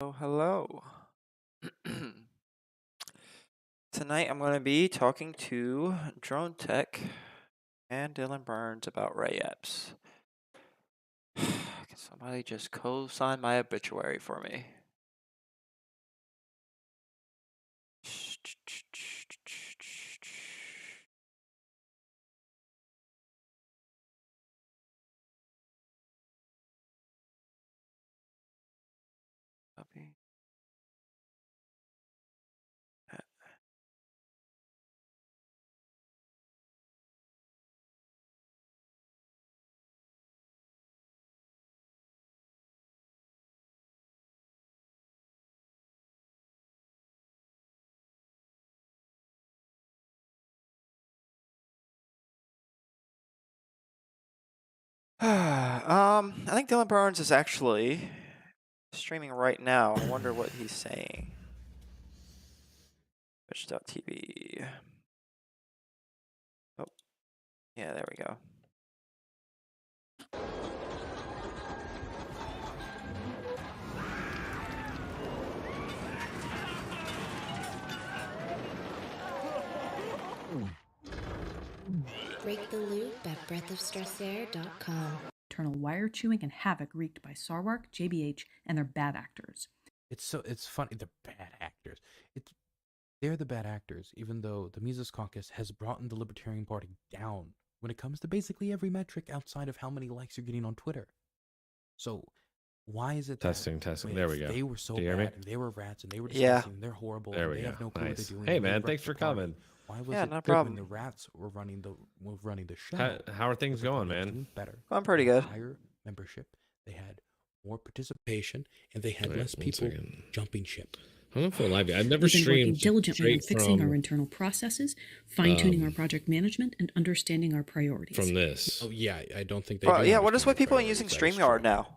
Oh, hello. Tonight I'm going to be talking to Dronetek and Dylan Burns about Ray Epps. Can somebody just co-sign my obituary for me? Copy. I think Dylan Burns is actually streaming right now. I wonder what he's saying. Twitch.tv. Oh, yeah, there we go. Break the loop at breathofstressair.com. Eternal wire chewing and havoc wreaked by Sarwark, JBH, and their bad actors. It's funny. They're bad actors. They're the bad actors, even though the Mises Caucus has brought the Libertarian Party down when it comes to basically every metric outside of how many likes you're getting on Twitter. So why is it testing? There we go. They were so Do you hear me? bad, and they were rats, and they were disgusting, they're horrible, There and we they go. have no clue what Nice. they're doing. Hey and they man, wrecked thanks the for party. coming. Why was Yeah, it no good problem. when the rats were running the show? How are things going, man? Doing better. I'm pretty They had good. higher membership. They had more participation, and they had Wait, less one people second. jumping ship. I don't know if we're live yet. I've never We've been working streamed diligently on straight fixing our from, internal processes, fine-tuning our project management, and understanding our priorities. from this. Oh yeah, I don't think they. Well, do yeah, what is understand with the people priorities, using that is StreamYard true. now?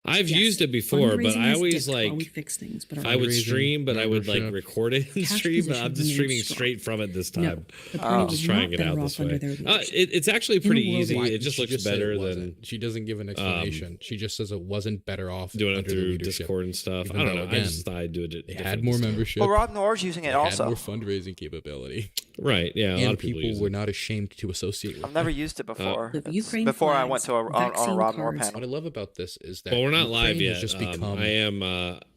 I've Yes, used it before, but fundraising I is always dipped while we like fix things, but our I would Fundraising, stream, but I would like membership. record it and Cash stream. But I'm position just remains streaming strong. straight from it this No, time. the party was Just trying not it better out off this under way. their leadership. It's actually In a pretty world easy. where It just She looks said it better wasn't. than She doesn't give an explanation. She just says it wasn't better off doing it under the through leadership. Discord and stuff. Even I don't though, know. I again, just thought I'd do it. They different had more this time. membership. Well, Rob Noor's using it They had also. more fundraising capability, Right? Yeah, a lot and of people, use were it. not ashamed to associate with. I've never used it before. The It's Ukraine before I flags, went to on a vaccine Rob Noor cards. panel. What I love about this is that Well, we're not Ukraine live yet. has just become. I am.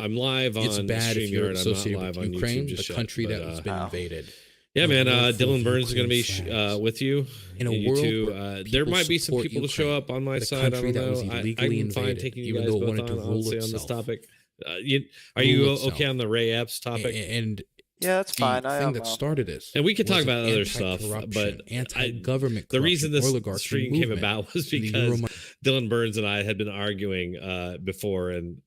I'm live on it's bad if you're StreamYard. I'm not associated live with on Ukraine, YouTube the just country yet. that But, has been invaded. yeah, In a man. world full Dylan of Burns is going to be Ukraine flags. with you. In a and you world two, where there people might be some support people to show Ukraine, up on my but a side. I country don't that was know. I illegally can find invaded, taking you even guys though it both wanted to on, rule honestly, on this itself. topic. Are you Rule okay itself. on the Ray Epps topic? And Yeah, that's the fine. I thing am. that started it, And we could talk was an about other stuff, anti-corruption, but anti-government. the reason this oligarchy stream came movement about was in the because Euro- Dylan Burns and I had been arguing before, and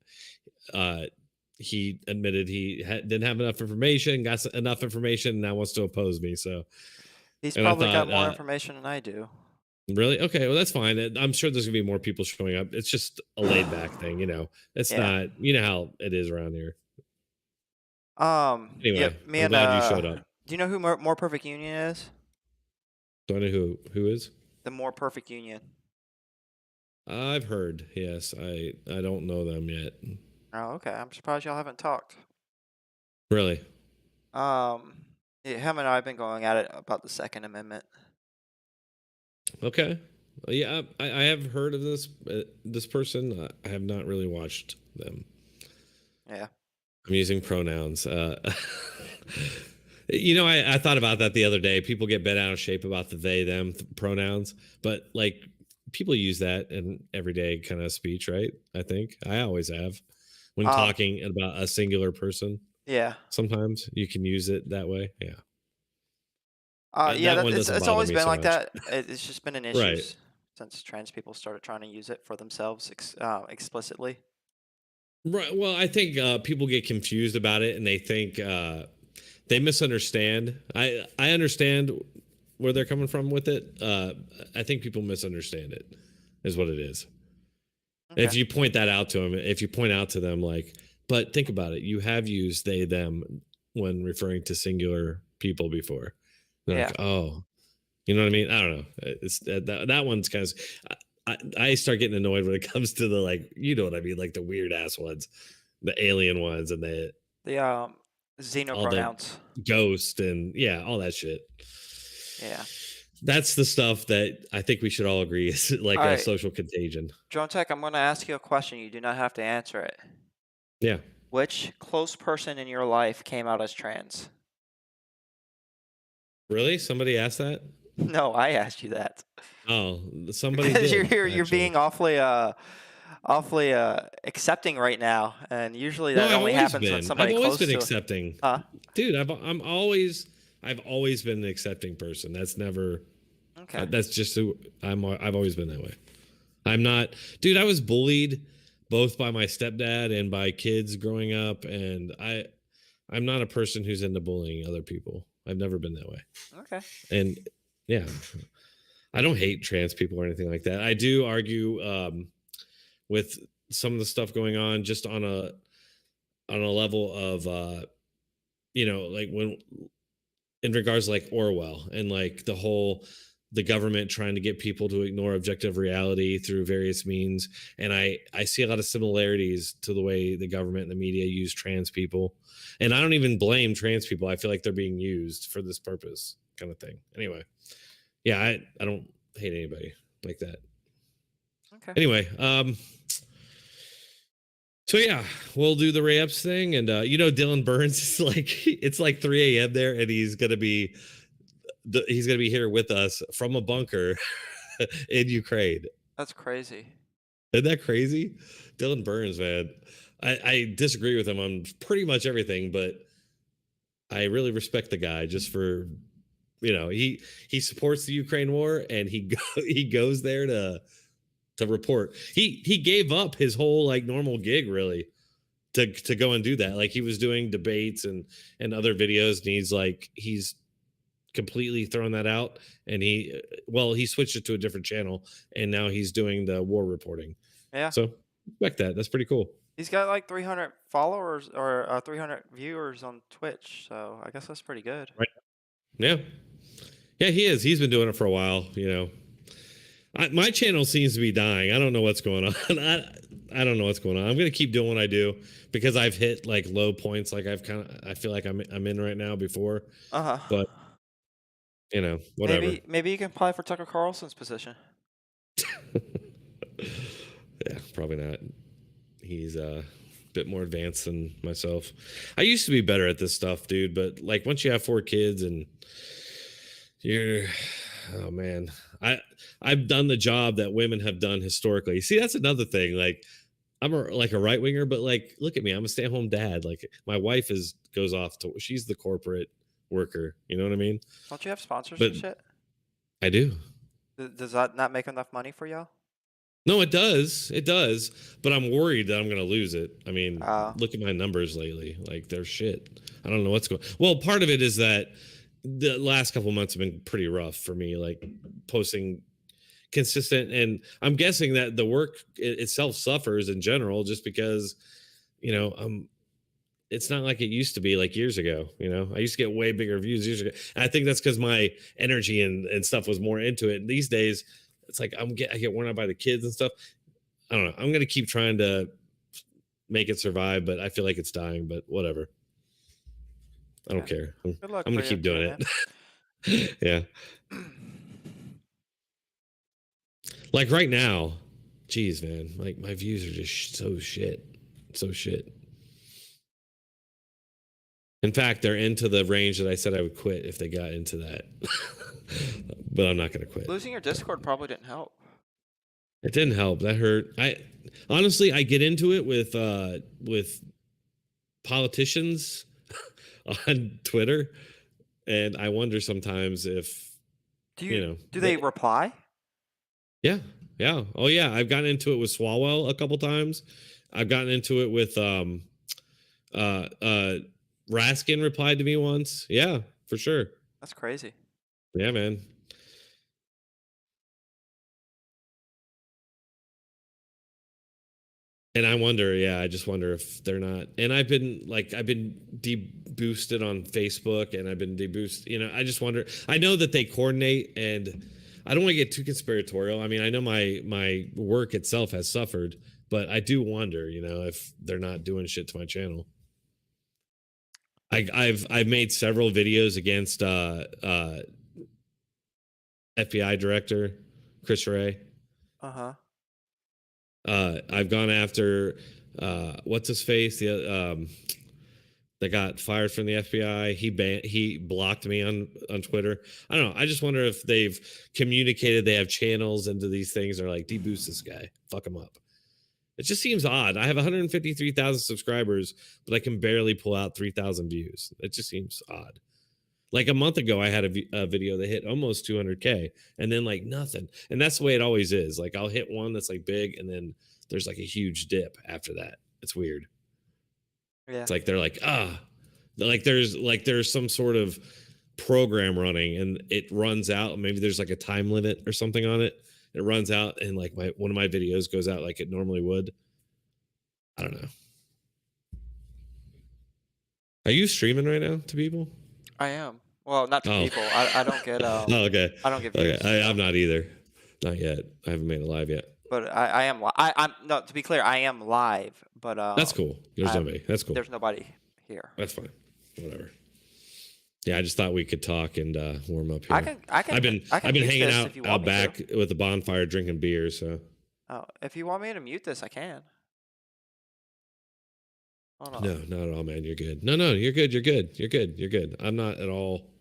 he admitted he didn't have enough information, got enough information, and now wants to oppose me. So He's and I probably got thought, more information than I do. really? Okay, well that's fine. I'm sure there's gonna be more people showing up. It's just a laid back thing, It's Yeah. not, how it is around here. Anyway, Anyway, me I'm and glad you showed up. do you know who More Perfect Union is? Do I know who is? The More Perfect Union. I've heard. Yes, I don't know them yet. Oh, okay. I'm surprised y'all haven't talked. Really? Yeah, him and I have been going at it about the Second Amendment. Okay. Well, yeah, I have heard of this person. I have not really watched them. Yeah. I'm using pronouns. I thought about that the other day. People get bent out of shape about the they them pronouns, but like people use that in everyday kind of speech, right? I think I always have when talking about a singular person. Yeah. Sometimes you can use it that way. Yeah. Yeah, that one it's doesn't bother always me been so like much. that. It's just been an issue Right. since trans people started trying to use it for themselves explicitly. Right. Well, I think people get confused about it, and they think they misunderstand. I understand where they're coming from with it. I think people misunderstand it, is what it is. Okay. If you point that out to them, if you point out to them, like, but think about it, you have used they them when referring to singular people before. They're like, oh, you know what I mean? I don't know. It's that one's kind of. I start getting annoyed when it comes to the, like, you know what I mean, like the weird ass ones. the alien ones and The all the xenopronouns. ghost and yeah, all that shit. Yeah. That's the stuff that I think we should all agree is like All a right, social contagion. Dronetek, I'm going to ask you a question. You do not have to answer it. Yeah. Which close person in your life came out as trans? Really? Somebody asked that? No, I asked you that. Oh, somebody Because did. you're being awfully accepting right now, and usually No, that only happens when I've somebody always close been to. accepting. Huh? Dude, I've always been an accepting person. That's never. Okay. That's just who I've always been that way. I'm not, dude. I was bullied both by my stepdad and by kids growing up, and I'm not a person who's into bullying other people. I've never been that way. Okay. And yeah, I don't hate trans people or anything like that. I do argue with some of the stuff going on just on a level of like when in regards to like Orwell and like the government trying to get people to ignore objective reality through various means. And I see a lot of similarities to the way the government and the media use trans people. And I don't even blame trans people. I feel like they're being used for this purpose kind of thing. Anyway, yeah, I don't hate anybody like that. Okay. Anyway, so yeah, we'll do the Ray Epps thing, and Dylan Burns is like it's like 3 a.m. there, and he's gonna be here with us from a bunker in Ukraine. That's crazy. Isn't that crazy? Dylan Burns, man. I disagree with him on pretty much everything, but I really respect the guy just for he supports the Ukraine war and he goes there to report. He gave up his whole like normal gig really to go and do that. Like he was doing debates and other videos, and he's completely thrown that out, and he switched it to a different channel, and now he's doing the war reporting. Yeah. So respect that. That's pretty cool. He's got like 300 followers or 300 viewers on Twitch, so I guess that's pretty good. Right. Yeah. Yeah, he is. He's been doing it for a while, my channel seems to be dying. I don't know what's going on. I don't know what's going on. I'm going to keep doing what I do because I've hit like low points. Like I feel like I'm in right now before. But whatever. Maybe you can apply for Tucker Carlson's position. Yeah, probably not. He's a bit more advanced than myself. I used to be better at this stuff, dude. But like once you have 4 kids and oh man, I've done the job that women have done historically. See, that's another thing. Like I'm like a right winger, but like look at me, I'm a stay at home dad. Like my wife goes off to she's the corporate worker. You know what I mean? Don't you have sponsors But and shit? I do. Does that not make enough money for y'all? No, it does. It does. But I'm worried that I'm going to lose it. I mean, look at my numbers lately. Like they're shit. I don't know what's going. Well, part of it is that the last couple of months have been pretty rough for me, like posting consistent. And I'm guessing that the work itself suffers in general, just because, it's not like it used to be like years ago. I used to get way bigger views years ago. And I think that's because my energy and stuff was more into it. And these days it's like I get worn out by the kids and stuff. I don't know. I'm going to keep trying to make it survive, but I feel like it's dying, but whatever. I don't care. I'm going to keep doing it. Yeah. Like right now, geez, man, like my views are just so shit. In fact, they're into the range that I said I would quit if they got into that. But I'm not going to quit. Losing your Discord probably didn't help. It didn't help. That hurt. I honestly get into it with politicians on Twitter, and I wonder sometimes if do they reply? Yeah. Oh yeah, I've gotten into it with Swalwell a couple times. I've gotten into it with Raskin replied to me once. Yeah, for sure. That's crazy. Yeah, man. And I just wonder if they're not. And I've been deboosted on Facebook, and I've been deboosted. I just wonder. I know that they coordinate, and I don't want to get too conspiratorial. I mean, I know my work itself has suffered, but I do wonder, if they're not doing shit to my channel. I've made several videos against FBI director Chris Wray. Uh-huh. I've gone after what's his face, that got fired from the FBI. He blocked me on Twitter. I don't know. I just wonder if they've communicated they have channels into these things. They're like, deboost this guy, fuck him up. It just seems odd. I have 153,000 subscribers, but I can barely pull out 3,000 views. It just seems odd. Like a month ago, I had a video that hit almost 200K, and then like nothing. And that's the way it always is. Like I'll hit one that's like big, and then there's like a huge dip after that. It's weird. Yeah. It's like they're like, there's some sort of program running, and it runs out. Maybe there's like a time limit or something on it. It runs out, and like one of my videos goes out like it normally would. I don't know. Are you streaming right now to people? I am. Well, not to Oh. people. I don't get Oh, okay. I don't get views. Okay. I'm not either. Not yet. I haven't made it live yet. But I am I'm no, to be clear, I am live, but That's cool. There's nobody. That's cool. There's nobody here. That's fine. Whatever. Yeah, I just thought we could talk and warm up here. I can I've been mute hanging this out if you want me back to. with the bonfire drinking beer, so Oh, if you want me to mute this, I can. Hold on. no, not at all, man. You're good. No, you're good. You're good. You're good. You're good. I'm not at all.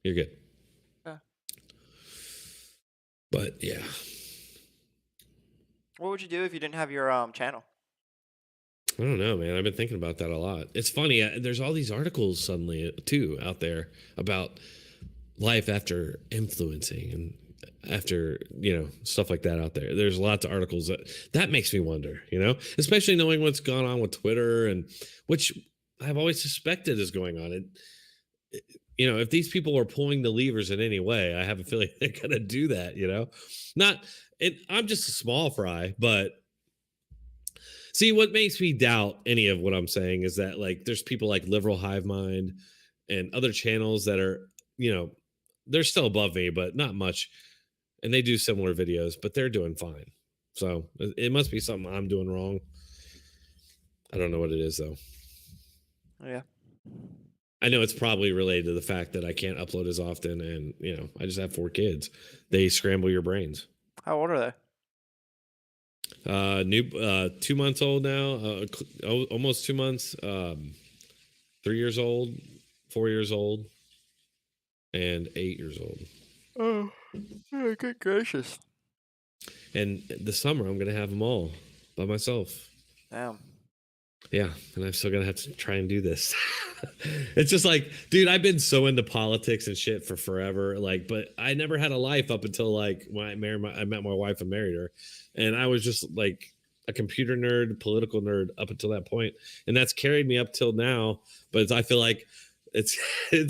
You're good. Yeah. But yeah. What would you do if you didn't have your channel? I don't know, man. I've been thinking about that a lot. It's funny. There's all these articles suddenly too out there about life after influencing and after stuff like that out there. There's lots of articles that makes me wonder. Especially knowing what's gone on with Twitter, and which I've always suspected is going on. If these people are pulling the levers in any way, I have a feeling they're gonna do that. I'm just a small fry, but. See, what makes me doubt any of what I'm saying is that like there's people like Liberal Hive Mind and other channels that are, they're still above me, but not much. And they do similar videos, but they're doing fine. So it must be something I'm doing wrong. I don't know what it is though. Yeah. I know it's probably related to the fact that I can't upload as often, and I just have 4 kids. They scramble your brains. How old are they? 2 months old now, almost 2 months, 3 years old, 4 years old, and 8 years old. Oh, good gracious. And this summer I'm gonna have them all by myself. Damn. Yeah, and I'm still gonna have to try and do this. It's just like, dude, I've been so into politics and shit for forever. Like, but I never had a life up until like when I met my wife and married her, and I was just like a computer nerd, political nerd up until that point, and that's carried me up till now. But I feel like it's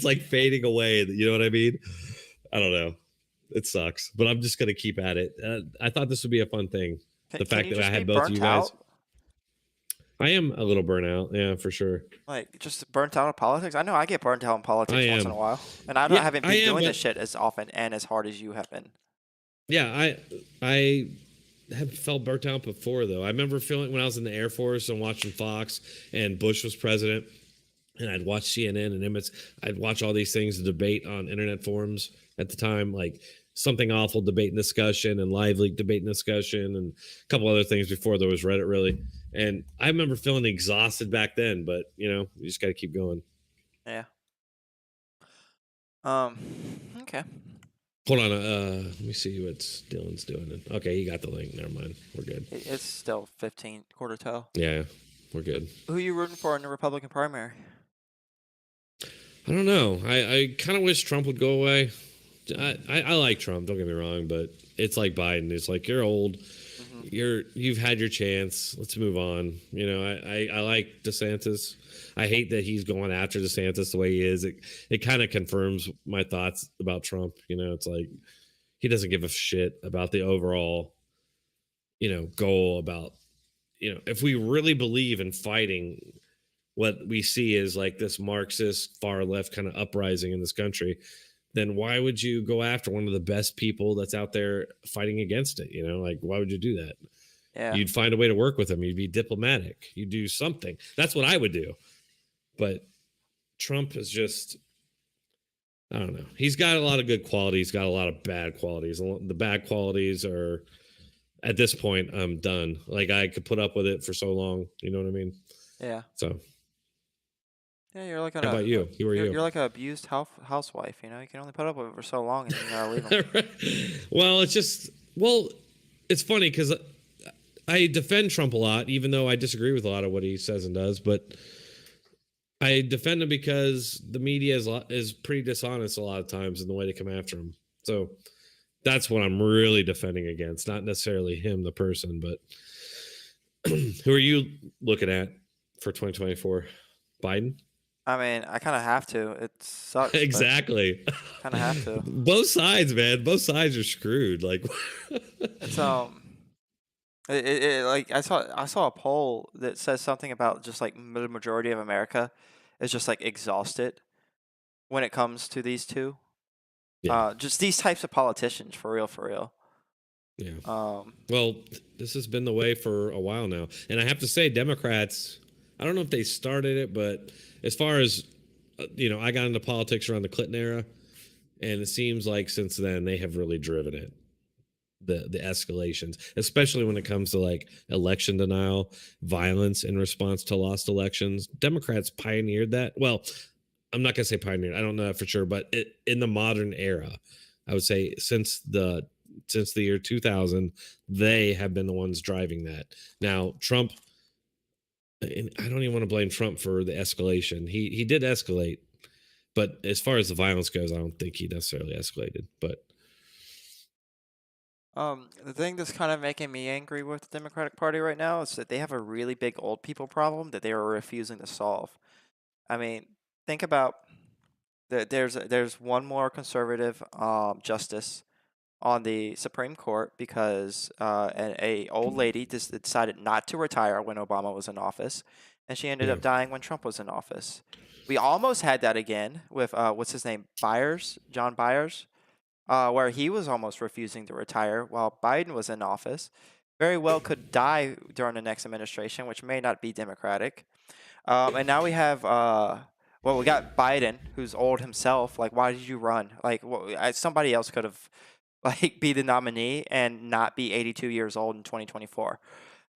like fading away. You know what I mean? I don't know. It sucks, but I'm just gonna keep at it. I thought this would be a fun thing. The fact that I had both of you guys. I am a little burnt out, yeah, for sure. Like just burnt out in politics. I know I get burnt out in politics once in a while, and I haven't been doing this shit as often and as hard as you have been. Yeah, I have felt burnt out before though. I remember feeling when I was in the Air Force and watching Fox and Bush was president, and I'd watch CNN and Emmets. I'd watch all these things, the debate on internet forums at the time, like Something Awful debate and discussion and Live Leak debate and discussion and a couple other things before there was Reddit really. And I remember feeling exhausted back then, but you just got to keep going. Yeah. Okay. Hold on. Let me see what Dylan's doing. Okay, he got the link. Never mind. We're good. It's still 15 quarter till. Yeah, we're good. Who are you rooting for in the Republican primary? I don't know. I kind of wish Trump would go away. I like Trump, don't get me wrong, but it's like Biden. It's like you're old. Mm-hmm. You've had your chance. Let's move on. I like DeSantis. I hate that he's going after DeSantis the way he is. It kind of confirms my thoughts about Trump. It's like he doesn't give a shit about the overall, goal about, if we really believe in fighting what we see is like this Marxist far left kind of uprising in this country, then why would you go after one of the best people that's out there fighting against it? Like, why would you do that? Yeah. You'd find a way to work with him. You'd be diplomatic. You'd do something. That's what I would do. But Trump is just, I don't know. He's got a lot of good qualities, got a lot of bad qualities. The bad qualities are, at this point, I'm done. Like, I could put up with it for so long. You know what I mean? Yeah. So, Yeah, you're like how about you? Who are you? you're like an abused housewife, you know? You can only put up with it for so long and then you gotta leave them. Well, it's just, well, it's funny because I defend Trump a lot, even though I disagree with a lot of what he says and does. But I defend him because the media is pretty dishonest a lot of times in the way they come after him. So that's what I'm really defending against, not necessarily him, the person, but who are you looking at for 2024? Biden? I mean, I kind of have to. It sucks. Exactly. Kind of have to. Both sides, man. Both sides are screwed. Like, It's like I saw a poll that says something about just like the majority of America is just like exhausted when it comes to these two. yeah. Just these types of politicians, for real. Yeah. Um, Well, this has been the way for a while now. And I have to say, Democrats, I don't know if they started it, but as far as, I got into politics around the Clinton era, and it seems like since then they have really driven it. The escalations, especially when it comes to like election denial, violence in response to lost elections. Democrats pioneered that. Well, I'm not gonna say pioneered. I don't know that for sure, but in the modern era, I would say since the year 2000, they have been the ones driving that. Now, Trump, and I don't even want to blame Trump for the escalation. He did escalate, but as far as the violence goes, I don't think he necessarily escalated. But the thing that's kind of making me angry with the Democratic Party right now is that they have a really big old people problem that they are refusing to solve. I mean, think about there's one more conservative justice on the Supreme Court because a old lady just decided not to retire when Obama was in office, and she ended Yeah. up dying when Trump was in office. We almost had that again with what's his name, John Byers, where he was almost refusing to retire while Biden was in office. Very well could die during the next administration, which may not be Democratic. And now we have, we got Biden, who's old himself. Like, why did you run? Like, somebody else could have, like, be the nominee and not be 82 years old in 2024.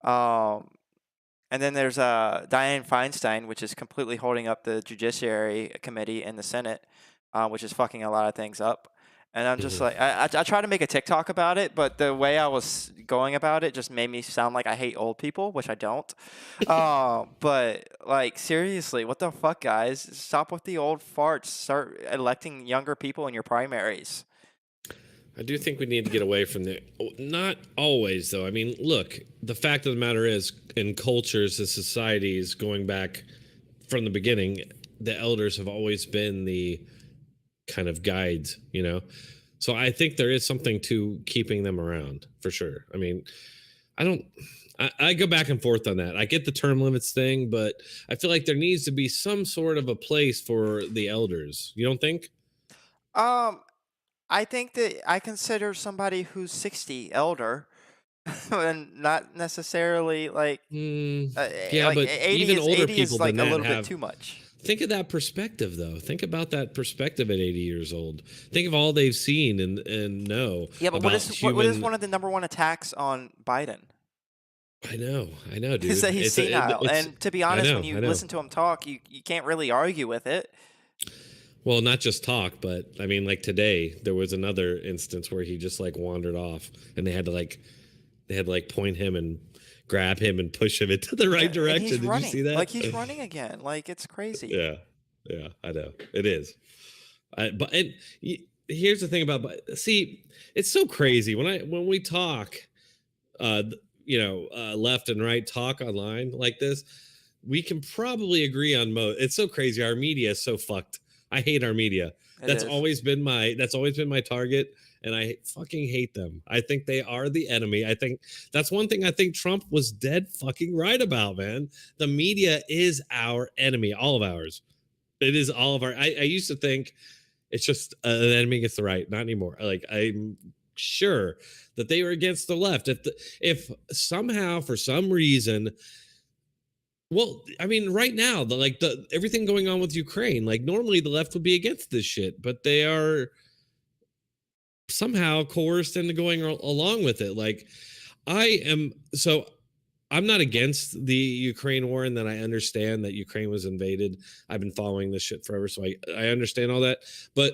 And then there's Dianne Feinstein, which is completely holding up the Judiciary Committee in the Senate, which is fucking a lot of things up. And I'm just like, I try to make a TikTok about it, but the way I was going about it just made me sound like I hate old people, which I don't. But like, seriously, what the fuck, guys? Stop with the old farts. Start electing younger people in your primaries. I do think we need to get away from the, not always though. I mean, look, the fact of the matter is, in cultures and societies going back from the beginning, the elders have always been the kind of guides, So I think there is something to keeping them around for sure. I mean, I go back and forth on that. I get the term limits thing, but I feel like there needs to be some sort of a place for the elders. You don't think? I think that I consider somebody who's 60 elder, and not necessarily like Yeah, like but 80 even is older 80 people is like than a that little bit have. too much. Think of that perspective, though. Think about that perspective at 80 years old. Think of all they've seen and know. Yeah, but about what is human. one of the number one attacks on Biden? I know, dude. Is that he's senile. And to be honest, when you I know. listen to him talk, you can't really argue with it. Well, not just talk, but I mean, like today, there was another instance where he just like wandered off, and they had to point him and grab him and push him into the right direction. Did you see that? Like, he's running again. Like, it's crazy. Yeah, I know it is. Here's the thing about, see, it's so crazy when we talk, left and right talk online like this, we can probably agree on most. It's so crazy. Our media is so fucked. I hate our media. That's always been my target, and I fucking hate them. I think they are the enemy. I think that's one thing I think Trump was dead fucking right about, man. The media is our enemy, all of ours. It is all of our. I used to think it's just an enemy against the right. Not anymore. Like sure that they were against the left. If somehow for some reason, well, I mean, right now, the everything going on with Ukraine, like normally the left would be against this shit, but they are somehow coerced into going along with it. Like, I'm not against the Ukraine war, and that I understand that Ukraine was invaded. I've been following this shit forever, so I understand all that. But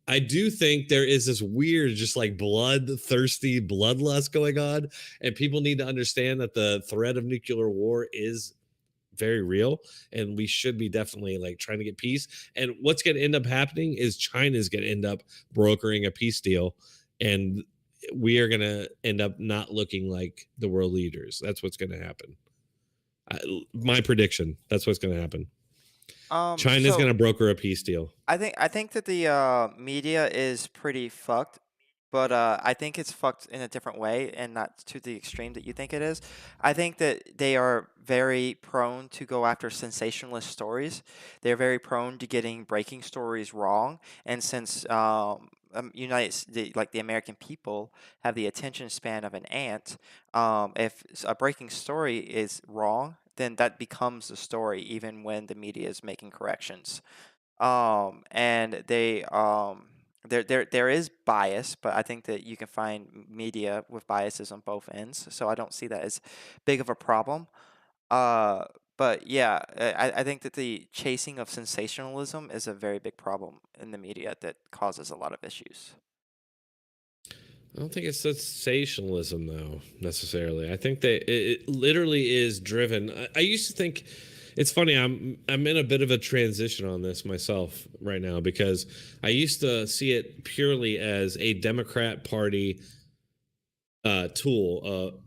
I do think there is this weird, just like bloodthirsty bloodlust going on, and people need to understand that the threat of nuclear war is very real, and we should be definitely like trying to get peace. And what's going to end up happening is China's going to end up brokering a peace deal, and we are going to end up not looking like the world leaders. That's what's going to happen. My prediction, that's what's going to happen. China's going to broker a peace deal. I think that the media is pretty fucked, but I think it's fucked in a different way and not to the extreme that you think it is. I think that they are very prone to go after sensationalist stories. They're very prone to getting breaking stories wrong, and since like the American people have the attention span of an ant, if a breaking story is wrong, then that becomes the story, even when the media is making corrections. And there is bias, but I think that you can find media with biases on both ends, so I don't see that as big of a problem. Uh, but yeah, I think that the chasing of sensationalism is a very big problem in the media that causes a lot of issues. I don't think it's sensationalism, though, necessarily. I think that it literally is driven. I used to think it's funny. I'm in a bit of a transition on this myself right now, because I used to see it purely as a Democrat Party tool,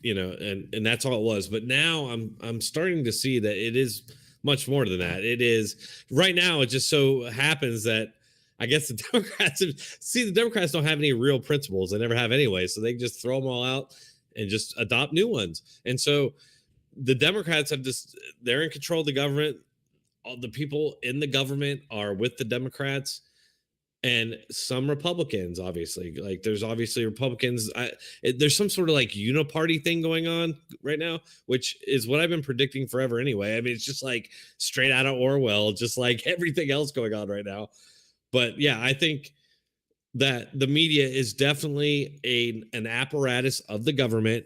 and that's all it was. But now I'm starting to see that it is much more than that. It is right now. It just so happens that I guess the Democrats don't have any real principles. They never have anyway, so they just throw them all out and just adopt new ones. And so the Democrats they're in control of the government. All the people in the government are with the Democrats, and some Republicans, obviously. Like there's obviously Republicans. There's some sort of like uniparty thing going on right now, which is what I've been predicting forever anyway. I mean, it's just like straight out of Orwell, just like everything else going on right now. But yeah, I think that the media is definitely an apparatus of the government,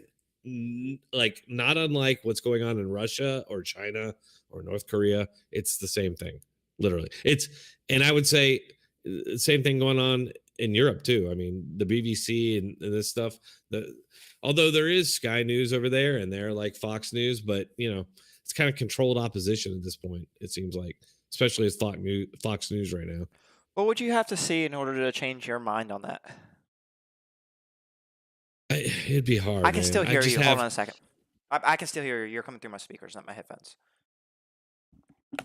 like not unlike what's going on in Russia or China or North Korea. It's the same thing, literally. And I would say same thing going on in Europe too. I mean, the BBC and this stuff. Although there is Sky News over there, and they're like Fox News, but it's kind of controlled opposition at this point. It seems like, especially as Fox News right now. What would you have to see in order to change your mind on that? It'd be hard. I can still hear you. Have... Hold on a second. I can still hear you. You're coming through my speakers, not my headphones. Go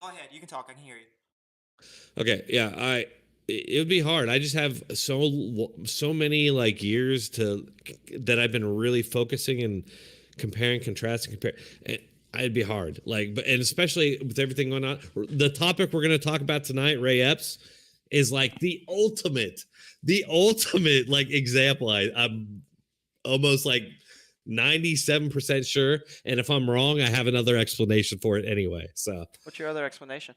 ahead. You can talk. I can hear you. Okay. Yeah. It would be hard. I just have so many like years that I've been really focusing and comparing, contrasting, It'd be hard, and especially with everything going on. The topic we're going to talk about tonight, Ray Epps, is like the ultimate like example. I'm almost like 97% sure, and if I'm wrong, I have another explanation for it anyway. So, what's your other explanation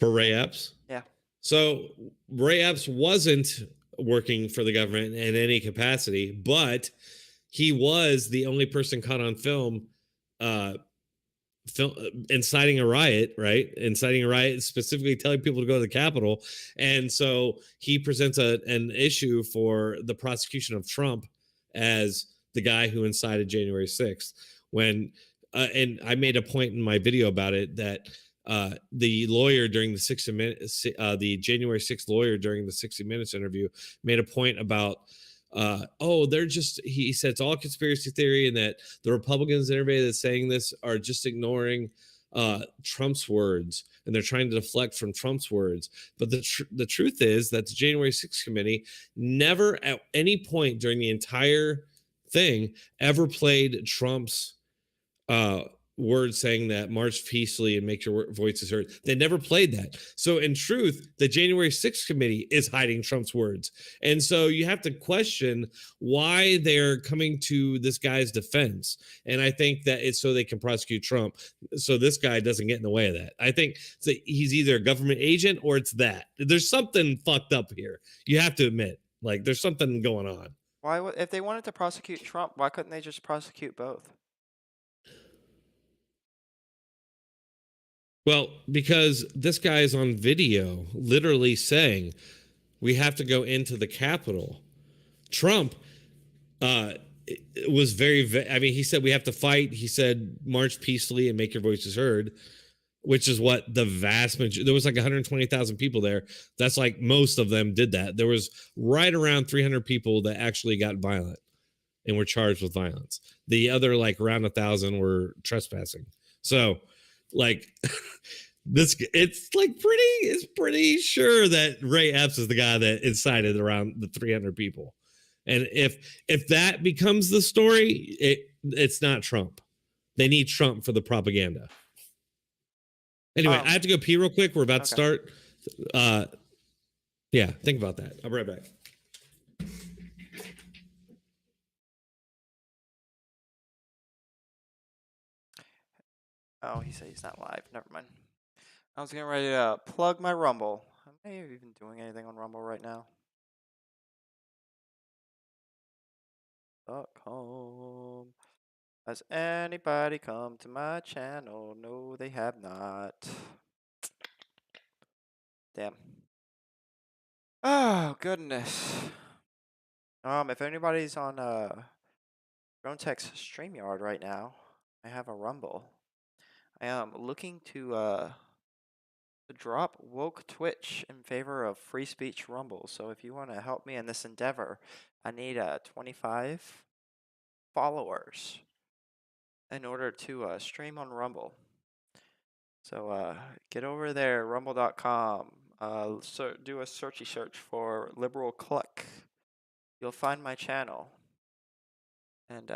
for Ray Epps? Yeah. So Ray Epps wasn't working for the government in any capacity, but he was the only person caught on film inciting a riot, right? Inciting a riot, specifically telling people to go to the Capitol. And so he presents an issue for the prosecution of Trump as the guy who incited January 6th. And I made a point in my video about it that the lawyer during the 60 Minutes, the January 6th lawyer during the 60 Minutes interview made a point about he said it's all conspiracy theory, and that the Republicans and everybody that's saying this are just ignoring Trump's words, and they're trying to deflect from Trump's words. But the truth is that the January 6th committee never at any point during the entire thing ever played Trump's words saying that march peacefully and make your voices heard. They never played that. So in truth, the January 6th committee is hiding Trump's words. And so you have to question why they're coming to this guy's defense. And I think that it's so they can prosecute Trump. So this guy doesn't get in the way of that. I think that he's either a government agent or it's that. There's something fucked up here. You have to admit, like there's something going on. Why would, if they wanted to prosecute Trump, why couldn't they just prosecute both? Well, because this guy is on video literally saying we have to go into the Capitol. Trump was very, I mean, he said we have to fight. He said march peacefully and make your voices heard, which is what the vast majority, there was like 120,000 people there. That's like most of them did that. There was right around 300 people that actually got violent and were charged with violence. The other like around 1,000 were trespassing. So like it's pretty sure that Ray Epps is the guy that incited around the 300 people. And if that becomes the story, it's not Trump. They need Trump for the propaganda. Anyway, I have to go pee real quick. We're about to start. Yeah, think about that. I'll be right back. Oh, he said he's not live. Never mind. I was getting ready to plug my Rumble. Am I even doing anything on Rumble right now? .com. Has anybody come to my channel? No, they have not. Damn. Oh, goodness. If anybody's on Dronetek's StreamYard right now, I have a Rumble. I am looking to drop woke Twitch in favor of free speech Rumble. So if you want to help me in this endeavor, I need 25 followers in order to stream on Rumble. So get over there, rumble.com. Do a searchy search for Liberal Cluck. You'll find my channel. And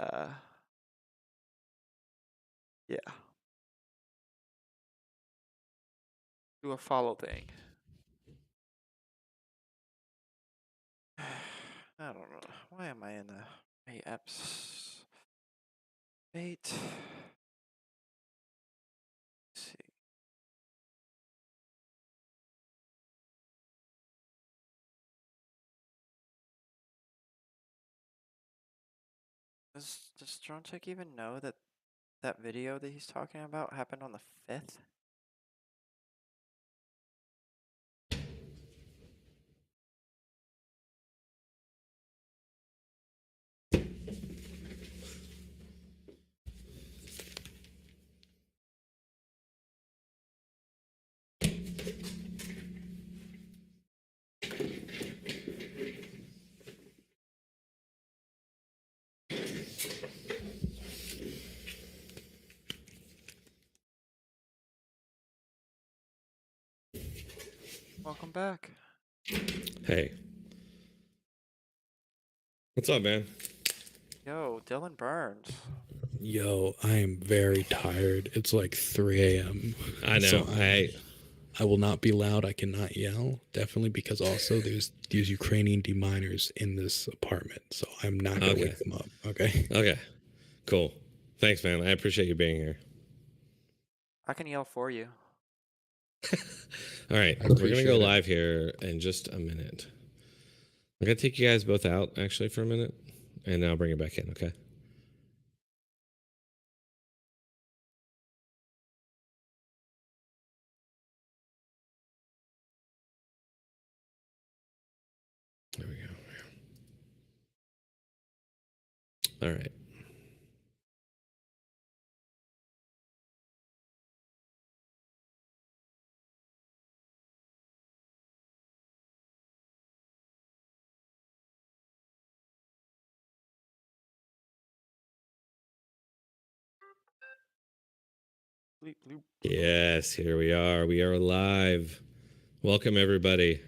yeah. Do a follow thing. I don't know. Why am I in the Epps? Wait. Let's see. Does Dronetek even know that that video that he's talking about happened on the 5th? Welcome back. Hey. What's up, man? Yo, Dylan Burns. Yo, I am very tired. It's like 3 a.m. I know. So I will not be loud. I cannot yell. Definitely because also there's these Ukrainian deminers in this apartment. So I'm not going to wake them up. Okay. Okay. Cool. Thanks, man. I appreciate you being here. I can yell for you. All right. We're going to go live here in just a minute. I'm going to take you guys both out actually for a minute and then I'll bring it back in. Okay. There we go. All right. Yes, here we are. We are live. Welcome, everybody.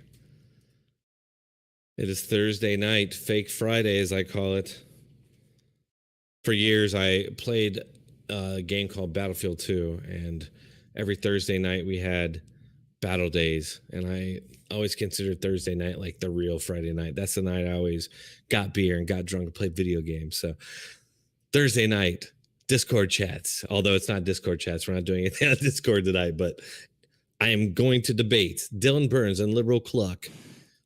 It is Thursday night, Fake Friday, as I call it. For years, I played a game called Battlefield 2, and every Thursday night we had battle days, and I always considered Thursday night like the real Friday night. That's the night I always got beer and got drunk and played video games. So Thursday night, Discord chats, although it's not Discord chats. We're not doing anything on Discord tonight, but I am going to debate Dylan Burns and Liberal Cluck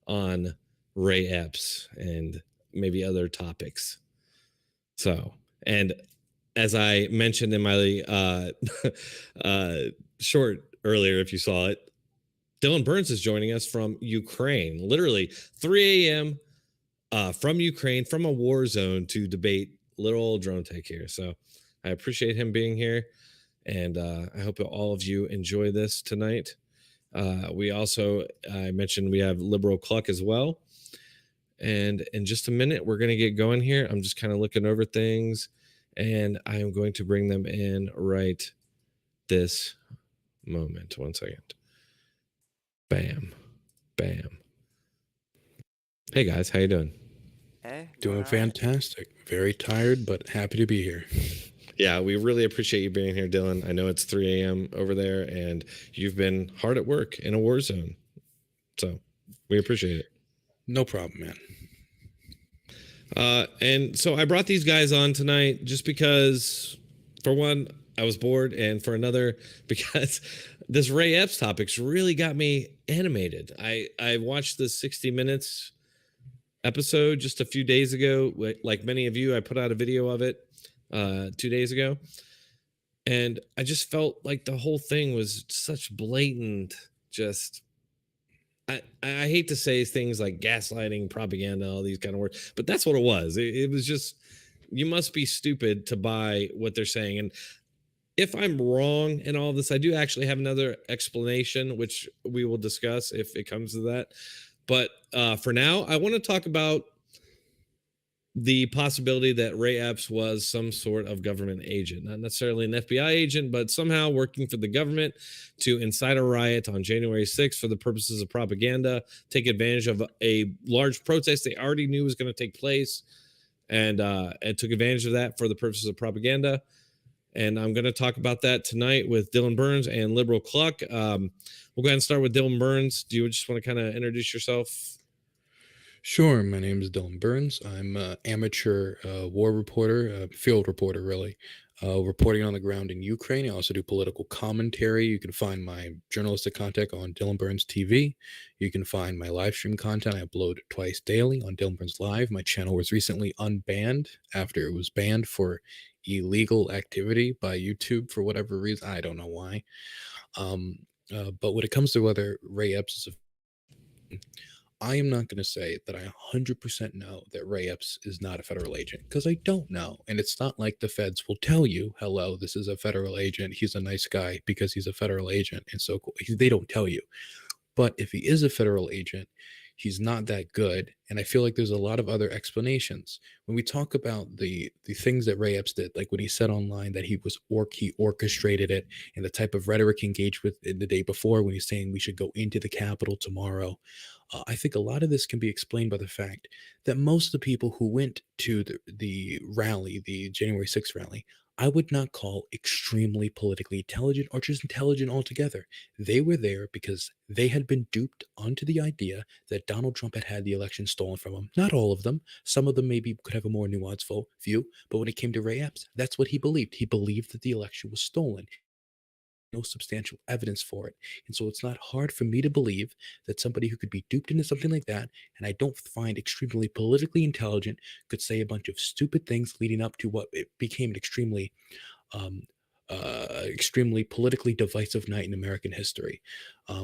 on Ray Epps and maybe other topics. So, and as I mentioned in my short earlier, if you saw it, Dylan Burns is joining us from Ukraine, literally 3 a.m. From Ukraine, from a war zone, to debate little old Dronetek here. So I appreciate him being here, and I hope all of you enjoy this tonight. We also, I mentioned we have Liberal Cluck as well. And in just a minute, we're going to get going here. I'm just kind of looking over things, and I am going to bring them in right this moment. 1 second. Bam. Bam. Hey, guys. How you doing? Hey, Doing alright. fantastic. Very tired, but happy to be here. Yeah, we really appreciate you being here, Dylan. I know it's 3 a.m. over there, and you've been hard at work in a war zone. So we appreciate it. No problem, man. And so I brought these guys on tonight just because, for one, I was bored, and for another, because this Ray Epps topic's really got me animated. I watched the 60 Minutes episode just a few days ago. Like many of you, I put out a video of it 2 days ago, and I just felt like the whole thing was such blatant, just I hate to say things like gaslighting, propaganda, all these kind of words, but that's what it was. It was just, you must be stupid to buy what they're saying. And if I'm wrong in all this, I do actually have another explanation, which we will discuss if it comes to that. But for now, I want to talk about the possibility that Ray Epps was some sort of government agent, not necessarily an FBI agent, but somehow working for the government to incite a riot on January 6th for the purposes of propaganda, take advantage of a large protest they already knew was going to take place, and took advantage of that for the purposes of propaganda. And I'm going to talk about that tonight with Dylan Burns and Liberal Cluck. We'll go ahead and start with Dylan Burns. Do you just want to kind of introduce yourself? Sure. My name is Dylan Burns. I'm an amateur war reporter, field reporter, really, reporting on the ground in Ukraine. I also do political commentary. You can find my journalistic content on Dylan Burns TV. You can find my live stream content. I upload twice daily on Dylan Burns Live. My channel was recently unbanned after it was banned for illegal activity by YouTube for whatever reason. I don't know why. But when it comes to whether Ray Epps is I am not going to say that I 100% know that Ray Epps is not a federal agent, because I don't know. And it's not like the feds will tell you, hello, this is a federal agent. He's a nice guy because he's a federal agent. And so cool. They don't tell you. But if he is a federal agent, he's not that good. And I feel like there's a lot of other explanations. When we talk about the things that Ray Epps did, like when he said online that he orchestrated it, and the type of rhetoric he engaged with in the day before when he's saying we should go into the Capitol tomorrow, I think a lot of this can be explained by the fact that most of the people who went to the rally, the January 6th rally, I would not call extremely politically intelligent or just intelligent altogether. They were there because they had been duped onto the idea that Donald Trump had the election stolen from him. Not all of them. Some of them maybe could have a more nuanced view. But when it came to Ray Epps, that's what he believed. He believed that the election was stolen. No substantial evidence for it. And so it's not hard for me to believe that somebody who could be duped into something like that, and I don't find extremely politically intelligent, could say a bunch of stupid things leading up to what it became an um, extremely politically divisive night in American history.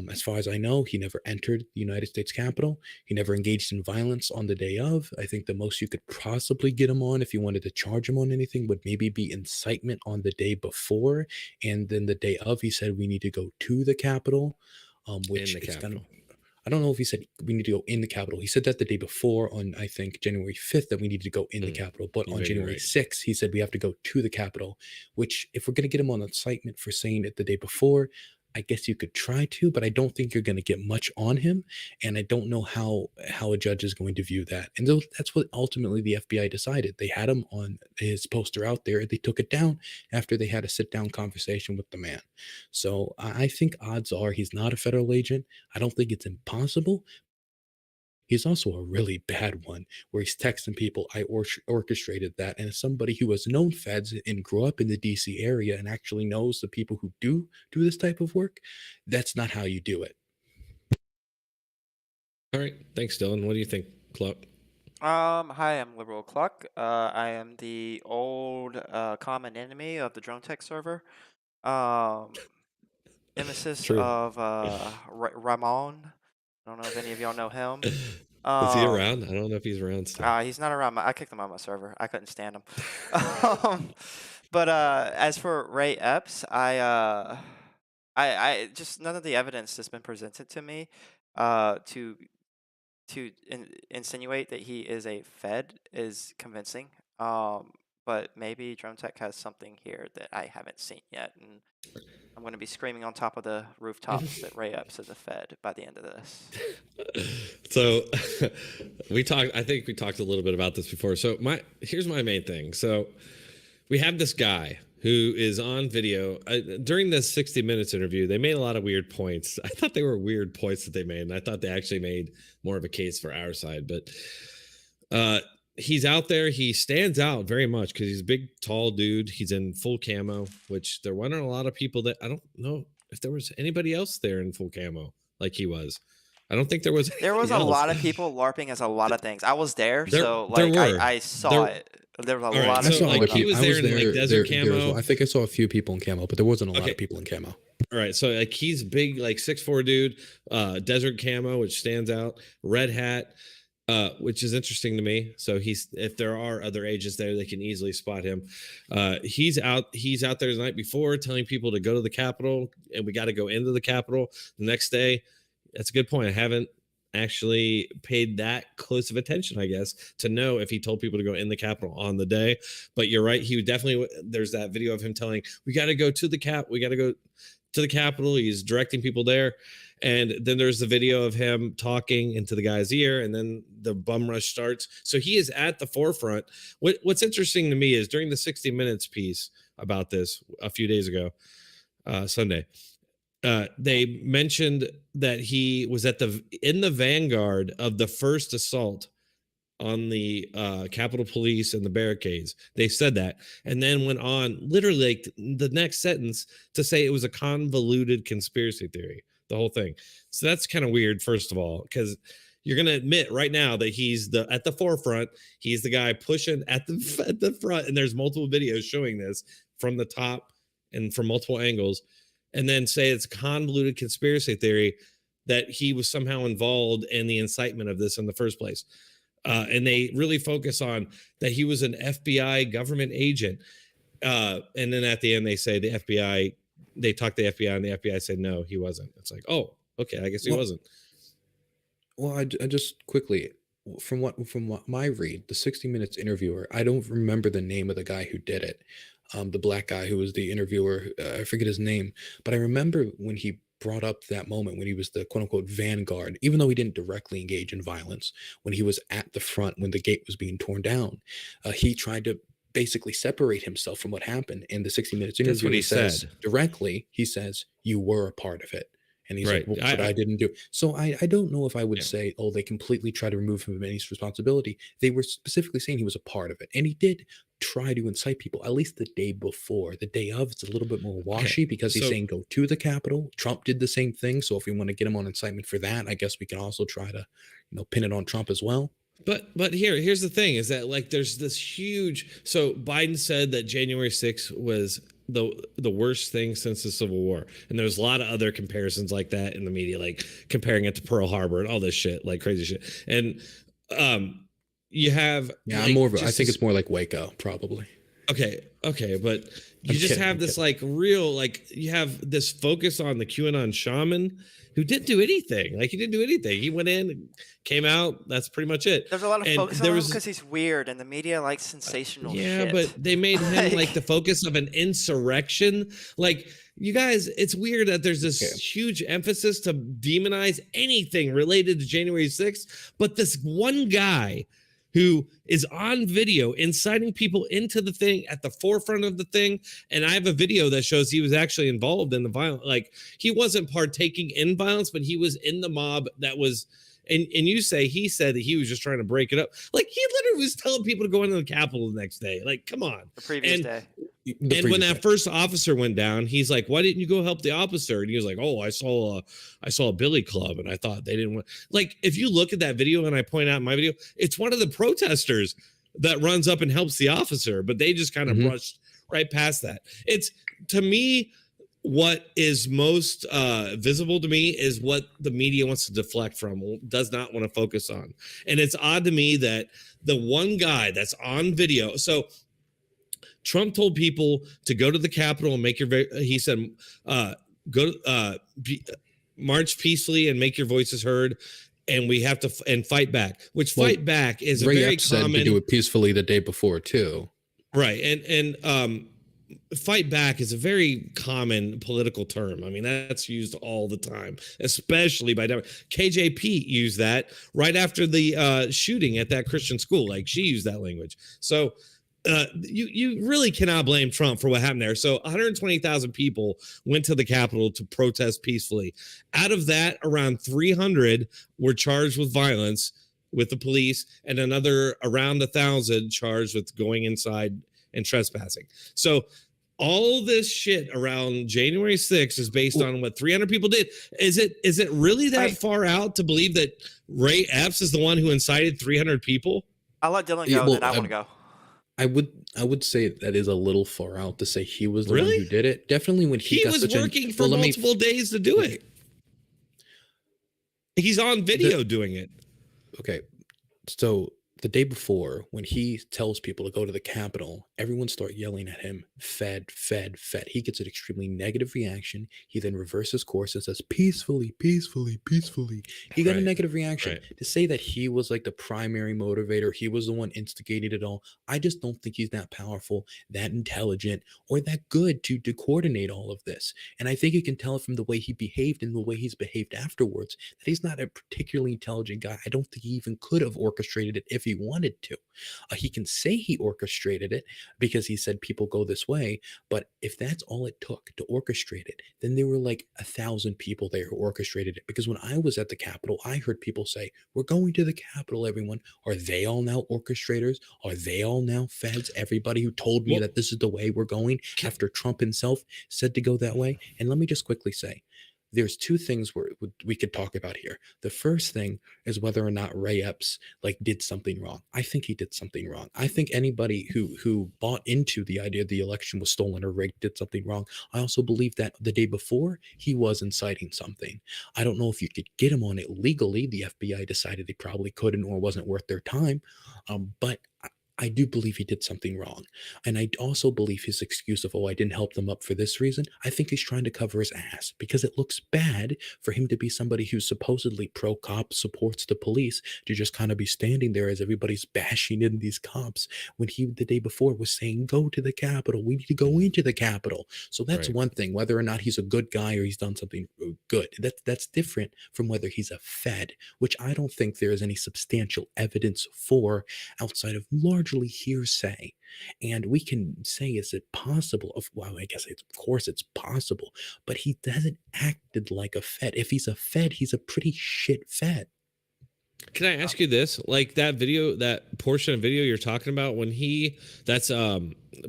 As far as I know, he never entered the United States Capitol. He never engaged in violence on the day of. I think the most you could possibly get him on, if you wanted to charge him on anything, would maybe be incitement on the day before. And then the day of, he said we need to go to the Capitol, which In the is kind of, Capitol. I don't know if he said we need to go in the Capitol. He said that the day before on, I think, January 5th, that we need to go in the Capitol. But You on may be January right. 6th, he said we have to go to the Capitol, which if we're going to get him on incitement for saying it the day before, I guess you could try to, but I don't think you're going to get much on him, and I don't know how a judge is going to view that. And that's what ultimately the FBI decided. They had him on his poster out there. They took it down after they had a sit down conversation with the man. So I think odds are he's not a federal agent. I don't think it's impossible. He's also a really bad one where he's texting people, I orchestrated that. And as somebody who has known feds and grew up in the DC area and actually knows the people who do this type of work, that's not how you do it. All right. Thanks, Dylan. What do you think, Clark? Hi, I'm Liberal Cluck. I am the old common enemy of the Dronetek server. Nemesis True. of Ramon. I don't know if any of y'all know him. Is he around? I don't know if he's around still. He's not around. I kicked him out of my server. I couldn't stand him. But as for Ray Epps, I just none of the evidence that's been presented to me to insinuate that he is a Fed is convincing. But maybe Dronetek has something here that I haven't seen yet, and I'm going to be screaming on top of the rooftops that Ray Epps is a Fed by the end of this. So I think we talked a little bit about this before. So here's my main thing. So we have this guy who is on video during this 60 Minutes interview. They made a lot of weird points. I thought they were weird points that they made, and I thought they actually made more of a case for our side. But he's out there. He stands out very much because he's a big, tall dude. He's in full camo, which there weren't a lot of people that I don't know if there was anybody else there in full camo like he was. I don't think there was. There was a lot of people LARPing as a lot of things. I was there, so like I saw it. There was a lot of people. Like he was there in like desert camo. I think I saw a few people in camo, but there wasn't a lot of people in camo. All right, so like he's big, like 6'4" dude, desert camo, which stands out, red hat, which is interesting to me. So if there are other agents there, they can easily spot him. He's out there the night before telling people to go to the Capitol, and we got to go into the Capitol the next day. That's a good point. I haven't actually paid that close of attention, I guess, to know if he told people to go in the Capitol on the day. But you're right. He definitely, there's that video of him telling, we got to go to the Capitol. He's directing people there. And then there's the video of him talking into the guy's ear, and then the bum rush starts. So he is at the forefront. What's interesting to me is during the 60 Minutes piece about this a few days ago, Sunday, they mentioned that he was in the vanguard of the first assault on the Capitol Police and the barricades. They said that, and then went on literally like the next sentence to say it was a convoluted conspiracy theory, the whole thing. So that's kind of weird, first of all, because you're going to admit right now that he's at the forefront. He's the guy pushing at the front, and there's multiple videos showing this from the top and from multiple angles, and then say it's a convoluted conspiracy theory that he was somehow involved in the incitement of this in the first place. And they really focus on that he was an FBI government agent. And then at the end, they say they talked to the FBI, and the FBI said, no, he wasn't. It's like, oh, okay, I guess he wasn't. Well, I just quickly, from what my read, the 60 Minutes interviewer, I don't remember the name of the guy who did it. The black guy who was the interviewer, I forget his name, but I remember when he brought up that moment when he was the quote unquote vanguard, even though he didn't directly engage in violence, when he was at the front, when the gate was being torn down, he tried to basically separate himself from what happened. In the 60 Minutes interview, that's what he said directly, he says, you were a part of it. And he's right. like, well, but I didn't do. So I don't know if I would say, oh, they completely try to remove him of any responsibility. They were specifically saying he was a part of it. And he did try to incite people, at least the day before. The day of, it's a little bit more washy because he's saying go to the Capitol. Trump did the same thing. So if we want to get him on incitement for that, I guess we can also try to, pin it on Trump as well. But here's the thing is that like there's this huge. So Biden said that January 6th was the worst thing since the Civil War, and there's a lot of other comparisons like that in the media, like comparing it to Pearl Harbor and all this shit, like crazy shit. And you have I'm more of I think it's more like Waco, probably. Okay, but you I'm just kidding. have I'm this kidding. like real like you have this focus on the QAnon shaman who didn't do anything. Like he didn't do anything. He went in, came out. That's pretty much it. There's a lot of And focus there on him was because he's weird, and the media likes sensational yeah, but shit. they made him like the Like, focus of an insurrection. Like you guys, it's weird that there's this Okay. huge emphasis to demonize anything related to January 6th, but this one guy who is on video inciting people into the thing at the forefront of the thing. And I have a video that shows he was actually involved in the violence. Like he wasn't partaking in violence, but he was in the mob that was. And you say he said that he was just trying to break it up. Like he literally was telling people to go into the Capitol the next day. Like, come on. the previous And day. and when that first officer went down, he's like, "Why didn't you go help the officer?" And he was like, "Oh, I saw a billy club, and I thought they didn't want." Like, if you look at that video, and I point out in my video, it's one of the protesters that runs up and helps the officer, but they just kind of brushed right past that. It's to me, what is most visible to me is what the media wants to deflect from, does not want to focus on, and it's odd to me that the one guy that's on video, so. Trump told people to go to the Capitol and make your. He said, "Go march peacefully and make your voices heard, and we have to and fight back." Which fight back is Ray a very Epps said common. to do it peacefully the day before too. Right, and fight back is a very common political term. I mean, that's used all the time, especially by KJP used that right after the shooting at that Christian school. Like she used that language. So. You really cannot blame Trump for what happened there. So 120,000 people went to the Capitol to protest peacefully. Out of that, around 300 were charged with violence with the police, and another around 1,000 charged with going inside and trespassing. So all this shit around January 6th is based on what 300 people did. Is it really that far out to believe that Ray Epps is the one who incited 300 people? I'll let Dylan go, then I want to go. I would say that is a little far out to say he was the one Really? who did it. Definitely when he got was such working for multiple days to do it. He's on video doing it. Okay, so the day before, when he tells people to go to the Capitol, everyone start yelling at him, "Fed, Fed, Fed." He gets an extremely negative reaction. He then reverses course and says, "Peacefully, peacefully, peacefully." He got a negative reaction. To say that he was like the primary motivator, he was the one instigating it all, I just don't think he's that powerful, that intelligent, or that good to coordinate all of this. And I think you can tell from the way he behaved and the way he's behaved afterwards that he's not a particularly intelligent guy. I don't think he even could have orchestrated it if he wanted to. He can say he orchestrated it because he said people go this way, but if that's all it took to orchestrate it, then there were like 1,000 people there who orchestrated it. Because when I was at the Capitol, I heard people say, "We're going to the Capitol, everyone." Are they all now orchestrators? Are they all now feds? Everybody who told me that this is the way we're going after Trump himself said to go that way. And let me just quickly say, there's two things we could talk about here. The first thing is whether or not Ray Epps like did something wrong. I think he did something wrong. I think anybody who bought into the idea the election was stolen or rigged did something wrong. I also believe that the day before he was inciting something. I don't know if you could get him on it legally. The FBI decided they probably couldn't or wasn't worth their time. But I do believe he did something wrong. And I also believe his excuse of, "Oh, I didn't help them up for this reason," I think he's trying to cover his ass because it looks bad for him to be somebody who's supposedly pro-cop, supports the police, to just kind of be standing there as everybody's bashing in these cops when he, the day before, was saying, "Go to the Capitol. We need to go into the Capitol." So that's one thing, whether or not he's a good guy or he's done something good. That's different from whether he's a Fed, which I don't think there is any substantial evidence for outside of largely hearsay. And we can say, is it possible? Well, I guess of course it's possible, but he hasn't acted like a Fed. If he's a Fed, he's a pretty shit Fed. Can I ask you this? Like that video, that portion of video you're talking about, when that's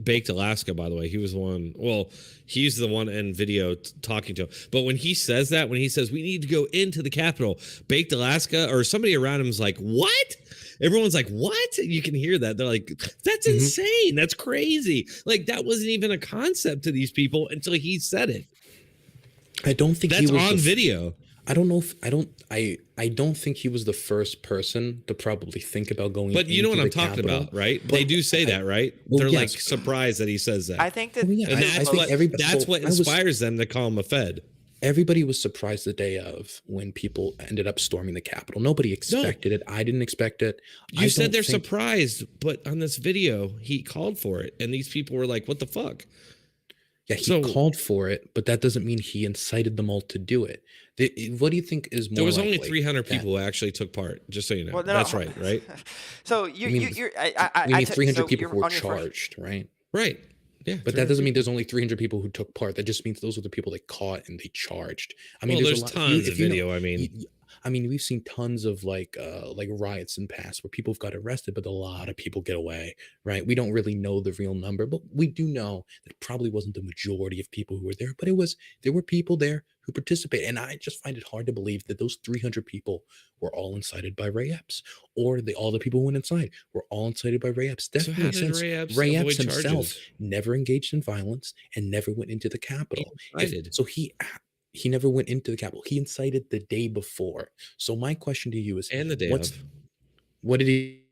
Baked Alaska, by the way, he was the one, well, he's the one in video talking to him. But when he says that, when he says, "We need to go into the Capitol," Baked Alaska or somebody around him is like, "What?" Everyone's like, "What?" You can hear that. They're like, "That's insane. That's crazy." Like that wasn't even a concept to these people until he said it. I don't think that's on video. I don't know if I don't think he was the first person to probably think about going But you know into what the I'm talking Capitol. about, right? They But do say I that, right? well, They're like yes. surprised that he says that. I think that Well, yeah, And the I think most everybody. that's So what inspires them to call him a Fed. everybody was surprised the day of when people ended up storming the Capitol. Nobody No, expected it. I didn't expect it. you I said don't they're think. surprised, but on this video, he called for it, and these people were like, "What the fuck?" Yeah, he So called for it, but that doesn't mean he incited them all to do it. What do you think is there more was only likely? 300 That people who actually took part. Just so you know, well, no, that's no. right, right, So you mean you're you mean 300 so people you're who were on your first. charged, right? right. Yeah, But that 300 doesn't mean people. there's only 300 people who took part. That just means those are the people they caught and they charged. I mean, Well, there's a there's lot. tons of If you know, video. I mean, I mean, we've seen tons of like riots in the past where people have got arrested, but a lot of people get away, right? We don't really know the real number, but we do know that it probably wasn't the majority of people who were there, but there were people there who participated. And I just find it hard to believe that those 300 people were all incited by Ray Epps, or all the people who went inside were all incited by Ray Epps. so how Definitely, did since Ray Epps Ray Epps avoid himself charges? never engaged in violence and never went into the He Capitol. If incited so, he never went into the Capitol. He incited the day before. So my question to you is, and the day what's of. what did he?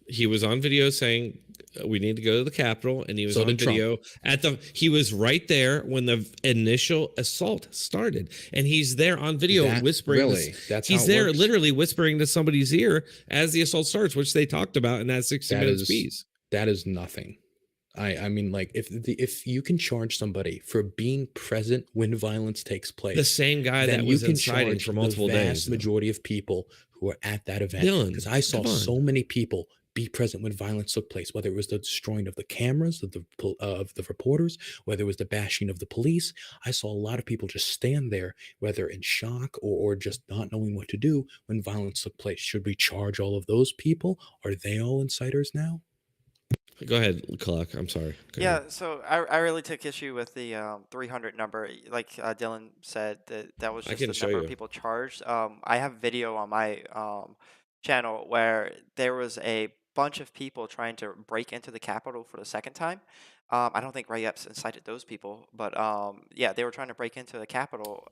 He was on video saying we need to go to the Capitol, and he was So on did Trump. video at the. He was right there when the initial assault started, and he's there on video That whispering. really? That's how he's it there works? literally whispering to somebody's ear as the assault starts, which they talked about in that 60 That minutes is piece. that is nothing. I mean, like, if you can charge somebody for being present when violence takes The place, same guy then that you was can inciting charge for the multiple days. vast majority of people who are at that event. Because Dylan, I saw come on. so many people be present when violence took place, whether it was the destroying of the cameras of the reporters, whether it was the bashing of the police. I saw a lot of people just stand there, whether in shock or just not knowing what to do when violence took place. Should we charge all of those people? Are they all inciters now? Go ahead, Clark. I'm sorry. Go Yeah, ahead. so I really took issue with the 300 number. Like Dylan said, that was I just can the show number of you. people charged. I have video on my channel where there was a bunch of people trying to break into the Capitol for the second time. I don't think Ray Epps incited those people, but yeah, they were trying to break into the Capitol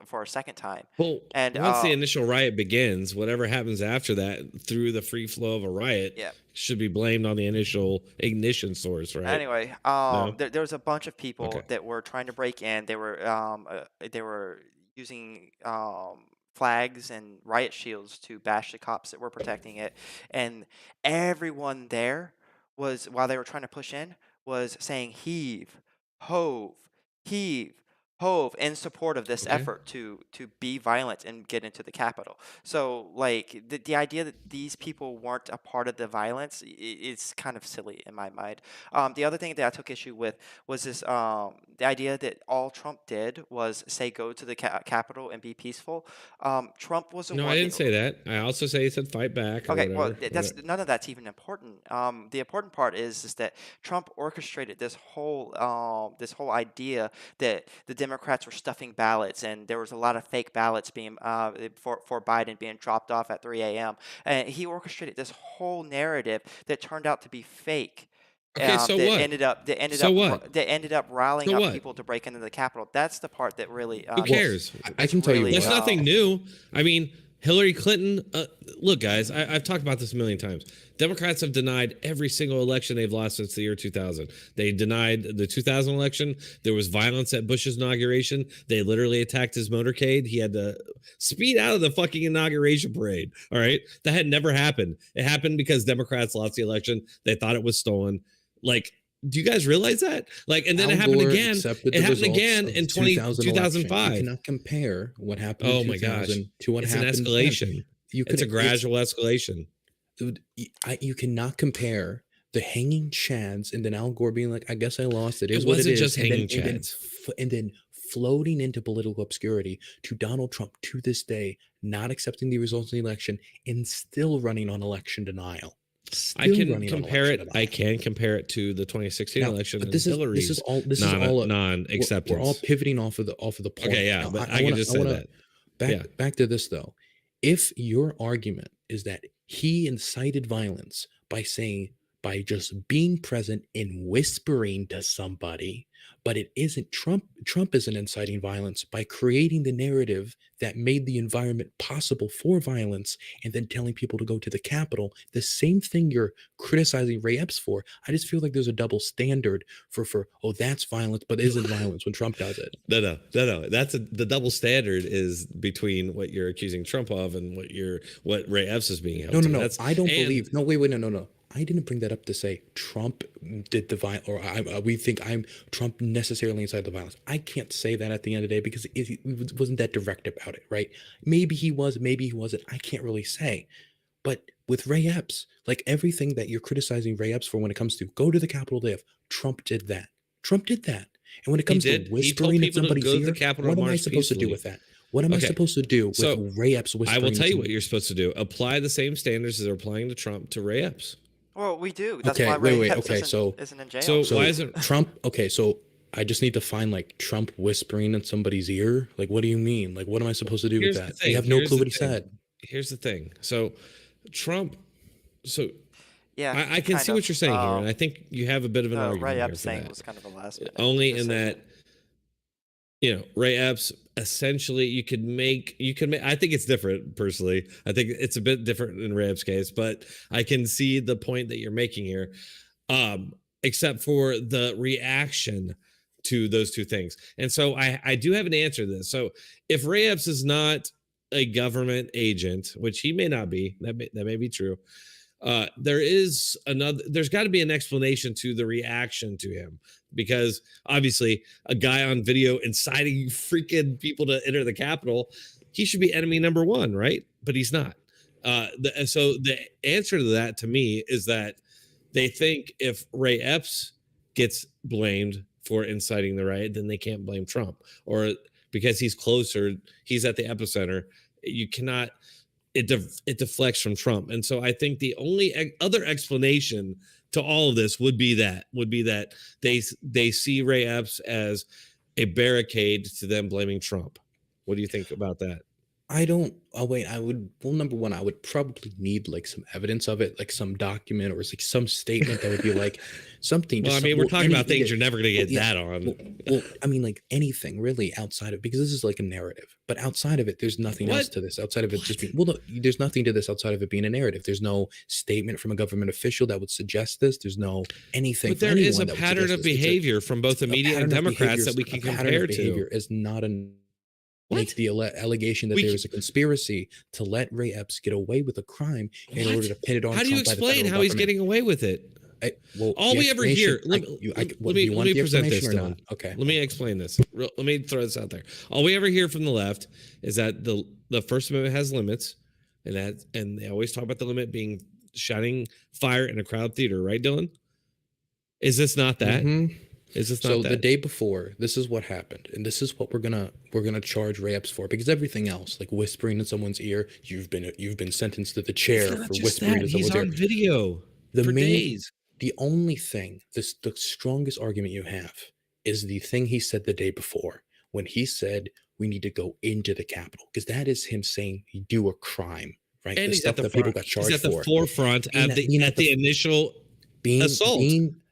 for a second time. Well, And once the initial riot begins, whatever happens after that, through the free flow of a riot, yeah, should be blamed on the initial ignition source, right? anyway, No? there was a bunch of people Okay. that were trying to break in. They were using flags and riot shields to bash the cops that were protecting it, and everyone there was while they were trying to push in was saying heave, hove, heave, hove in support of this Okay. effort to be violent and get into the Capitol. So like the idea that these people weren't a part of the violence is kind of silly in my mind. The other thing that I took issue with was this the idea that all Trump did was say go to the Capitol and be peaceful. Trump was the No, I one didn't that say that. I also say he said fight back or okay, well, whatever. that's none of that's even important. The important part is that Trump orchestrated this whole idea that the Democrats were stuffing ballots, and there was a lot of fake ballots being for Biden being dropped off at 3 a.m. And he orchestrated this whole narrative that turned out to be fake. Okay, so what? So what? That ended up riling So up what? people to break into the Capitol. That's the part that really Who Well, cares? I that's can tell you really That's what. nothing new. I mean, Hillary Clinton, look, guys, I've talked about this a million times. Democrats have denied every single election they've lost since the year 2000. They denied the 2000 election. There was violence at Bush's inauguration. They literally attacked his motorcade. He had to speed out of the fucking inauguration parade. All right. That had never happened. It happened because Democrats lost the election. They thought it was stolen. Like, do you guys realize that? Like, and then Al it happened Gore again. accepted It the happened results again of in the 2000 election. You 2005. cannot compare what happened Oh in my gosh. 2000 to what It's an happened then. escalation. You It's a could gradual escalation. you cannot compare the hanging chads and then Al Gore being like, I guess I lost. It is It what it wasn't is. just hanging and then, chads. and then floating into political obscurity to Donald Trump to this day, not accepting the results of the election and still running on election denial. I can running on compare election it. denial. I can compare it to the 2016 Now, election but and this is Hillary's all non-acceptance. we're all pivoting off of the point. Okay, yeah, Now, but I can just say that. Back to this though. If your argument is that he incited violence by just being present and whispering to somebody, but it isn't Trump. Trump isn't inciting violence by creating the narrative that made the environment possible for violence and then telling people to go to the Capitol. The same thing you're criticizing Ray Epps for. I just feel like there's a double standard for oh, that's violence, but isn't violence when Trump does it. No. That's the double standard is between what you're accusing Trump of and what Ray Epps is being held No, to. no, no. That's, I don't and believe. No, wait, no, no. I didn't bring that up to say Trump did the violence, or we think I'm Trump necessarily inside the violence. I can't say that at the end of the day because he wasn't that direct about it, right? Maybe he was, maybe he wasn't. I can't really say. But with Ray Epps, like everything that you're criticizing Ray Epps for when it comes to go to the Capitol live, Trump did that. Trump did that. And when it he comes to did. He told whispering at people to somebody's go to the ear, Capitol what am I march supposed to do peacefully. with that? What am I Okay. supposed to do with So, Ray Epps whispering? I will tell you at what you're supposed to do. Apply the same standards as they're applying to Trump to Ray Epps. Well, we do. That's Okay, why Ray wait, Epps okay, isn't in jail. So So why isn't Trump? Okay, so I just need to find like Trump whispering in somebody's ear. Like, what do you mean? Like, what am I supposed to do Here's with the that? thing. You have no Here's clue the what he thing. said. Here's the thing. So Trump. So yeah, I can kind see of. what you're saying here, and I think you have a bit of an argument Ray here Epps for thing that. was kind of a last minute Only in decision. that, Ray Epps essentially you could make. I think it's different personally. I think it's a bit different in Ray Epps' case, but I can see the point that you're making here. Except for the reaction to those two things. And so I do have an answer to this. So if Ray Epps is not a government agent, which he may not be, that may be true. There's got to be an explanation to the reaction to him, because obviously a guy on video inciting freaking people to enter the Capitol, he should be enemy number one, right? But he's not. So the answer to that to me is that they think if Ray Epps gets blamed for inciting the riot, then they can't blame Trump, or because he's closer, he's at the epicenter. You cannot. It deflects from Trump, and so I think the only other explanation to all of this would be that they see Ray Epps as a barricade to them blaming Trump. What do you think about that? I don't. Oh wait, number one, I would probably need like some evidence of it, like some document or like some statement that would be like something. Well, I just mean, we're talking about things that- you're never going to get yeah, that on. Well, I mean, like anything really outside of, because this is like a narrative, but outside of it, there's nothing else What? to this. Outside of it, just being there's nothing to this outside of it being a narrative. There's no statement from a government official that would suggest this. There's no anything. But from there is anyone a that would pattern suggest of this. It's behavior from both the a media and pattern of Democrats behavior- that we can a pattern compare of behavior to. is not an make What? the allegation that We there can- is a conspiracy to let Ray Epps get away with a crime in What? order to pin it on How do you Trump by the explain federal how he's government. getting away with it? All The we ever hear. explanation- Let you want me the present this, explanation or Dylan. not? Okay. Let me explain this. Let me throw this out there. All we ever hear from the left is that the First Amendment has limits, and they always talk about the limit being shining fire in a crowded theater, right, Dylan? Is this not that? Mhm. Is this not So that? the day before, this is what happened, and this is what we're gonna charge Ray Epps for, because everything else, like whispering in someone's ear, you've been sentenced to the chair It's not for just whispering that. in He's someone's ear. on video The for main, days. the only thing, the strongest argument you have is the thing he said the day before when he said we need to go into the Capitol, because that is him saying you do a crime, right? And the he's at stuff the that people front. got He's charged at the for. forefront Being at at- the being at at the the initial assault.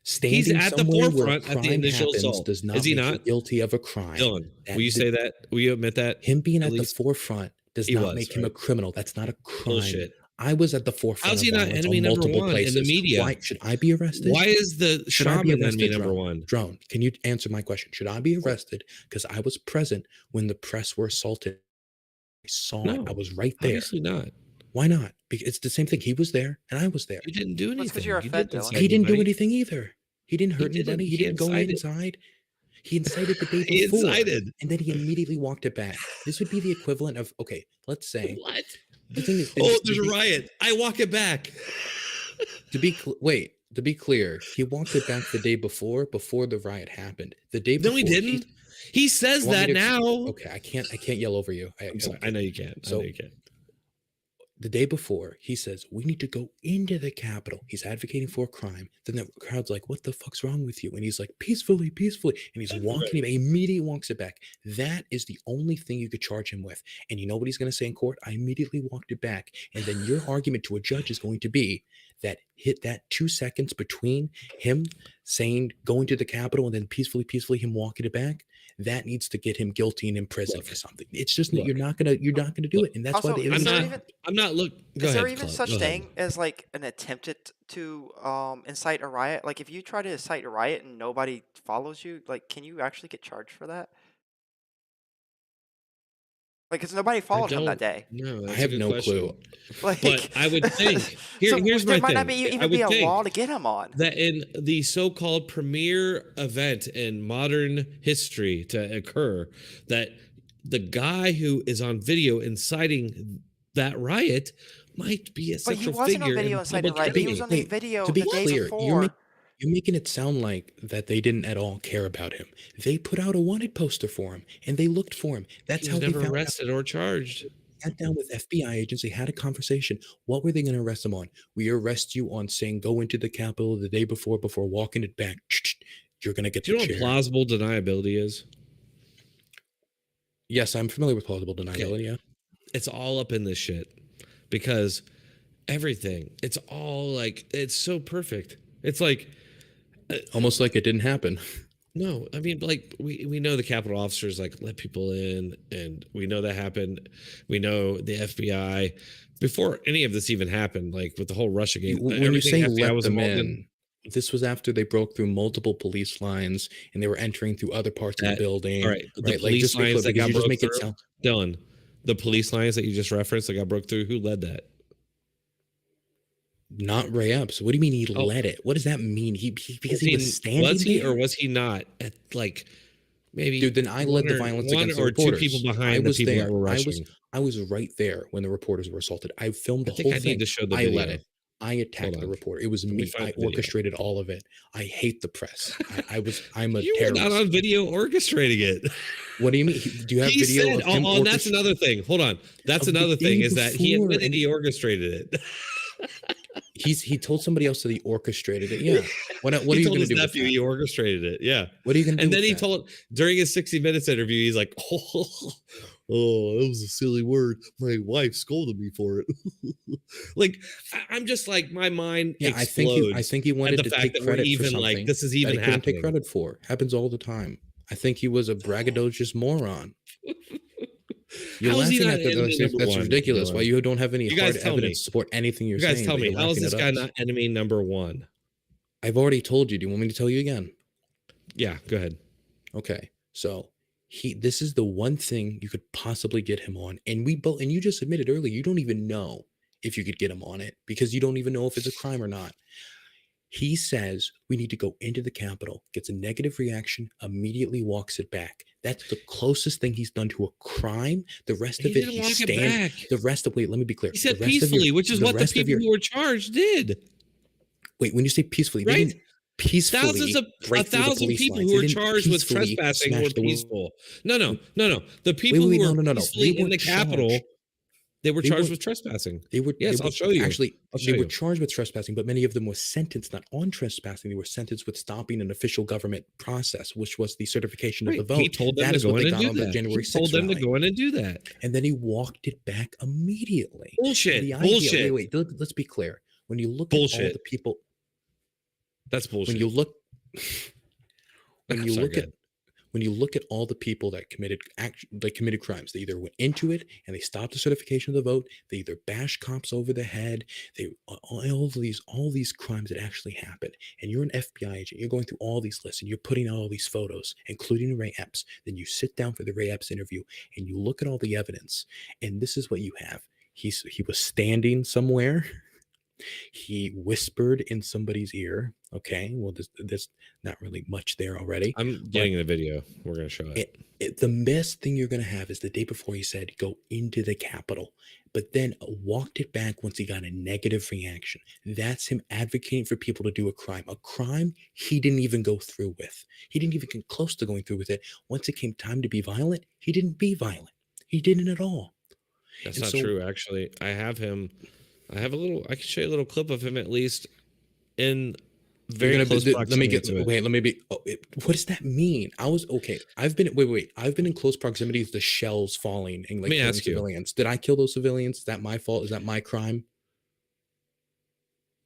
Standing He's at the somewhere where a forefront at the crime initial happens assault. does not Is he make you not? guilty of a crime. Dylan, That- will you say that? Will you admit that? Him being at the least? forefront does He not was, make him a right? criminal. That's not a crime. Bullshit. I was at the forefront How's of he not violence enemy on number multiple one places. in the media? Why should I be arrested? Why is the Should I be shaman arrested, enemy number Drone? one? Drone, can you answer my question? Should I be arrested because I was present when the press were assaulted? I saw it. No, I was right there. obviously not. Why not? Because it's the same thing. He was there and I was there. You didn't do Well, it's 'cause anything. you're a You Fed, didn't Dylan. incite He didn't do anybody. anything either. He didn't hurt didn't. anybody. He He didn't go incited. inside. He incited the day He before. incited. And then he immediately walked it back. This would be the equivalent of, okay, let's say What? the thing is, Oh, there's a riot. I walk it back. to be clear, he walked it back the day before the riot happened. The day before. No, he didn't. He says You want that me to now. okay, I can't yell over you. I'm sorry. I know you can't. I So- know you can't. The day before, he says, we need to go into the Capitol. He's advocating for a crime. Then the crowd's like, what the fuck's wrong with you? And he's like, peacefully, peacefully. And he's walking, he immediately walks it back. That is the only thing you could charge him with. And you know what he's going to say in court? I immediately walked it back. And then your argument to a judge is going to be that hit that 2 seconds between him saying, going to the Capitol and then peacefully, him walking it back. That needs to get him guilty and in prison for something. It's just Look. you're not gonna do it, and that's why Also, the is there evidence. even I'm not look. Go is ahead, there even Claude, such go ahead. thing as like an attempted to incite a riot? Like if you try to incite a riot and nobody follows you, like can you actually get charged for that? Like, cause nobody I followed him that don't day. know. I That's a have good no question. clue. Like, But I would think so here's there my might not thing. be I even be would a law to think get him on. that in the so-called premier event in modern history to occur, that the guy who is on video inciting that riot might be a But he central wasn't on figure in video the inciting a public riot. He was enemy. on the Wait, video to be the day clear, before. you're making it sound like that they didn't at all care about him. They put out a wanted poster for him, and they looked for him. That's He how was they never found out. arrested or charged. Sat down with FBI agents. They had a conversation. What were they going to arrest him on? We arrest you on saying go into the Capitol the day before walking it back. You're going to get Do you the know what chair. plausible deniability is? Yes, I'm familiar with plausible deniability. Yeah. It's all up in this shit because everything, it's all like, it's so perfect. It's like, Almost like it didn't happen. no, I mean, like we know the Capitol officers like let people in, and we know that happened. We know the FBI before any of this even happened, like with the whole Russia game. When you everything say FBI let was them involved in, this was after they broke through multiple police lines and they were entering through other parts of the building. All right, the Right? Like police just lines that because got you just broke make it through. sound. Dylan, the police lines that you just referenced that got broke through. Who led that? Not Ray Epps. What do you mean he Oh. led it? What does that mean? Because Was he was standing was he there? or was he not? At like maybe Dude, then I led the violence one against the or two reporters. people I behind the was people there. that were rushing. I was right there when the reporters were assaulted. I filmed the I think whole I thing. need to show the I led video. it. I attacked Hold the on. reporter. It was Let me me. find I the video. orchestrated all of it. I hate the press. I'm a You were terrorist. not on video orchestrating it. What do you mean? Do you have He video said, of him and that's another thing. Hold on. That's Of the another thing day is that he before, admitted and- he orchestrated it. He told somebody else that he orchestrated it. Yeah. What are He you told going to his do with nephew that? he orchestrated it. Yeah. What are you going to do And then with he that? told during his 60 Minutes interview, he's like, oh, that was a silly word. My wife scolded me for it. Like, I'm just like, my mind Yeah, explodes. I think he wanted the to fact take that we're credit for even something like this is that even he couldn't happening. take credit for. Happens all the time. I think he was a braggadocious moron. You're How is he laughing not at that. enemy That's number one, ridiculous. Why Dylan? you don't have any You guys hard tell evidence me. to support anything you're You guys saying? tell but me, you're how is laughing this at guy us. not enemy number one? I've already told you. Do you want me to tell you again? Yeah, go ahead. Okay. So this is the one thing you could possibly get him on. And you just admitted earlier, you don't even know if you could get him on it because you don't even know if it's a crime or not. He says we need to go into the Capitol, gets a negative reaction, immediately walks it back. That's the closest thing he's done to a crime. The rest He of it, didn't he walk it stands. back. The rest of wait, let me be clear. He said The rest of peacefully, which is what the rest of people who were charged did. Wait, when you say peacefully, they Right? didn't peacefully Thousands of break through the 1,000 police people lines. who They were didn't charged with peacefully trespassing smash were the window. peaceful. No. The people wait, who were no. peacefully They in were the Capitol, charged. they were They charged were- with trespassing. They were Yes, they I'll were- show you. Actually, I'll show they were you. charged with trespassing, but many of them were sentenced not on trespassing. They were sentenced with stopping an official government process, which was the certification of the vote. He told them That to is go what in they and got do on the that. January He told 6th them rally. to go in and do that. And then he walked it back immediately. Bullshit. The idea- Bullshit. Wait. Let's be clear. When you look at all Bullshit. the people, That's bullshit. when you look, when you Sorry, look go at when you look at all the people that committed crimes, they either went into it and they stopped the certification of the vote. They either bashed cops over the head. They all these crimes that actually happened. And you're an FBI agent. You're going through all these lists and you're putting out all these photos, including Ray Epps. Then you sit down for the Ray Epps interview and you look at all the evidence. And this is what you have. He was standing somewhere. He whispered in somebody's ear. Okay, well, there's not really much there already. I'm getting the video. We're going to show it. The best thing you're going to have is the day before he said, go into the Capitol, but then walked it back once he got a negative reaction. That's him advocating for people to do a crime he didn't even go through with. He didn't even get close to going through with it. Once it came time to be violent, he didn't be violent. He didn't at all. That's And not so true. Actually, I have him. I have a little. I can show you a little clip of him at least in you're very gonna close let me proximity get to it. wait. Let me be. Oh, what does that mean? I was okay. I've been wait. I've been in close proximity to the shells falling and Let like me killing ask you. civilians. Did I kill those civilians? Is that my fault? Is that my crime?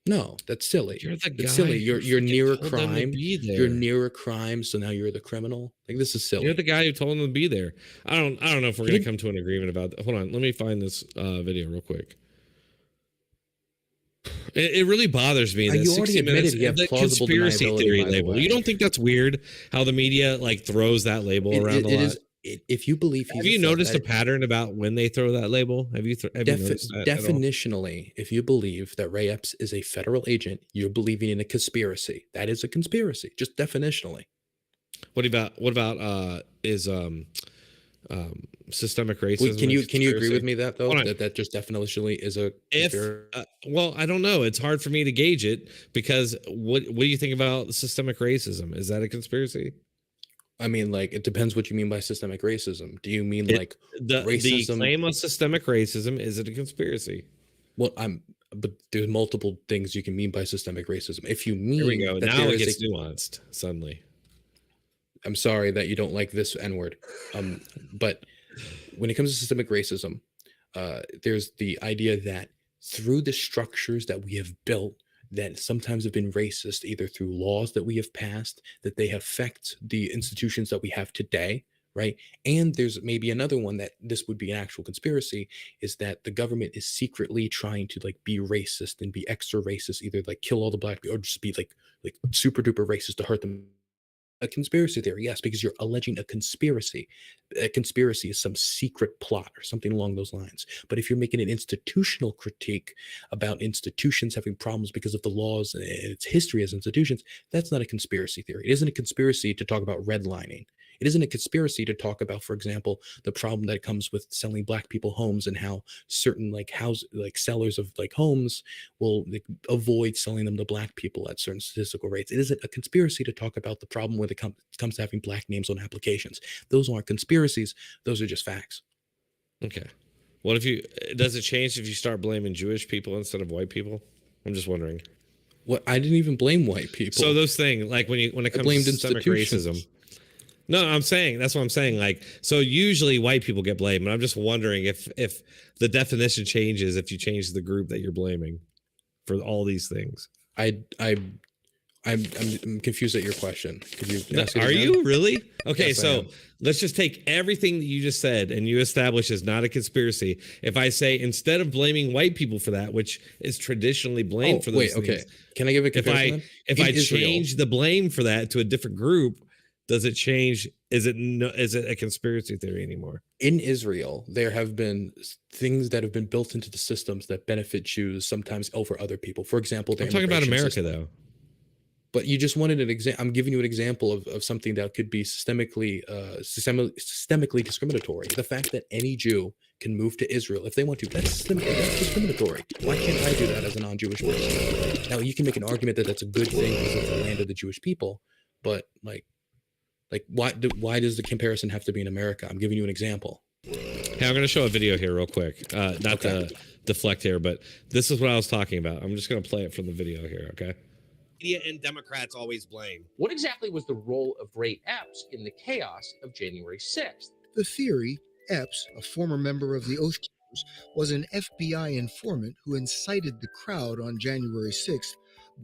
No, that's silly. You're the It's guy silly. who You're freaking near a told them to crime. be You're there. near a crime, so now you're the criminal. Like this is You're silly. the guy who told them to be there. I don't know if we're He gonna didn't. come to an agreement about that. Hold on, let me find this video real quick. It really bothers me that You already 60 minutes admitted you have the plausible conspiracy deniability. theory By the label. You way, don't think that's weird how the media like throws that label around a it lot? is. If you believe Have he's a you threat, noticed a that pattern about when they throw that label? Have you noticed that at all? definitionally, if you believe that Ray Epps is a federal agent, you're believing in a conspiracy. That is a conspiracy, just definitionally. What about is systemic Wait, racism a can you agree conspiracy? with me that though Hold on. that just definitionally is a If conspiracy? well, I don't know. It's hard for me to gauge it because what do you think about systemic racism? Is that a conspiracy? I mean, like it depends what you mean by systemic racism. Do you mean It, like the racism? claim of systemic racism, is it a conspiracy? Well, but there's multiple things you can mean by systemic racism. If you Here we mean go. that Now there it is gets nuanced suddenly. I'm sorry that you don't like this N word, but when it comes to systemic racism, there's the idea that through the structures that we have built that sometimes have been racist, either through laws that we have passed, that they affect the institutions that we have today, right? And there's maybe another one that this would be an actual conspiracy, is that the government is secretly trying to like be racist and be extra racist, either like kill all the black people or just be like super duper racist to hurt them. A conspiracy theory, yes, because you're alleging a conspiracy. A conspiracy is some secret plot or something along those lines. But if you're making an institutional critique about institutions having problems because of the laws and its history as institutions, that's not a conspiracy theory. It isn't a conspiracy to talk about redlining. It isn't a conspiracy to talk about, for example, the problem that comes with selling black people homes and how certain like sellers of like homes will like, avoid selling them to black people at certain statistical rates. It isn't a conspiracy to talk about the problem when it comes to having black names on applications. Those aren't conspiracies. Those are just facts. Okay. What if you does it change if you start blaming Jewish people instead of white people? I'm just wondering. What I didn't even blame white people. So those things like when it comes to systemic racism. No, I'm saying that's what I'm saying. Like, so usually white people get blamed, and I'm just wondering if the definition changes if you change the group that you're blaming for all these things. I'm confused at your question. Could you ask it Are again? you really? Okay, Yes, I so am. let's just take everything that you just said and you establish as not a conspiracy. If I say instead of blaming white people for that, which is traditionally blamed for those things, okay. Can I give a comparison? then? if In I Israel- change the blame for that to a different group, does it change? Is it a conspiracy theory anymore? In Israel, there have been things that have been built into the systems that benefit Jews sometimes over other people. For example, I'm talking about America, system. though. But you just wanted an example. I'm giving you an example of something that could be systemically discriminatory. The fact that any Jew can move to Israel if they want to, that's discriminatory. Why can't I do that as a non-Jewish person? Now, you can make an argument that that's a good thing because it's the land of the Jewish people, but like why does the comparison have to be in America? I'm giving you an example. Hey, I'm going to show a video here real quick. Not to deflect here, but this is what I was talking about. I'm just going to play it from the video here, okay? Media and Democrats always blame. What exactly was the role of Ray Epps in the chaos of January 6th? The theory, Epps, a former member of the Oath Keepers, was an FBI informant who incited the crowd on January 6th,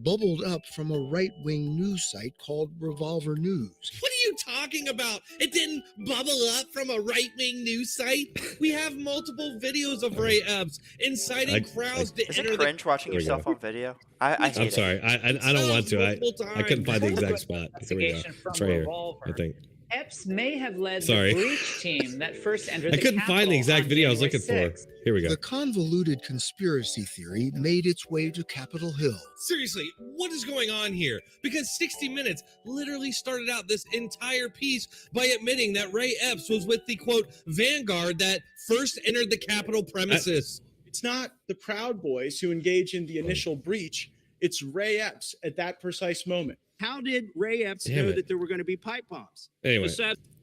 bubbled up from a right-wing news site called Revolver News. What are you talking about? It didn't bubble up from a right-wing news site. We have multiple videos of Ray Epps inciting crowds to Is enter it cringe watching There we yourself go. on video? I hate I'm sorry. it. I don't want to. Multiple I couldn't find the times. exact spot. Here we go. Investigation from It's right here, Revolver. I think. Epps may have led Sorry. the breach team that first entered I the couldn't find the Capitol exact on video I was January looking for. 6th. Here we go. The convoluted conspiracy theory made its way to Capitol Hill. Seriously, what is going on here? Because 60 Minutes literally started out this entire piece by admitting that Ray Epps was with the, quote, vanguard that first entered the Capitol premises. It's not the Proud Boys who engage in the initial breach. It's Ray Epps at that precise moment. How did Ray Epps Damn know it. that there were going to be pipe bombs? Anyway,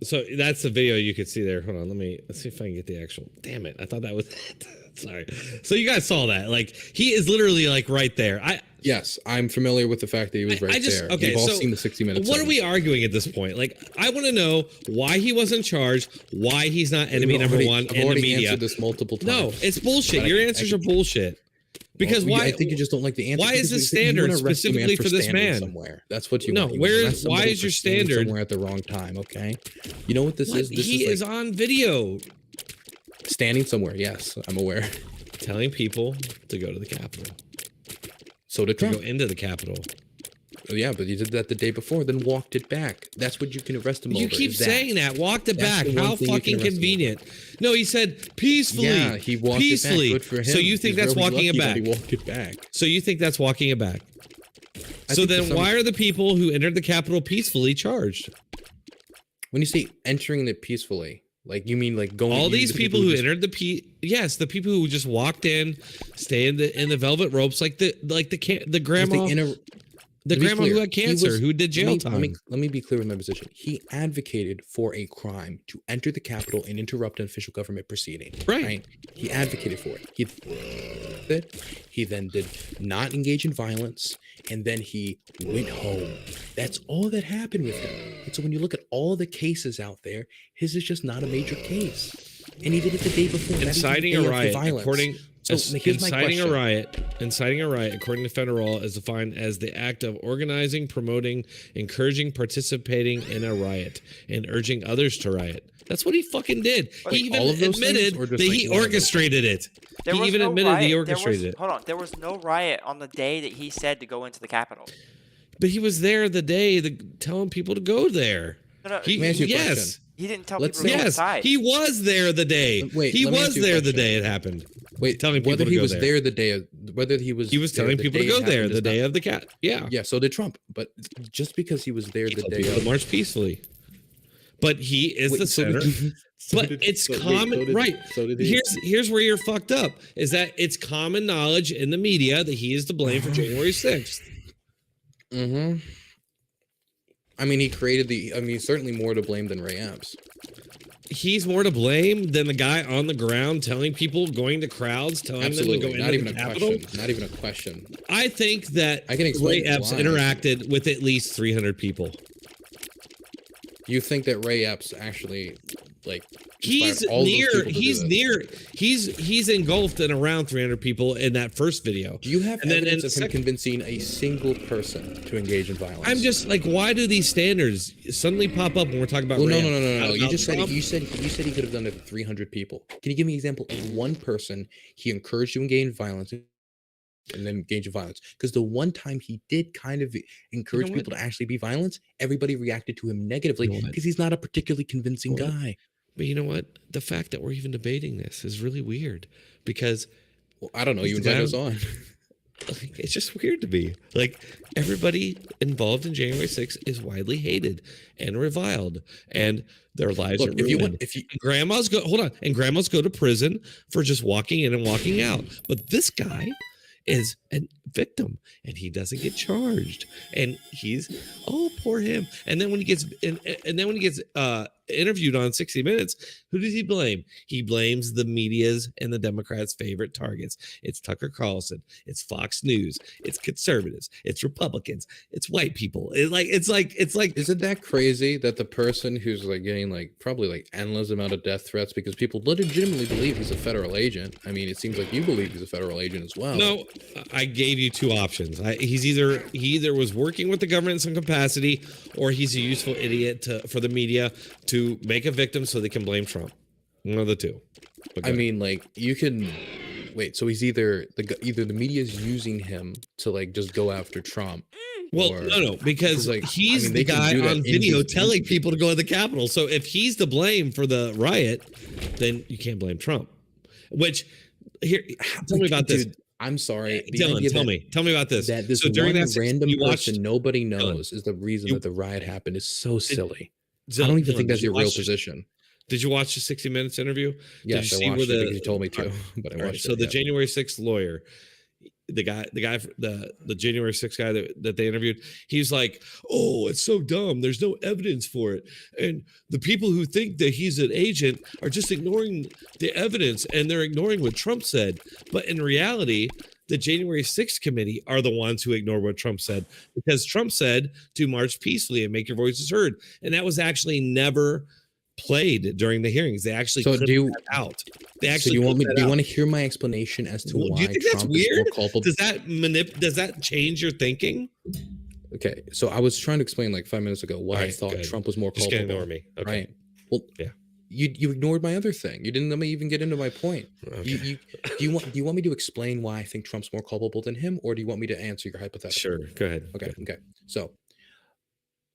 So that's the video you could see there. Hold on, let's see if I can get the actual. Damn it! I thought that was it. Sorry. So you guys saw that? Like he is literally like right there. Yes, I'm familiar with the fact that he was right there. Okay, We've all so seen the 60 minutes. What are we arguing at this point? Like, I want to know why he wasn't charged, why he's not enemy number one in the media. Answered this multiple times. No, it's bullshit. Your answers are bullshit. Because why? I think you just don't like the answer. Why is the standard specifically for this man? Somewhere. That's what you no. want. Why is your standard somewhere at the wrong time? Okay. You know what this is? He is on video, standing somewhere. Yes, I'm aware. Telling people to go to the Capitol. So did Trump. To go into the Capitol. Yeah, but you did that the day before, then walked it back. That's what you can arrest him over. You keep saying that. Walked it back. How fucking convenient. No, he said peacefully. Yeah, he walked peacefully. it back. Good for him. So you think that's walking it back? He walked it back. So you think that's walking it back? So then why are the people who entered the Capitol peacefully charged? When you say entering it peacefully, like you mean like going? All these people who entered the the people who just walked in, stay in the velvet ropes, like the grandma, the grandma who had cancer, who did jail time. Let me be clear with my position. He advocated for a crime to enter the Capitol and interrupt an official government proceeding. Right. He advocated for it. He then did not engage in violence, and then he went home. That's all that happened with him. And so when you look at all the cases out there, his is just not a major case. And he did it the day before. Inciting a riot, inciting a riot, according to federal law, is defined as the act of organizing, promoting, encouraging, participating in a riot, and urging others to riot. That's what he fucking did. He even admitted that he orchestrated it. He even admitted he orchestrated it. Hold on, there was no riot on the day that he said to go into the Capitol. But he was there the day telling people to go there. Yes. He didn't tell people to go inside. He was there the day. He was there the day it happened. Wait, telling people whether to he go was there. there the day of, whether he was telling people to go there the day of the cat. Yeah. Yeah, so did Trump. But just because he was there the day of, march peacefully. But he is the center. But it's common, right? So did he. Here's where you're fucked up. Is that it's common knowledge in the media that he is to blame for January 6th. Mm-hmm. I mean, he created certainly more to blame than Ray Epps. He's more to blame than the guy on the ground telling people, going to crowds, telling them to go into the Capitol. Not even a question. I think that Ray Epps interacted with at least 300 people. You think that Ray Epps actually, he's engulfed in around 300 people in that first video. Do you have evidence of him convincing a single person to engage in violence? I'm just like, why do these standards suddenly pop up when we're talking about? Well, no. You just said you said he could have done it to 300 people. Can you give me an example of one person he encouraged to engage in violence? And then engage in violence, because the one time he did kind of encourage people to actually be violent, everybody reacted to him negatively because he's not a particularly convincing guy. But you know what? The fact that we're even debating this is really weird because, I don't know. You invite us on. It's just weird to me. Like, everybody involved in January 6th is widely hated and reviled, and their lives are ruined. Grandmas go to prison for just walking in and walking out. But this guy is a victim and he doesn't get charged, and he's poor him. And then when he gets interviewed on 60 Minutes, who does he blame? He blames the media's and the Democrats' favorite targets. It's Tucker Carlson, it's Fox News, it's conservatives, it's Republicans, it's white people. It's like isn't that crazy that the person who's getting probably endless amount of death threats because people legitimately believe he's a federal agent? I mean, it seems like you believe he's a federal agent as well. No, I gave you two options. He either was working with the government in some capacity, or he's a useful idiot for the media to make a victim so they can blame Trump. One of the two. I mean, you can wait. So he's either the media is using him to just go after Trump. Well, no, because he's the guy on video telling people to go to the Capitol. So if he's to blame for the riot, then you can't blame Trump. Which here, tell me about this. Dude, I'm sorry, Dylan. Tell me about this. That this random person nobody knows is the reason that the riot happened is so silly. I don't even think that's your real position. Did you watch the 60 Minutes interview? Yes, I watched it because you told me to. But I watched it. So the January 6th lawyer, the January 6th guy that they interviewed, he's like, oh, it's so dumb. There's no evidence for it. And the people who think that he's an agent are just ignoring the evidence, and they're ignoring what Trump said. But in reality, the January 6th committee are the ones who ignore what Trump said, because Trump said to march peacefully and make your voices heard. And that was actually never played during the hearings. They actually So clipped do you? that out. They So actually do you want me? clipped Do that you out. want to hear my explanation as to Well, do you why think that's Trump is more weird? culpable? Does that change your thinking? Okay, so I was trying to explain like 5 minutes ago why I Alright, thought good. Trump was more Just culpable. gonna ignore me. Okay. Right. Well, Yeah. You ignored my other thing. You didn't let me even get into my point. Okay. You do you want me to explain why I think Trump's more culpable than him, or do you want me to answer your hypothetical? Sure. Go ahead. Okay. Go ahead. Okay. So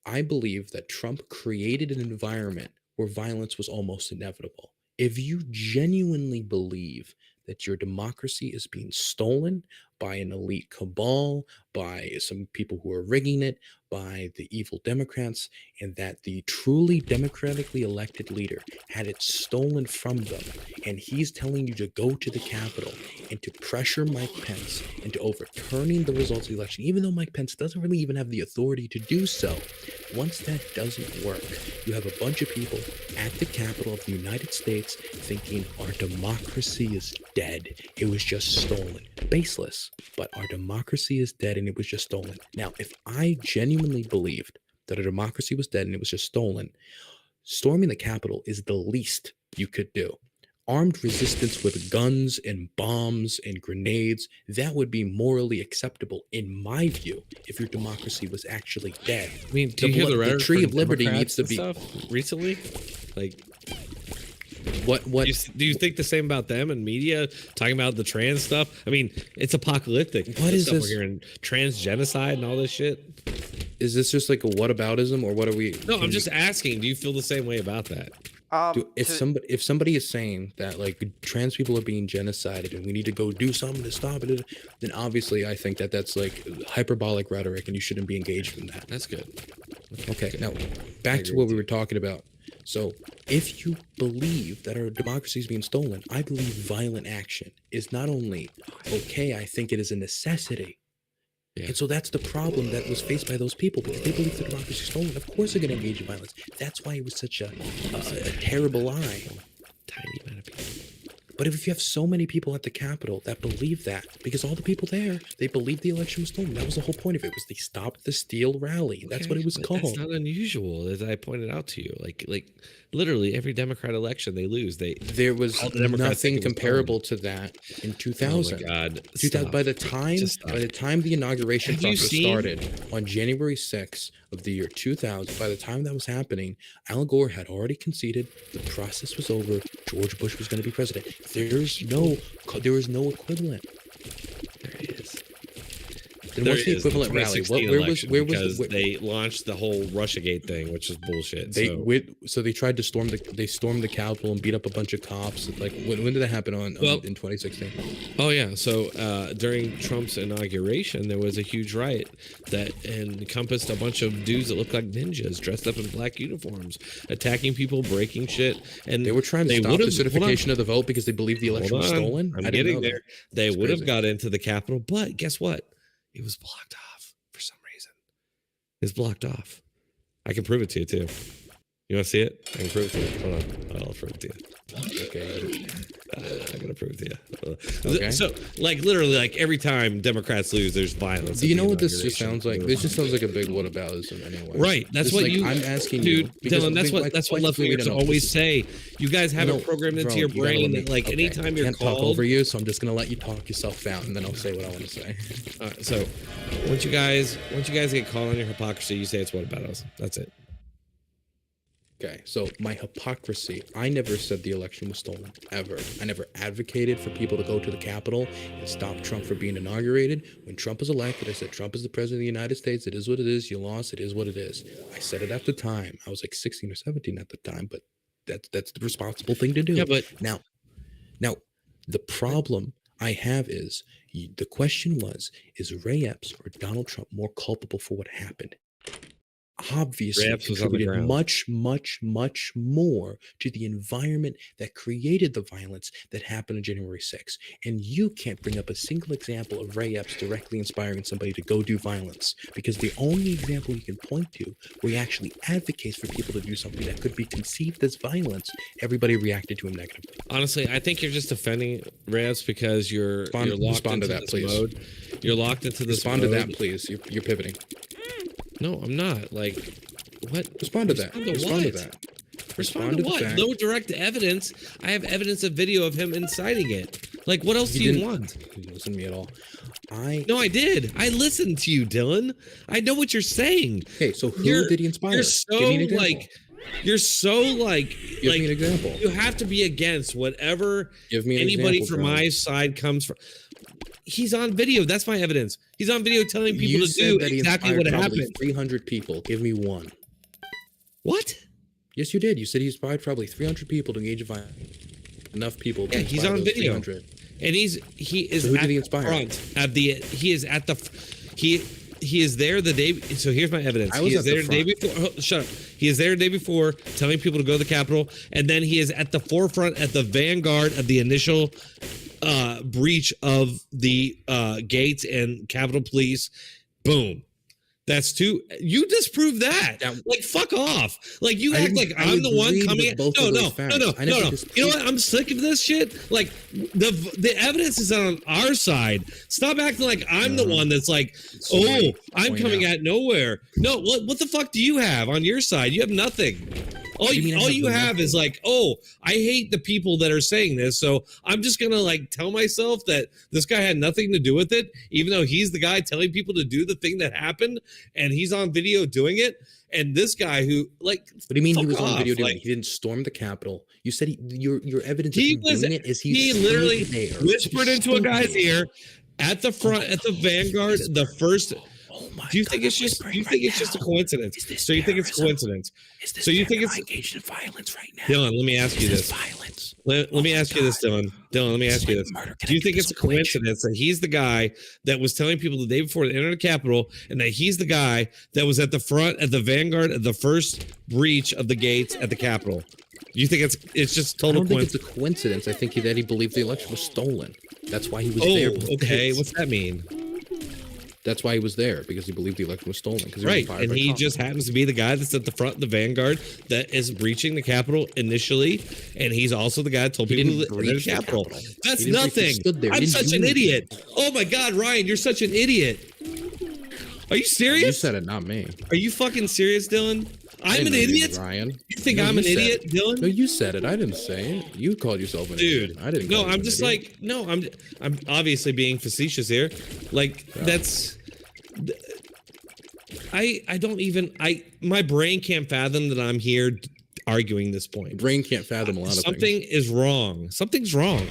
I believe that Trump created an environment where violence was almost inevitable. If you genuinely believe that your democracy is being stolen by an elite cabal, by some people who are rigging it, by the evil Democrats, and that the truly democratically elected leader had it stolen from them, and he's telling you to go to the Capitol and to pressure Mike Pence into overturning the results of the election, even though Mike Pence doesn't really even have the authority to do so. Once that doesn't work, you have a bunch of people at the Capitol of the United States thinking our democracy is dead. It was just stolen. Baseless, but our democracy is dead and it was just stolen. Now, if I genuinely believed that our democracy was dead and it was just stolen, storming the Capitol is the least you could do. Armed resistance with guns and bombs and grenades, that would be morally acceptable in my view if your democracy was actually dead. I mean, do you hear the the rhetoric tree from of liberty needs Democrats to and be stuff recently? Like, what do you think the same about them and media talking about the trans stuff? I mean, it's apocalyptic. What The is stuff this? We're hearing trans genocide and all this shit. is this just like a whataboutism, or what are we? No, can I'm you- just asking. Do you feel the same way about that? if somebody is saying that like trans people are being genocided and we need to go do something to stop it, then obviously I think that that's like hyperbolic rhetoric and you shouldn't be engaged in that. That's good. Okay, now back to what we were talking about. So if you believe that our democracy is being stolen, I believe violent action is not only okay, I think it is a necessity. Yeah. And so that's the problem that was faced by those people, because they believe the democracy is stolen. Of course they're going to engage in violence. That's why it was such a terrible lie. Tiny amount of people. But if you have so many people at the Capitol that believe that, because all the people there, they believe the election was stolen. That was the whole point of it, was they stopped the Steal rally. That's what it was But called. That's not unusual, as I pointed out to you. Like literally every Democrat election they lose. There was all the Democrats think nothing it was comparable to that in 2000. Oh my God! 2000 Stop. by the time the inauguration Have you process seen- started on January 6th of the year 2000, by the time that was happening, Al Gore had already conceded the process was over. George Bush was going to be president. There is no equivalent. There it is. Then There what's the is, equivalent rally? 2016 Where election, was because where- they launched the whole RussiaGate thing, which is bullshit. so they tried to storm the Capitol and beat up a bunch of cops. Like when did that happen in 2016? Oh yeah, so during Trump's inauguration, there was a huge riot that encompassed a bunch of dudes that looked like ninjas dressed up in black uniforms, attacking people, breaking shit, and They were trying to stop would've- the certification of the vote because they believed the election was stolen. I'm I didn't getting know there. that. They That's would have crazy. got into the Capitol, but guess what? It was blocked off for some reason. It's blocked off. I can prove it to you too. You want to see it? I can prove it to you. Hold on. I'll prove it to you. Okay. I'm gonna prove it to you. Okay. So, like, literally, like every time Democrats lose, there's violence. Do at you the know what this just inauguration. sounds like? This just sounds like a big whataboutism anyway. Right. That's It's what like, you. I'm asking dude, you. because Dylan. That's like, what. That's what quite left clearly wingers don't know. always This is- say. You guys have No, it programmed into bro, your you gotta let brain me- that, like, okay, anytime you're can't called. talk over you, so I'm just gonna let you talk yourself out, and then I'll say what I want to say. So, once you guys get called on your hypocrisy, you say it's what about us. That's it. Okay, so my hypocrisy, I never said the election was stolen, ever. I never advocated for people to go to the Capitol and stop Trump from being inaugurated. When Trump was elected, I said, Trump is the president of the United States. It is what it is. You lost. It is what it is. I said it at the time. I was like 16 or 17 at the time, but that's the responsible thing to do. Yeah, but now, the problem I have is, the question was, is Ray Epps or Donald Trump more culpable for what happened? obviously Ray Epps was on the contributed ground. much, much, much more to the environment that created the violence that happened on January 6th. And you can't bring up a single example of Ray Epps directly inspiring somebody to go do violence, because the only example you can point to where he actually advocates for people to do something that could be conceived as violence, everybody reacted to him negatively. Honestly, I think you're just defending Ray Epps because you're locked respond to into that, this please. mode. You're locked into this Respond to mode. that, please. You're pivoting. No, I'm not. Like, what? Respond to that. Respond to what? that. Respond to the what? fact- No direct evidence. I have evidence of video of him inciting it. Like, what else do you want? You didn't listen to me at all. No, I did. I listened to you, Dylan. I know what you're saying. Okay, so who did he inspire? You're Give me an example. Give me an example. You have to be against whatever Give me an anybody example, from bro. my side comes from. He's on video. That's my evidence. He's on video telling people You to said do that he exactly inspired what probably happened. 300 people. Give me one. What? Yes, you did. You said he inspired probably 300 people to engage in violence. Enough people. To Yeah, he's inspire on those video. 300. And he is So who at did he the inspire? front of the. He is at the. He is there the day. So here's my evidence. I was He is at the there the day front. before. Shut up. He is there the day before, telling people to go to the Capitol, and then he is at the forefront, at the vanguard of the initial breach of the gates and Capitol Police. Boom. That's two. You disproved that. Like, fuck off. Like, you I act like didn't- I I'm the one agreed coming with at. both No, of no, those no, facts. no, I no, never no. You know what? I'm sick of this shit. Like, the evidence is on our side. Stop acting like I'm the one that's like, Sorry. I'm Point coming out. out nowhere. No, what the fuck do you have on your side? You have nothing. All do you mean I all have you have is like, oh, I hate the people that are saying this, so I'm just gonna like tell myself that this guy had nothing to do with it, even though he's the guy telling people to do the thing that happened, and he's on video doing it. And this guy who, like, What do you mean he fuck was on off. video doing Like, it? He didn't storm the Capitol. You said your evidence of he him was. doing it is He stood literally there. whispered He into a stood guy's there. ear at the front, at the vanguard, the first. Oh my Do you God, think it's I'm just? Do whispering you think right it's just a now. coincidence? Is this So you think it's terrorism? coincidence? Is this So you think it's engaged in violence right now? Dylan? Let me ask you Is this. violence? Let me ask you this, Dylan. Dylan, let me ask you this. Murder Do you think connected it's to a some glitch. coincidence that he's the guy that was telling people the day before they entered the Capitol, and that he's the guy that was at the front, at the vanguard of the first breach of the gates at the Capitol? You think it's just I total don't think coincidence? it's a coincidence. I think that he believed the election was stolen. That's why he was Oh, there. with the okay. hits. What's that mean? That's why he was there, because he believed the election was stolen. Because Right, and he just happens to be the guy that's at the front, the vanguard, that is breaching the Capitol initially, and he's also the guy that told He people didn't to enter the breach the Capitol. Capitol. That's He didn't breach, he nothing. stood there. He I'm didn't such do an anything. idiot. Oh my God, Ryan, you're such an idiot. Are you serious? You said it, not me. Are you fucking serious, Dylan? I I'm didn't an know you, idiot. Ryan. You think No, I'm you an said idiot, it. Dylan? No, you said it. I didn't say it. You called yourself an Dude, idiot. I didn't. no, call you I'm an just idiot. like, no, I'm obviously being facetious here. Like, that's. I don't even my brain can't fathom that I'm here arguing this point. Brain can't fathom a lot of Something things. is wrong. Something's wrong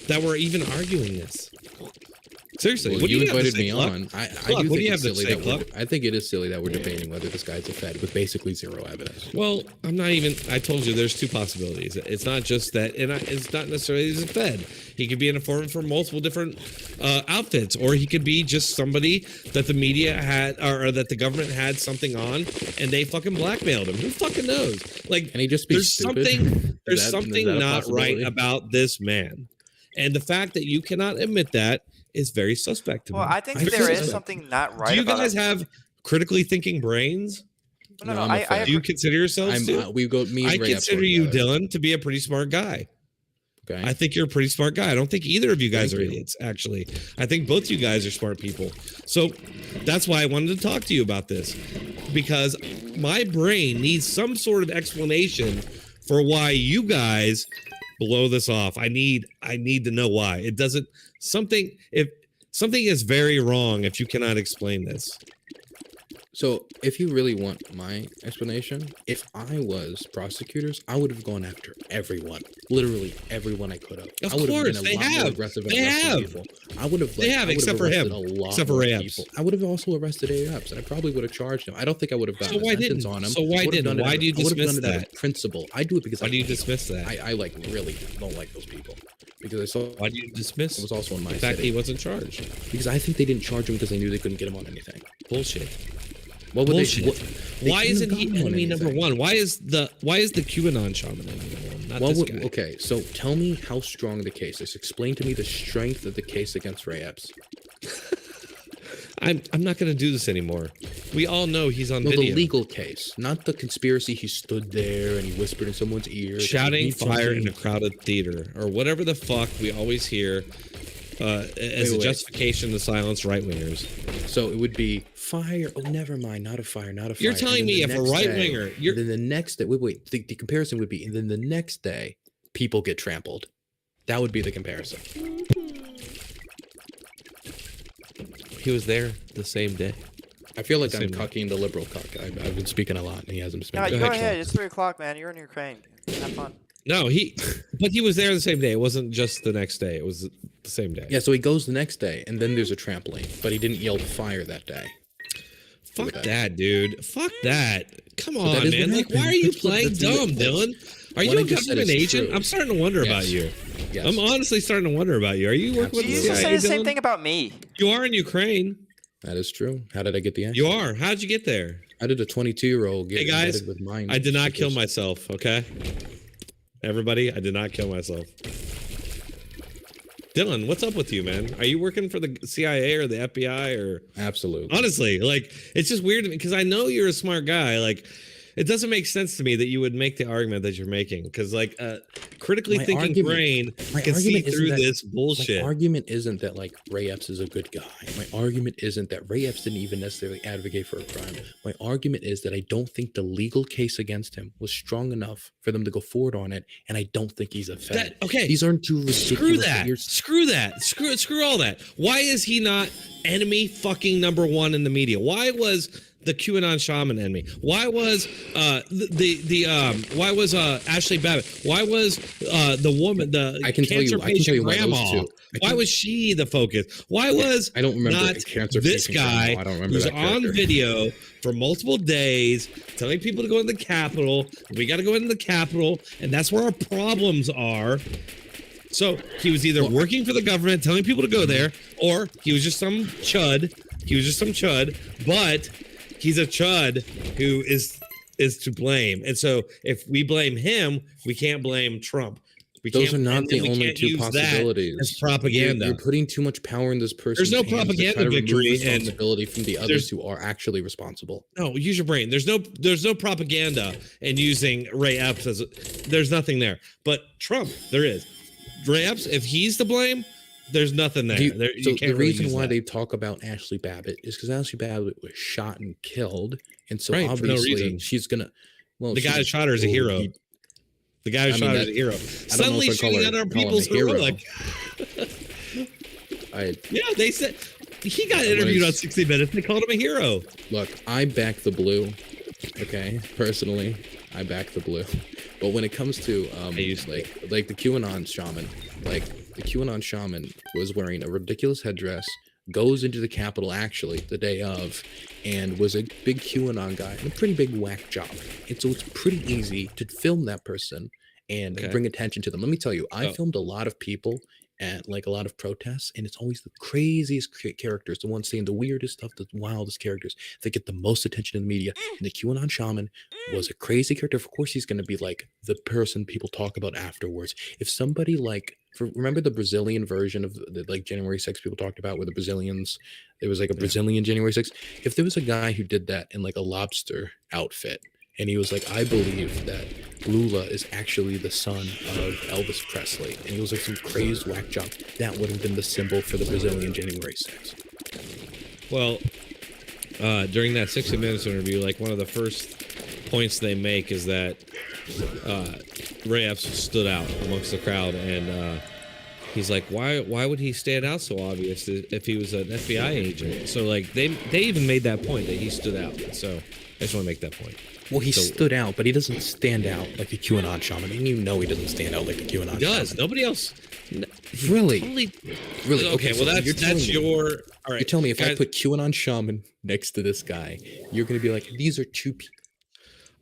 that we're even arguing this. Seriously, Well, what do you you have to invited say, me Cluck? on. I Cluck, do what do think you it's have to silly say, that Cluck? I think it is silly that we're debating whether this guy's a Fed with basically zero evidence. Well, I'm not even. I told you there's two possibilities. It's not just that, and it's not necessarily he's a Fed. He could be an informant for multiple different outfits, or he could be just somebody that the media had, or that the government had something on, and they fucking blackmailed him. Who fucking knows? Like, Can he just be there's stupid? something. There's Is something that a not right possibility? about this man, and the fact that you cannot admit that is very suspect to me. Well, I think Very there is suspect. something not right Do you about guys him. have critically thinking brains? No, I'm a Fed. Do you consider yourselves to? We go. Me and I Ray have consider worked you, together. Dylan, to be a pretty smart guy. Okay. I think you're a pretty smart guy. I don't think either of you guys Thank are you. idiots, actually. I think both you guys are smart people. So that's why I wanted to talk to you about this, because my brain needs some sort of explanation for why you guys blow this off. I need to know why. It doesn't something is very wrong if you cannot explain this. So, if you really want my explanation, if I was prosecutors, I would have gone after everyone, literally everyone I could have. Of I would course, have they been a lot more have. aggressive at They arresting have. people. I would have. They have, except for him. A lot Except for more Ray Epps. people. I would have also arrested Epps, and I probably would have charged him. I don't think I would have gotten So why a sentence didn't? on him. So why I would have didn't? done it Why out do you of- I would have dismiss done it out that? of principle. I do it because Why I do you hate dismiss them. that? I like really don't like those people because I saw. Why do you dismiss It was also in my the fact that city. he wasn't charged? Because I think they didn't charge him because they knew they couldn't get him on anything. Bullshit. What would Bullshit. they Why couldn't isn't have he gotten on enemy number anything. one? Why is the QAnon shaman enemy number one? Not this guy. Okay, so tell me how strong the case is. Explain to me the strength of the case against Ray Epps. I'm not going to do this anymore. We all know he's on No, video. the legal case, not the conspiracy. He stood there and he whispered in someone's ear, Shouting "He fire fucking-" in a crowded theater or whatever the fuck we always hear as a wait. justification to silence right wingers. So it would be fire. Oh, never mind. Not a fire. Not a fire. You're telling And then me the if a next right day- winger, and then the next day, wait. The comparison would be, and then the next day, people get trampled. That would be the comparison. he was there the same day. I feel like I'm Same day. cucking the liberal cuck. I've been speaking a lot, and he hasn't been No, speaking. you go ahead. It's 3 o'clock, man. You're in Ukraine. Have fun. No, but he was there the same day. It wasn't just the next day. It was the same day. Yeah, so he goes the next day, and then there's a trampoline, but he didn't yell fire that day. Fuck that, dude. Fuck that. Come that on, is man. what Like, why happened. are you That's what- playing that's dumb, what- Dylan? Are what you I a just said government is agent? true. I'm starting to wonder about Yes. you. Yes. I'm honestly starting to wonder about you. Are you working with You the used to say CIA, the same Dylan? thing about me. You are in Ukraine. That is true. How did I get the accent? You are. How'd you get there? How did a 22-year-old get Hey, guys, embedded with mine? I did not kill myself, okay? Everybody, I did not kill myself. Dylan, what's up with you, man? Are you working for the CIA or the FBI or? Absolutely. Honestly, like, it's just weird to me because I know you're a smart guy. Like, it doesn't make sense to me that you would make the argument that you're making because, like, critically My thinking argument- brain my can see argument isn't through that- this bullshit. My argument isn't that like Ray Epps is a good guy. My argument isn't that Ray Epps didn't even necessarily advocate for a crime. My argument is that I don't think the legal case against him was strong enough for them to go forward on it, and I don't think he's a fed. Okay, these aren't too ridiculous. Screw that. You're- Screw that. Screw all that. Why is he not enemy fucking number one in the media? Why was the QAnon shaman enemy? Why was why was Ashley Babbitt? Why was the woman, the cancer patient grandma? Why was she the focus? Why was I don't remember not a cancer this patient guy grandma. I don't remember who's that on character. video for multiple days telling people to go in the Capitol? We got to go into the Capitol, and that's where our problems are. So he was either working for the government, telling people to go there, or he was just some chud. But he's a chud who is to blame. And so if we blame him, we can't blame Trump. Those are not and then the we only can't two use that possibilities. as propaganda. You're putting too much power in this person. There's no propaganda victory and responsibility from the others there's- who are actually responsible. No, use your brain. There's no propaganda in using Ray Epps as there's nothing there. But Trump, there is. Ray Epps, if he's to blame, there's nothing there. So You can't the really reason use why that. they talk about Ashley Babbitt is because Ashley Babbitt was shot and killed, and so Right, for no obviously reason. she's gonna. Well, The guy who shot her is a hero. The guy who shot her is a hero. I don't know Suddenly if I'd call shooting her- at our call him a people's hero. heroic. Yeah, they said he got interviewed on 60 Minutes. They called him a hero. Look, I back the blue. Okay, personally, I back the blue. But when it comes to like the QAnon shaman, the QAnon shaman was wearing a ridiculous headdress, goes into the Capitol actually the day of, and was a big QAnon guy and a pretty big whack job. And so it's pretty easy to film that person and bring attention to them. Let me tell you, I filmed a lot of people at like a lot of protests, and it's always the craziest characters, the ones saying the weirdest stuff, the wildest characters that get the most attention in the media. And the QAnon shaman was a crazy character. Of course, he's going to be like the person people talk about afterwards. If somebody like, remember the Brazilian version of the like January 6th people talked about, where the Brazilians, there was like a Brazilian January 6th. If there was a guy who did that in like a lobster outfit, and he was like, I believe that Lula is actually the son of Elvis Presley, and he was like some crazed whack job, that would have been the symbol for the Brazilian January 6th. Well, during that 60 Minutes interview, like one of the first points they make is that Ray Epps stood out amongst the crowd, and he's like, why would he stand out so obvious if he was an FBI agent? So like they even made that point that he stood out. So I just want to make that point. Well, he stood out, but he doesn't stand out like the QAnon shaman. And you know he doesn't stand out like the QAnon shaman. He does. Nobody else. Really? Really? Okay, so well, that's your... All right. You're telling me if I guys, put QAnon shaman next to this guy, you're going to be like, these are two people.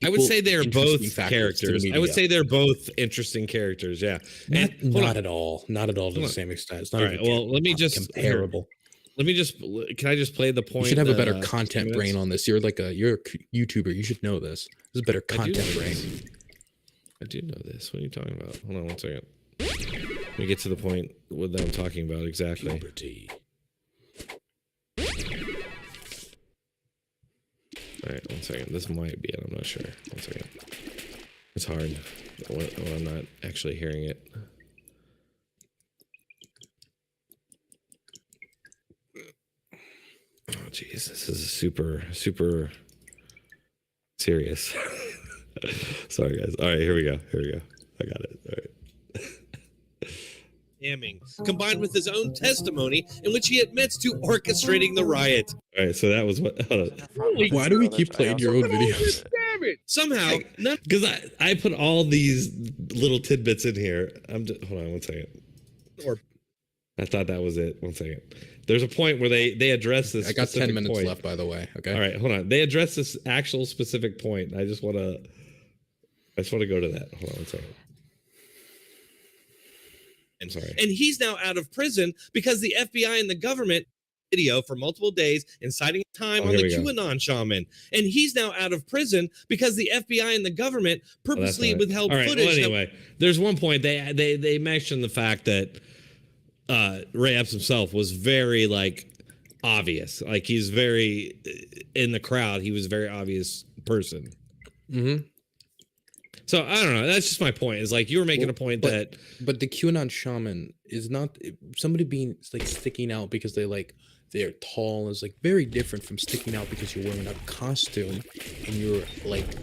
I would say they're both interesting factors to the characters. I would media. say they're both interesting characters. Yeah. Not hold on. at all. Not at all to Hold the on. same extent. It's not All right. even well, let me just comparable. Let me just. Can I just play the point? You should have a better 60 content minutes? brain on this. You're a YouTuber. You should know this. This is better I do content know brain. this. I do know this. What are you talking about? Hold on one second. Let me get to the point what I'm talking about exactly. Liberty. All right, one second. This might be it. I'm not sure. One second. It's hard when I'm not actually hearing it. Oh, jeez, this is super serious. Sorry, guys. All right, here we go. I got it. All right. Damning, combined with his own testimony in which he admits to orchestrating the riot. All right, so that was what. Hold on. Why do we keep playing your own videos? Damn it! Somehow, none. Because I put all these little tidbits in here. Hold on one second. Or I thought that was it. One second. There's a point where they address this. I got 10 specific minutes point. left, by the way. Okay. All right, hold on. They address this actual specific point. I just want to go to that. Hold on one second. I'm sorry. And he's now out of prison because the FBI and the government video for multiple days inciting time on the QAnon shaman. And he's now out of prison because the FBI and the government purposely withheld All right, footage. well, anyway, there's one point they mentioned the fact that Ray Epps himself was very obvious. Like he's very in the crowd. He was a very obvious person. Mm-hmm. So I don't know. That's just my point. Is like you were making a point that, but the QAnon shaman is not somebody being sticking out because they're tall is very different from sticking out because you're wearing a costume and you're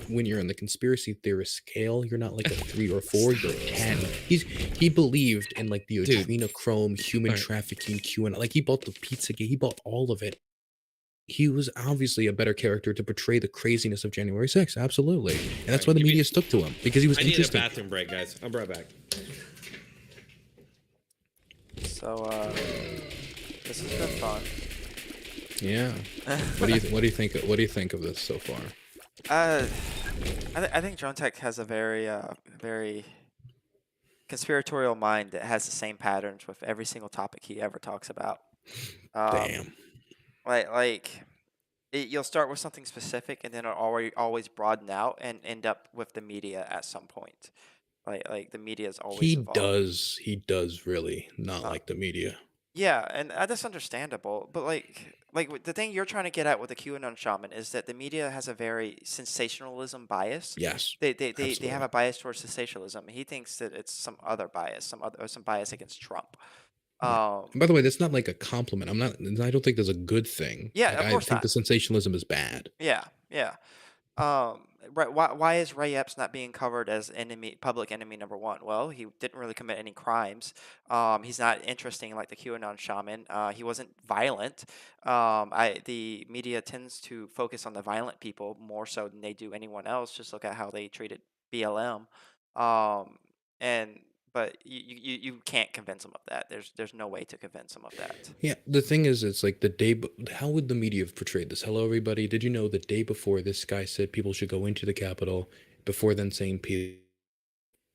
when you're in the conspiracy theorist scale, you're not a 3 or 4, you're 10. He believed in the adrenochrome, human trafficking, QAnon. He bought the pizza, he bought all of it. He was obviously a better character to portray the craziness of January 6th. Absolutely. And that's why the media stuck to him, because he was interesting. I need a bathroom break, guys. I'll be right back. So, this has been fun. Yeah. What do you think of this so far? I think Dronetek has a very conspiratorial mind that has the same patterns with every single topic he ever talks about. Damn. You'll start with something specific and then it'll always broaden out and end up with the media at some point. The media is always involved. He does really not like the media. Yeah, and that's understandable. But the thing you're trying to get at with the QAnon shaman is that the media has a very sensationalism bias. Yes, they have a bias towards sensationalism. He thinks that it's some other bias, some bias against Trump. And by the way, that's not a compliment. I don't think that's a good thing. Yeah, of course I think not. the sensationalism is bad. Yeah. Right. Why is Ray Epps not being covered as public enemy number 1? Well, he didn't really commit any crimes. He's not interesting like the QAnon shaman. He wasn't violent. The media tends to focus on the violent people more so than they do anyone else. Just look at how they treated BLM. But you can't convince them of that. There's no way to convince them of that. Yeah, the thing is, it's the day. How would the media have portrayed this? Hello, everybody. Did you know the day before this guy said people should go into the Capitol, before then saying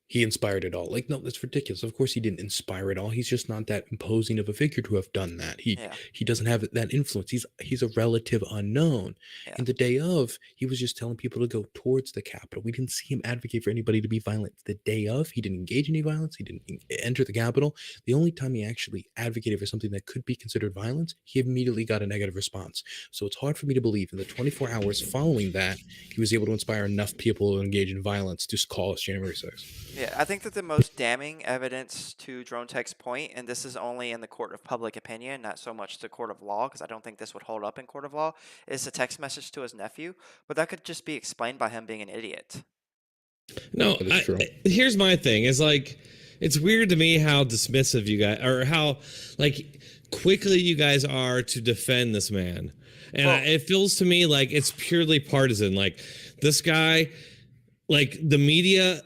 he inspired it all? No, that's ridiculous. Of course, he didn't inspire it all. He's just not that imposing of a figure to have done that. He doesn't have that influence. He's a relative unknown. Yeah. And the day of, he was just telling people to go towards the Capitol. We didn't see him advocate for anybody to be violent. The day of, he didn't engage in any violence. He didn't enter the Capitol. The only time he actually advocated for something that could be considered violence, he immediately got a negative response. So it's hard for me to believe in the 24 hours following that, he was able to inspire enough people to engage in violence to call us January 6th. Yeah, I think that the most damning evidence to Dronetek's point, and this is only in the court of public opinion, not so much the court of law, because I don't think this would hold up in court of law, is the text message to his nephew. But that could just be explained by him being an idiot. No, here's my thing. Is it's weird to me how dismissive you guys, or how quickly you guys are to defend this man. And it feels to me like it's purely partisan. This guy, the media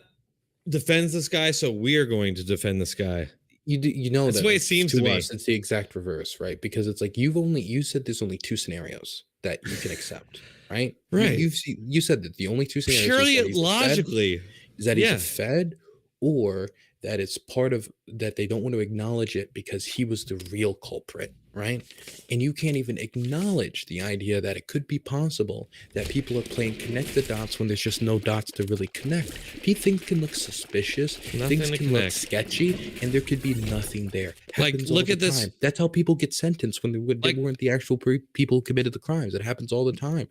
defends this guy, so we're going to defend this guy. You know, that's the way it seems to me. Us, it's the exact reverse, right? Because it's you said there's only 2 scenarios that you can accept, right? Right. You said that the only 2 scenarios purely logically is that he's a Fed, or that it's part of that they don't want to acknowledge it because he was the real culprit, right? And you can't even acknowledge the idea that it could be possible that people are playing connect the dots when there's just no dots to really connect. Things can look suspicious, Nothing things to can look connect. sketchy, and there could be nothing there. Like, Happens all look the at this. time. That's how people get sentenced when they weren't the actual people who committed the crimes. It happens all the time.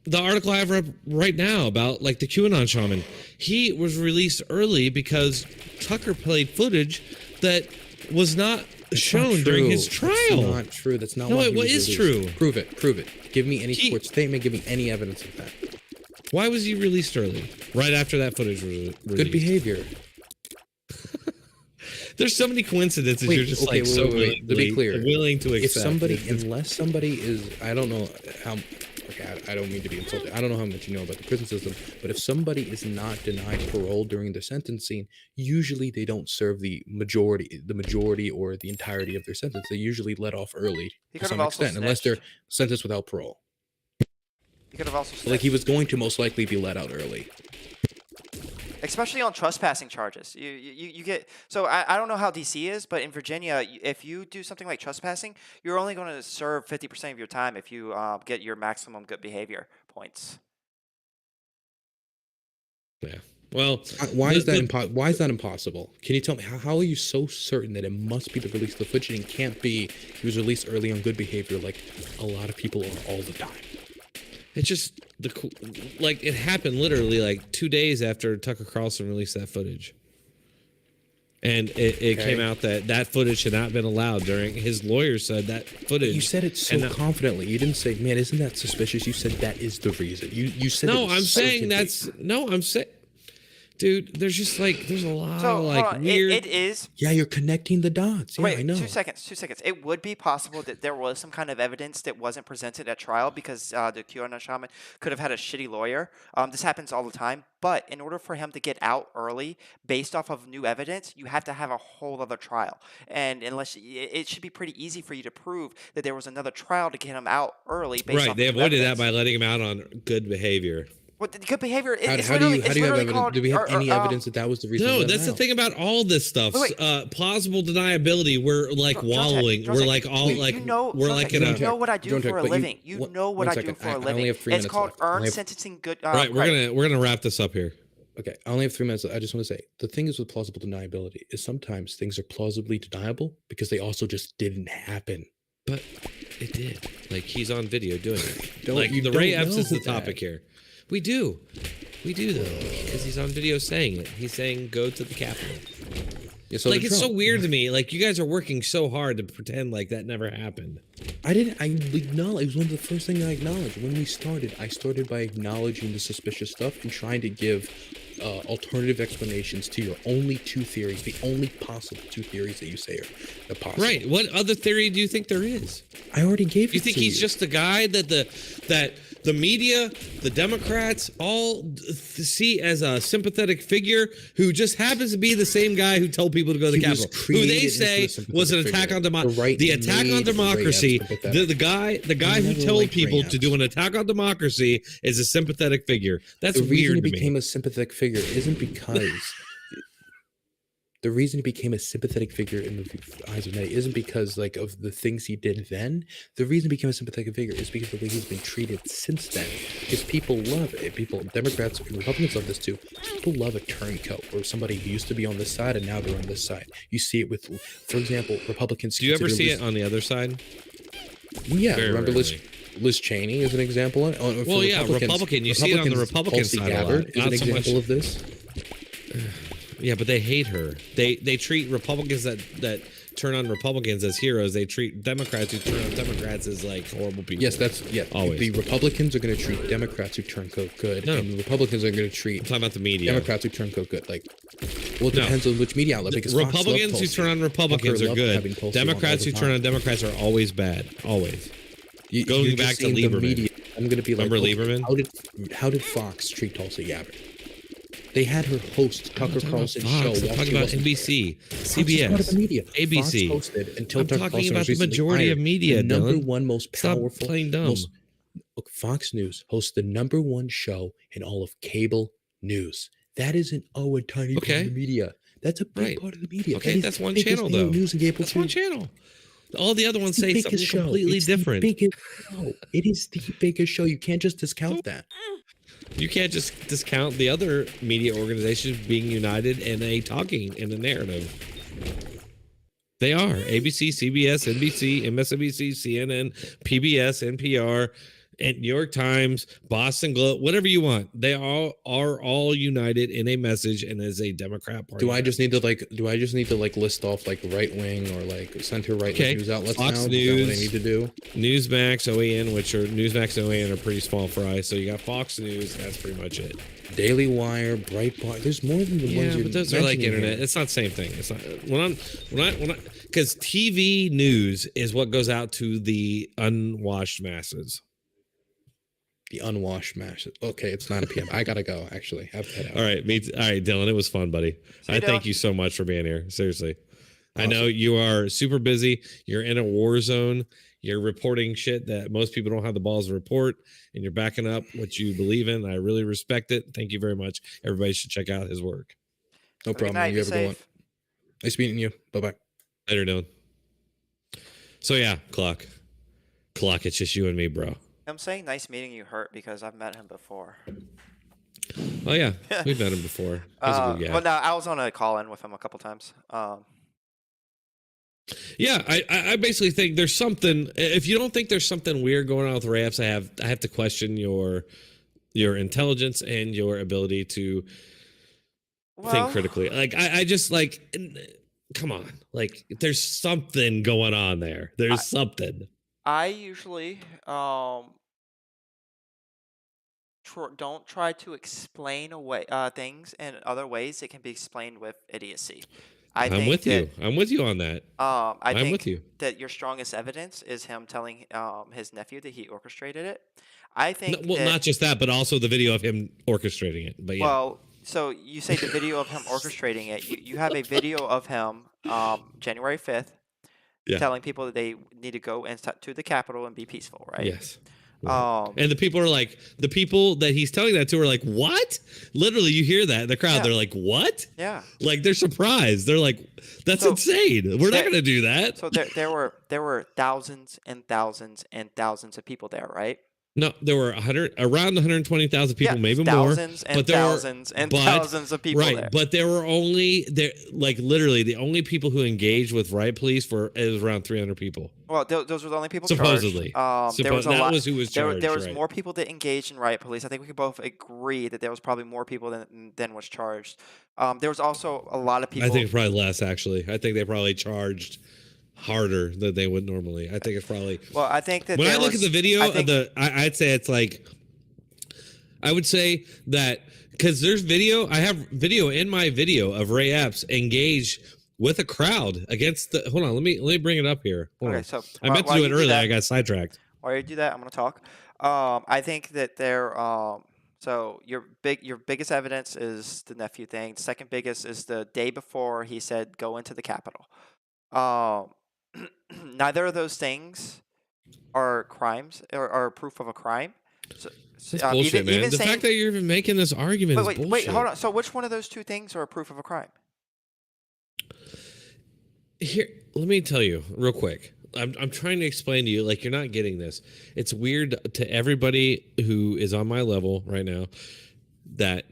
The article I have up right now about like the QAnon shaman, he was released early because Tucker played footage that was not shown during his trial. That's not true. That's not No, why it he was is released. true. Prove it. Give me any court statement. Give me any evidence of that. Why was he released early? Right after that footage was released. Good behavior. There's so many coincidences. You're just wait, to be clear, willing to accept. Unless somebody is, I don't know how. Okay, I don't mean to be insulting. I don't know how much you know about the prison system, but if somebody is not denied parole during their sentencing, usually they don't serve the majority or the entirety of their sentence. They usually let off early to some extent, unless they're sentenced without parole. He could have also snitched. Like he was going to most likely be let out early. Especially on trespassing charges. You get, so I don't know how DC is, but in Virginia, if you do something like trespassing, you're only going to serve 50% of your time if you get your maximum good behavior points. Yeah. Well, why is that impossible? Can you tell me how are you so certain that it must be the release of the footage and it can't be he was released early on good behavior like a lot of people are all the time? It's just it happened literally like 2 days after Tucker Carlson released that footage. And it came out that footage had not been allowed during, his lawyer said that footage. You said it so confidently. You didn't say, man, isn't that suspicious? You said that is the reason. You said I'm saying dude, there's just there's a lot of weird. It is. Yeah, you're connecting the dots. Yeah, Wait, I know. 2 seconds. It would be possible that there was some kind of evidence that wasn't presented at trial because the QAnon shaman could have had a shitty lawyer. This happens all the time. But in order for him to get out early based off of new evidence, you have to have a whole other trial. And it should be pretty easy for you to prove that there was another trial to get him out early. Right, they avoided that by letting him out on good behavior. Well, the good behavior is how do you have evidence? Do we have any evidence that was the reason? No, that's the thing about all this stuff. Plausible deniability. We're wallowing. We're you know what I do for a living. You know what I do for a living. It's called earned sentencing good. Right, we're gonna wrap this up here. Okay, I only have 3 minutes. I just want to say the thing is with plausible deniability is sometimes things are plausibly deniable because they also just didn't happen. But it did. Like he's on video doing it. The Ray Epps is the topic here. We do though, because he's on video saying it. He's saying go to the Capitol. Yeah, so it's so weird to me. Like you guys are working so hard to pretend like that never happened. I acknowledge. It was one of the first things I acknowledged when we started. I started by acknowledging the suspicious stuff and trying to give alternative explanations to your only 2 theories, the only possible 2 theories that you say are possible. Right. What other theory do you think there is? I already gave you. You think he's just the guy that the media, the Democrats, all see as a sympathetic figure who just happens to be the same guy who told people to go to the Capitol, who they say was an attack on democracy. The attack on democracy. The guy who told people to do an attack on democracy is a sympathetic figure. That's weird to me. The reason he became a sympathetic figure isn't because. The reason he became a sympathetic figure in the eyes of many isn't because of the things he did then. The reason he became a sympathetic figure is because of the way he's been treated since then. Because people love it. Democrats and Republicans love this too. People love a turncoat or somebody who used to be on this side and now they're on this side. You see it with, for example, Republicans. Do you ever see it on the other side? Yeah, remember Liz Cheney is an example. Well, yeah, Republican. You see it on the Republican side a lot. Is an example of this. Yeah, but they hate her. They treat Republicans that turn on Republicans as heroes. They treat Democrats who turn on Democrats as horrible people. Yes, always. The Republicans are going to treat Democrats who turn good, and the Republicans are going to treat. I'm talking about the media. Democrats who turn good. It depends on which media outlet. Because Republicans who turn on Republicans are good. Democrats who turn on Democrats are always bad. Always. Going back to Lieberman. I'm going to be remember Lieberman? How did Fox treat Tulsi Gabbard? They had her host Tucker Carlson show. I'm talking about NBC, CBS, media. ABC. Fox hosted until I'm Tucker talking Carlson about the majority of media. The number one most powerful. Stop playing dumb. Fox News hosts the #1 show in all of cable news. That isn't a tiny part of the media. That's a big Right. part of the media. Okay, That is that's the one biggest channel daily though. news and cable That's one too. channel. All the other ones The say biggest something show. completely It's different. the biggest show. It is the biggest show. You can't just discount that. You can't just discount the other media organizations being united in a narrative. They are ABC, CBS, NBC, MSNBC, CNN, PBS, NPR, and New York Times, Boston Globe, whatever you want. They all are all united in a message and as a Democrat party. Do I just need to list off like right wing or like center right news outlets Fox now? News, Is that what I need to do? Newsmax, OAN, which are Newsmax and OAN are pretty small fry. So you got Fox News. That's pretty much it. Daily Wire, Breitbart. There's more than the ones Yeah, you're but those are like mentioning internet. here. It's not the same thing. It's not because TV news is what goes out to the unwashed masses. The unwashed masses. Okay, it's 9 p.m. I gotta go. Actually, have to head out. All right, all right, Dylan. It was fun, buddy. I thank you so much for being here. Seriously, I know you are super busy. You're in a war zone. You're reporting shit that most people don't have the balls to report, and you're backing up what you believe in. I really respect it. Thank you very much. Everybody should check out his work. No problem. You have a good one. Nice meeting you. Bye bye. Later, Dylan. So yeah, Clock. It's just you and me, bro. I'm saying nice meeting you hurt because I've met him before. Oh yeah, we've met him before. He's a good guy. Well, no, I was on a call-in with him a couple times. Yeah, I basically think there's something. If you don't think there's something weird going on with Ray Epps, I have to question your intelligence and your ability to think critically. Like I just like, come on, like there's something going on there. There's something. I usually don't try to explain away things in other ways that can be explained with idiocy. I'm with you. I'm with you on that. I think with you. that your strongest evidence is him telling his nephew that he orchestrated it. I think. Well, not just that, but also the video of him orchestrating it. But yeah. Well, so you say the video of him orchestrating it. You have a video of him January 5th telling people that they need to go to the Capitol and be peaceful, right? Yes. Right. And the people are like, the people that he's telling that to are like, what? Literally, you hear that in the crowd. They're like, what? Yeah. Like they're surprised. They're like, that's insane. We're not going to do that. So there were thousands and thousands and thousands of people there, right? No, there were around 120,000 people, maybe thousands more. And thousands and thousands of people there. But there were literally the only people who engaged with riot police was around 300 people. Well, those were the only people supposedly. Charged. There was a lot. Was who was charged. There was more people that engaged in riot police. I think we could both agree that there was probably more people than was charged. There was also a lot of people. I think probably less actually. I think they probably charged harder than they would normally. I think it's probably. Well, I think that when I look at the video I'd say it's like, I would say that because there's video, I have video in my video of Ray Epps engaged with a crowd against the. Hold on, let me bring it up here. Hold on. So I meant to do it earlier. I got sidetracked. While you do that, I'm going to talk. I think that there. So your biggest evidence is the nephew thing. The second biggest is the day before he said go into the Capitol. Neither of those things are crimes or are proof of a crime. So, that's bullshit, man. The fact that you're even making this argument is bullshit. Wait, hold on. So which one of those two things are a proof of a crime? Here, let me tell you real quick. I'm trying to explain to you, like you're not getting this. It's weird to everybody who is on my level right now that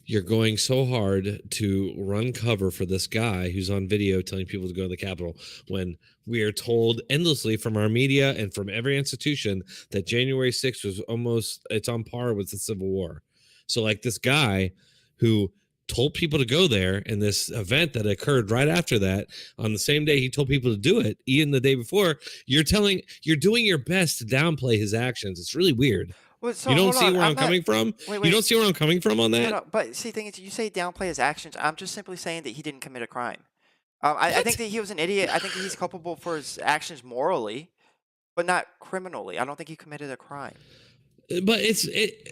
you're going so hard to run cover for this guy who's on video telling people to go to the Capitol when we are told endlessly from our media and from every institution that January 6th was it's on par with the Civil War. So like this guy who told people to go there in this event that occurred right after that on the same day he told people to do it, even the day before, you're doing your best to downplay his actions. It's really weird. Well, so you don't see where I'm coming from? You don't see where I'm coming from on that? No, but see, the thing is, you say downplay his actions. I'm just simply saying that he didn't commit a crime. I think that he was an idiot. I think he's culpable for his actions morally, but not criminally. I don't think he committed a crime. But it's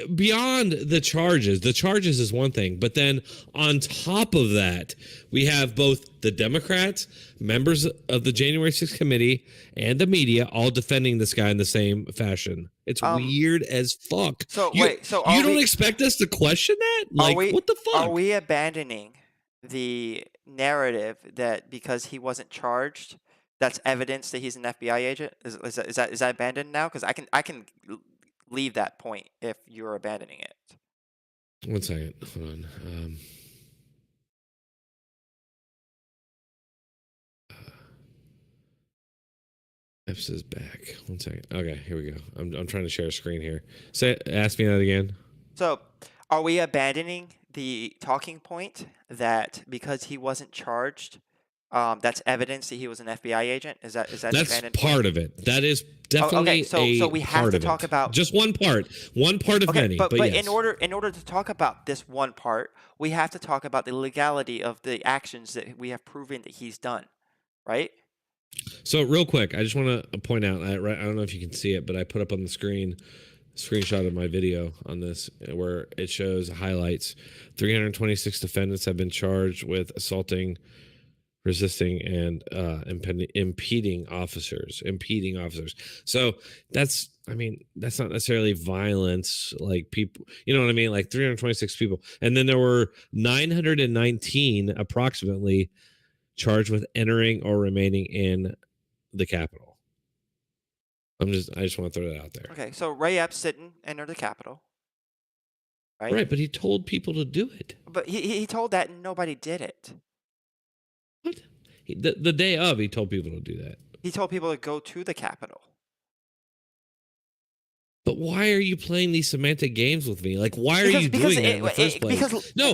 beyond the charges. The charges is one thing, but then on top of that, we have both the Democrats, members of the January 6th committee, and the media all defending this guy in the same fashion. It's weird as fuck. So you don't expect us to question that? Like, what the fuck? Are we abandoning the narrative that because he wasn't charged, that's evidence that he's an FBI agent? Is that abandoned now? Because I can leave that point if you're abandoning it. 1 second. Hold on. Epps is back. 1 second. Okay, here we go. I'm trying to share a screen here. Ask me that again. So, are we abandoning the talking point that because he wasn't charged, that's evidence that he was an FBI agent? Is that That's abandoned? part of it. That is definitely so we have part to of talk it. about Just one part of many. But yes. in order to talk about this one part, we have to talk about the legality of the actions that we have proven that he's done, right? So real quick, I just want to point out. I don't know if you can see it, but I put up on the screenshot of my video on this where it shows highlights. 326 defendants have been charged with assaulting, resisting, and impeding officers. So that's not necessarily violence. Like people, you know what I mean? Like 326 people, and then there were 919 approximately charged with entering or remaining in the Capitol. I just want to throw that out there. Okay, so Ray Epps didn't enter the Capitol, right? Right, but he told people to do it. But he told that and nobody did it. What? The day of, he told people to do that. He told people to go to the Capitol. But why are you playing these semantic games with me? Like, why are you doing that in the first place? Because no,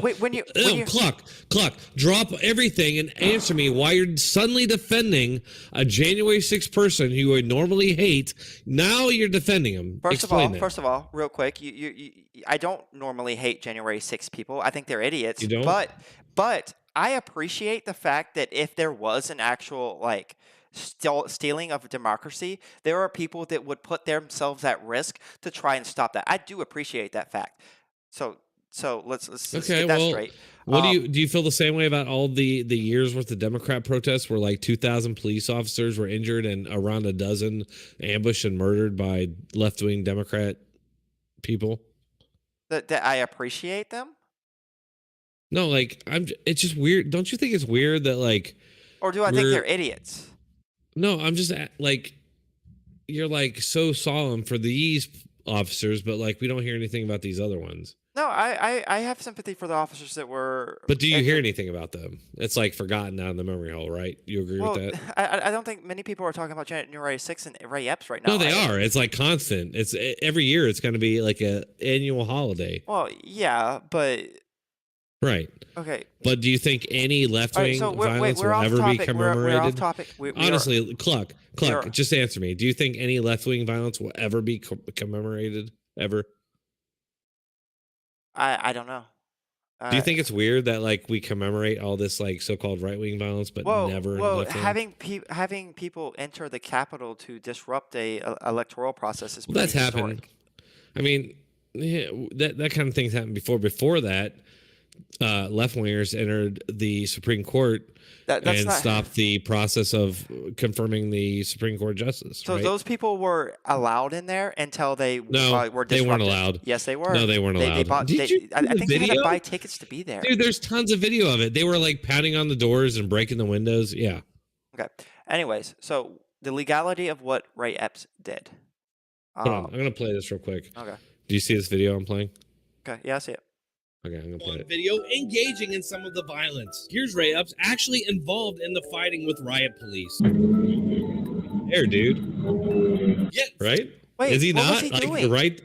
Cluck, drop everything and answer me why you're suddenly defending a January 6th person who you would normally hate. Now you're defending him. First Explain of all, real quick, I don't normally hate January 6th people. I think they're idiots. You don't? But I appreciate the fact that if there was an actual stealing of democracy, there are people that would put themselves at risk to try and stop that. I do appreciate that fact. So let's get that straight. What do you feel the same way about all the years worth of Democrat protests where like 2,000 police officers were injured and around a dozen ambushed and murdered by left-wing Democrat people? That I appreciate them? No, like it's just weird. Don't you think it's weird that like or do I think they're idiots? No, I'm just like, you're like so solemn for these officers, but like we don't hear anything about these other ones. No, I have sympathy for the officers that were. But do you hear anything about them? It's like forgotten out in the memory hole, right? You agree with that? I don't think many people are talking about January 6th and Ray Epps right now. No, they are. It's like constant. It's every year. It's going to be like a annual holiday. Well, yeah, but. Right. Okay. But do you think any left-wing violence will ever be commemorated? We're off topic. Honestly, Cluck, just answer me. Do you think any left-wing violence will ever be commemorated? Ever? I don't know. Do you think it's weird that like we commemorate all this like so-called right-wing violence, but never left-wing? having people enter the Capitol to disrupt a electoral process is that's historic. happened. I mean, yeah, that kind of things happened before. Before that, left-wingers entered the Supreme Court and stopped the process of confirming the Supreme Court justice. So right? those people were allowed in there until they were disrupted. They weren't allowed. Yes, they were. No, they weren't allowed. I think you had to buy tickets to be there. Dude, there's tons of video of it. They were like pounding on the doors and breaking the windows. Yeah. Okay. Anyways, so the legality of what Ray Epps did. Hold on. I'm going to play this real quick. Okay. Do you see this video I'm playing? Okay. Yeah, I see it. Okay, I'm gonna play it. Video engaging in some of the violence. Here's Ray Epps actually involved in the fighting with riot police. There, dude. Yeah. Right? Wait, is he what not? was he like doing? Right?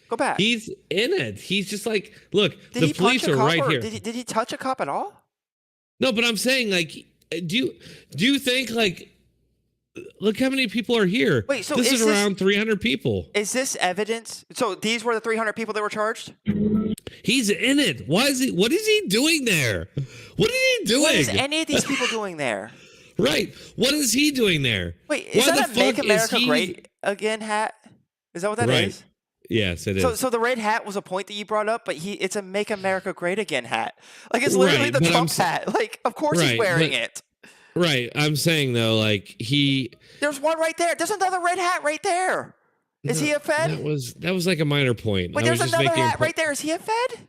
Go back. He's in it. He's just like, look, Did the he police punch a are cop right or here. Did he touch a cop at all? No, but I'm saying, like, do you think like, look how many people are here? Wait, so this is around 300 people. Is this evidence? So these were the 300 people that were charged? He's in it. What is he doing there? What is he doing? What is any of these people doing there? Right. What is he doing there? Wait, is that a Make America Great Again hat? Is that what that is? Yes, it is. So the red hat was a point that you brought up, but it's a Make America Great Again hat. Like it's literally the Trump hat. Like of course he's wearing it. Right. I'm saying though, like there's one right there. There's another red hat right there. Is he a Fed? That was like a minor point. Wait, there's another hat right there. Is he a Fed?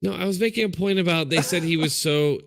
No, I was making a point about they said he was so.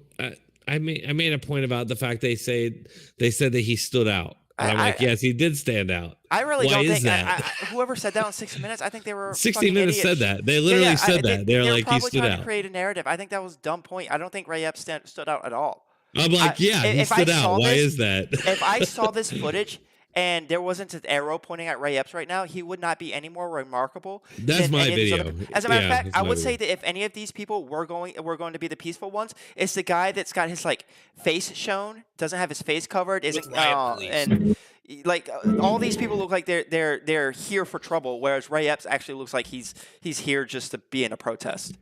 I made a point about the fact they said that he stood out. And I'm like, yes, he did stand out. I really Why don't is think that? whoever said that on 60 Minutes, I think they were 60 fucking Minutes idiots. said that. They literally said that. They're they were like, he probably stood trying out. to create a narrative. I think that was a dumb point. I don't think Ray Epps stood out at all. I'm like, he if I stood out. saw Why this- is that? If I saw this footage and there wasn't an arrow pointing at Ray Epps right now, he would not be any more remarkable. That's than my any of these other video. people. As a matter of Yeah, fact, that's I my would say video. that if any of these people were going to be the peaceful ones, it's the guy that's got his like face shown, doesn't have his face covered, isn't and like all these people look like they're here for trouble, whereas Ray Epps actually looks like he's here just to be in a protest.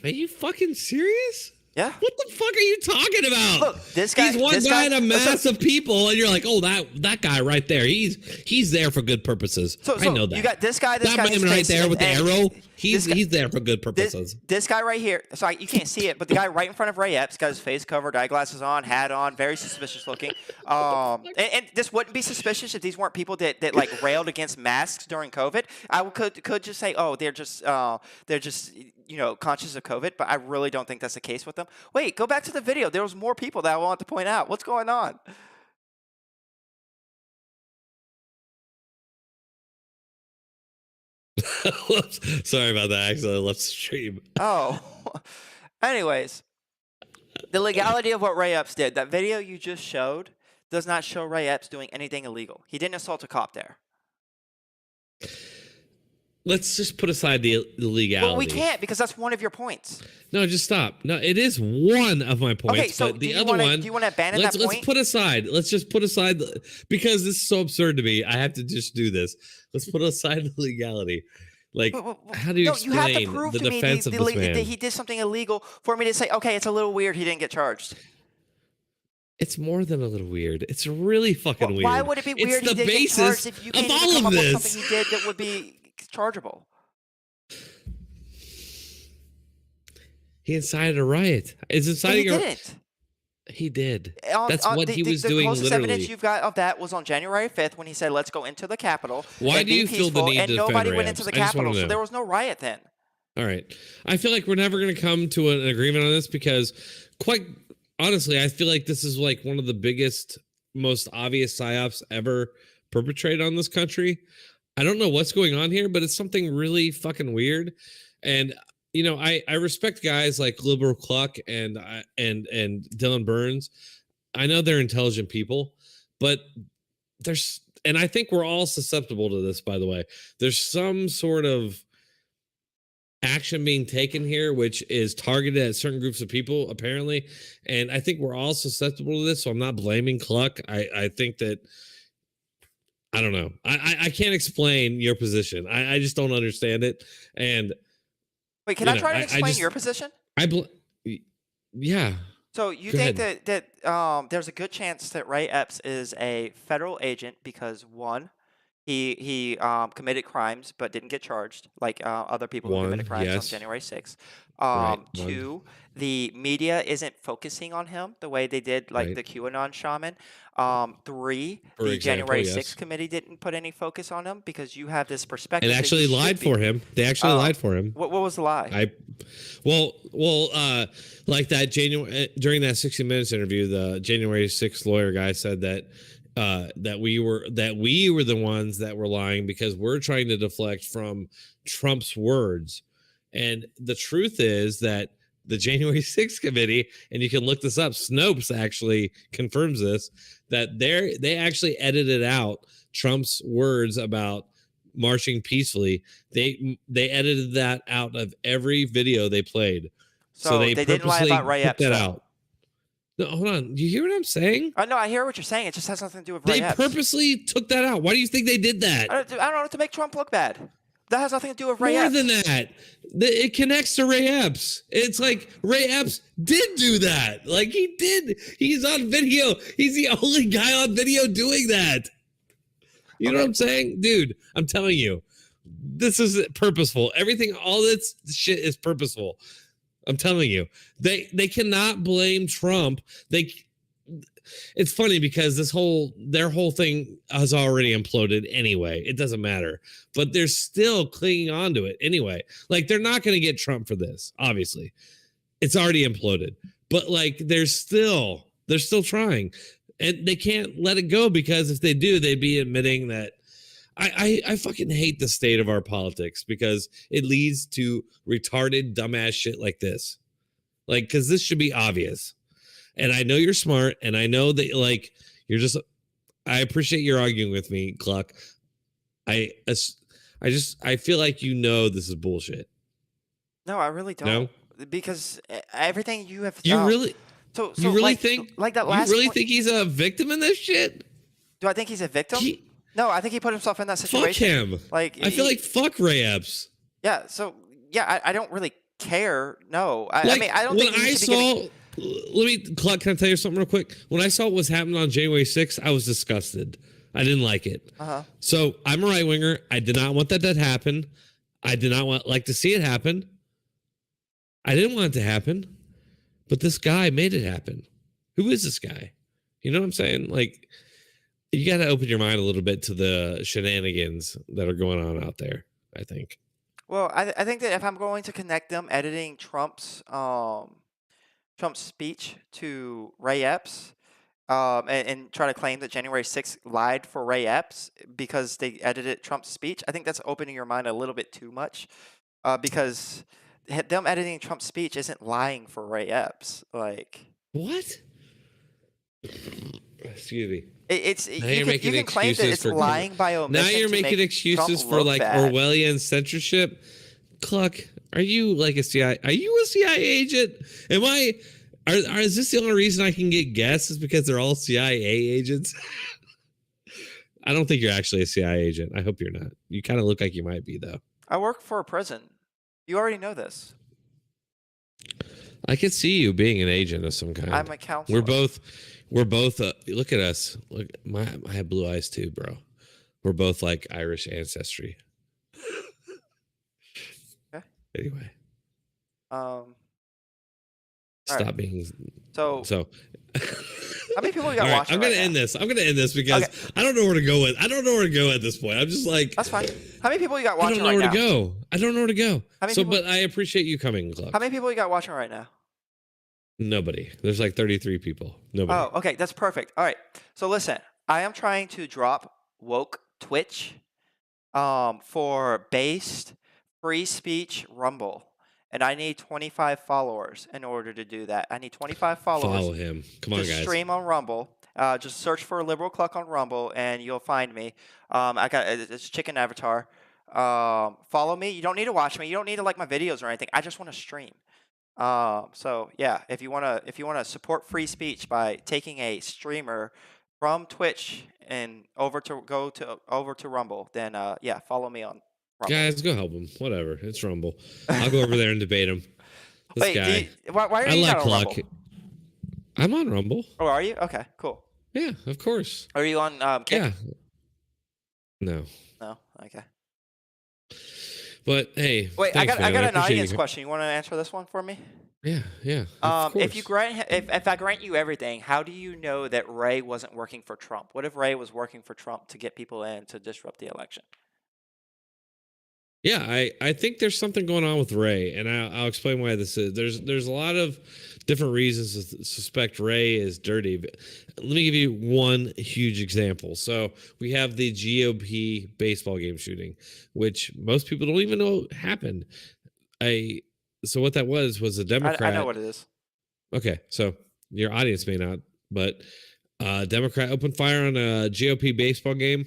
Are you fucking serious? Yeah. What the fuck are you talking about? Look, this guy. He's one this guy in a listen, mass of people, and you're like, oh, that guy right there. He's there for good purposes. So I know that. You got this guy. This that guy man right there with the arrow. He's there for good This, purposes. this guy right here. So you can't see it, but the guy right in front of Ray Epps got his face covered, eyeglasses on, hat on, very suspicious looking. And this wouldn't be suspicious if these weren't people that like railed against masks during COVID. I could just say, oh, they're just conscious of COVID, but I really don't think that's the case with them. Wait, go back to the video. There was more people that I want to point out. What's going on? Sorry about that. Actually, I left the stream. Oh, anyways, the legality of what Ray Epps did. That video you just showed does not show Ray Epps doing anything illegal. He didn't assault a cop there. Let's just put aside the legality. Well, we can't because that's one of your points. No, just stop. No, it is one of my points. Okay, so but the do other one. you want to abandon that point? Let's put aside. Let's just put aside because this is so absurd to me. I have to just do this. Let's put aside the legality. Like, how do you explain you have to prove the to me defense of this man? that he did something illegal for me to say, okay, it's a little weird. He didn't get charged. It's more than a little weird. It's really fucking weird. Why would it be weird? It's the he didn't get basis charged if you of can't all even come of up with this. something he did that would be chargeable? He incited a riot. Is inciting He didn't. He did. On- That's on what he was doing. closest Literally. evidence you've got of that was on January 5th when he said, "Let's go into the Capitol." Why and do be you feel the peaceful," need and to defend nobody Ray went Epps? into the I just wanna Capitol, so know. there was no riot then. All right. I feel like we're never going to come to an agreement on this because, quite honestly, I feel like this is like one of the biggest, most obvious psyops ever perpetrated on this country. I don't know what's going on here, but it's something really fucking weird. And you know, I respect guys like Liberal Cluck and Dylan Burns. I know they're intelligent people, but and I think we're all susceptible to this, by the way. There's some sort of action being taken here, which is targeted at certain groups of people, apparently. And I think we're all susceptible to this. So I'm not blaming Cluck. I think that, I don't know. I can't explain your position. I just don't understand it. And Wait, can I try to explain your position? Yeah. So you Go think ahead. that there's a good chance that Ray Epps is a federal agent because one, he committed crimes but didn't get charged like other people who committed crimes yes. on January 6th. Right, Two, the media isn't focusing on him the way they did like Right. the QAnon shaman. Three, For the example, January yes. 6th committee didn't put any focus on him because you have this perspective. And that actually you should lied be- for him. They actually lied for him. What was the lie? Like that January during that 60 Minutes interview, the January 6th lawyer guy said that that we were the ones that were lying because we're trying to deflect from Trump's words. And the truth is that the January 6th committee, and you can look this up, Snopes actually confirms this, that they actually edited out Trump's words about marching peacefully. They edited that out of every video they played. So they didn't lie about Ray took Epps, that though. out. No, hold on. You hear what I'm saying? No, I hear what you're saying. It just has nothing to do with Ray They Epps. purposely took that out. Why do you think they did that? I don't know, to make Trump look bad. That has nothing to do with Ray More Epps. than that, it connects to Ray Epps. It's like Ray Epps did do that. Like he did. He's on video. He's the only guy on video doing that. You know what I'm saying? Dude, I'm telling you, this is purposeful. Everything, all this shit is purposeful. I'm telling you. They cannot blame Trump. It's funny because their whole thing has already imploded anyway. It doesn't matter, but they're still clinging on to it anyway. Like they're not going to get Trump for this. Obviously, it's already imploded. but like they're still trying, and they can't let it go, because if they do, they'd be admitting that. I fucking hate the state of our politics, because it leads to retarded dumbass shit like this. Like, because this should be obvious. And I know you're smart, and I know that like you're just. I appreciate your arguing with me, Cluck. I feel like this is bullshit. No, I really don't. No? Because everything you have. You really. So you really like, think like that last? You really think he's a victim in this shit? Do I think he's a victim? No, I think he put himself in that Fuck situation. him. Like I feel like fuck Ray Epps. Yeah. So yeah, I don't really care. No, I mean I don't think he should be getting... Let me, Clark, can I tell you something real quick? When I saw what was happening on January 6th, I was disgusted. I didn't like it. So I'm a right winger. I did not want that to happen. I did not like to see it happen. I didn't want it to happen, but this guy made it happen. Who is this guy? You know what I'm saying? Like, you got to open your mind a little bit to the shenanigans that are going on out there, I think. Well, I think that if I'm going to connect them editing Trump's speech to Ray Epps, and try to claim that January 6th lied for Ray Epps because they edited Trump's speech, I think that's opening your mind a little bit too much, because them editing Trump's speech isn't lying for Ray Epps. Like, what? Excuse me. You can claim that it's lying by omission. Now you're making excuses for like bad. Orwellian censorship. Cluck, are you like a CIA? Are you a CIA agent? Am I? Is this the only reason I can get guests? Is because they're all CIA agents? I don't think you're actually a CIA agent. I hope you're not. You kind of look like you might be, though. I work for a prison. You already know this. I could see you being an agent of some kind. I'm a counselor. We're both. Look at us. Look, I have blue eyes too, bro. We're both like Irish ancestry. Okay. Anyway. Stop right. Being so. How many people you got watching? I'm gonna end this. I'm gonna end this because I don't know where to go with. I don't know where to go at this point. I'm just like, that's fine. How many people you got watching? I don't know where to go. I don't know where to go. But I appreciate you coming, Clark. How many people you got watching right now? Nobody. There's like 33 people. Nobody. Oh, okay, that's perfect. All right. So listen, I am trying to drop woke Twitch, for based free speech Rumble. And I need 25 followers in order to do that. I need 25 followers. Follow him. Come on, guys. Stream on Rumble. Just search for Liberal Cluck on Rumble, and you'll find me. I got it's chicken avatar. Follow me. You don't need to watch me. You don't need to like my videos or anything. I just want to stream. So yeah, if you wanna support free speech by taking a streamer from Twitch and over to Rumble, then yeah, follow me on Rumble. Guys, go help him. Whatever. It's Rumble. I'll go over there and debate him. This guy. Why are you not on Rumble? I'm on Rumble. Oh, are you? Okay, cool. Yeah, of course. Are you on Kick? Yeah. No. No. Okay. But hey, wait, thanks, I got an audience question. You want to answer this one for me? Yeah. If I grant you everything, how do you know that Ray wasn't working for Trump? What if Ray was working for Trump to get people in to disrupt the election? Yeah, I think there's something going on with Ray, and I'll explain why this is. There's a lot of different reasons to suspect Ray is dirty. But let me give you one huge example. So we have the GOP baseball game shooting, which most people don't even know happened. So what that was a Democrat. I know what it is. Okay, so your audience may not, but Democrat opened fire on a GOP baseball game.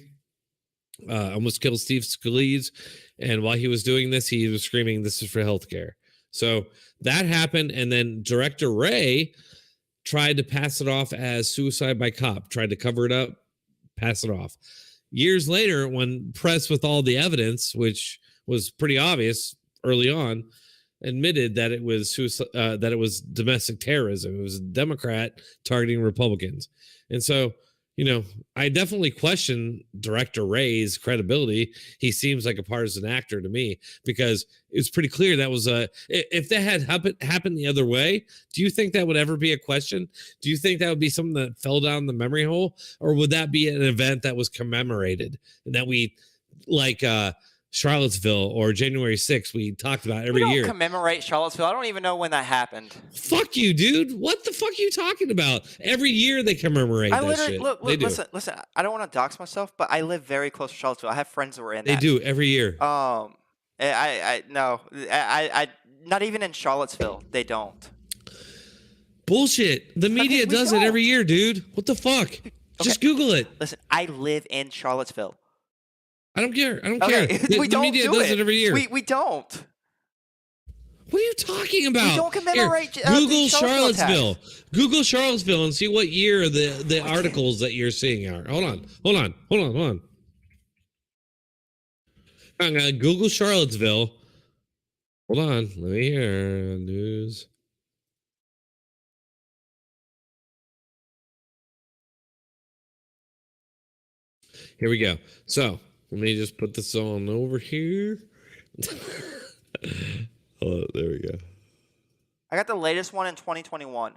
Almost killed Steve Scalise, and while he was doing this, he was screaming, "This is for healthcare." So that happened, and then Director Ray tried to pass it off as suicide by cop, tried to cover it up, pass it off. Years later, when pressed with all the evidence, which was pretty obvious early on, admitted that it was that it was domestic terrorism. It was a Democrat targeting Republicans, and so. I definitely question Director Ray's credibility. He seems like a partisan actor to me because it's pretty clear that was if that had happened the other way, do you think that would ever be a question? Do you think that would be something that fell down the memory hole? Or would that be an event that was commemorated and that we Charlottesville or January 6th we talked about every we don't year. commemorate Charlottesville. I don't even know when that happened. Fuck you, dude. What the fuck are you talking about? Every year they commemorate I that literally shit. look, They do. listen. I don't want to dox myself, but I live very close to Charlottesville. I have friends who are in They that. do every year. I no, I not even in Charlottesville. They don't. Bullshit. The media does it every year, dude. What the fuck? Just Google it. Listen, I live in Charlottesville. I don't care. I don't care. We The media does it every year. We don't. What are you talking about? We don't commemorate. Here, Google the Charlottesville. Google Charlottesville and see what year the articles that you're seeing are. Hold on. I'm gonna Google Charlottesville. Hold on. Let me hear news. Here we go. So let me just put this on over here. Oh, there we go. I got the latest one in 2021.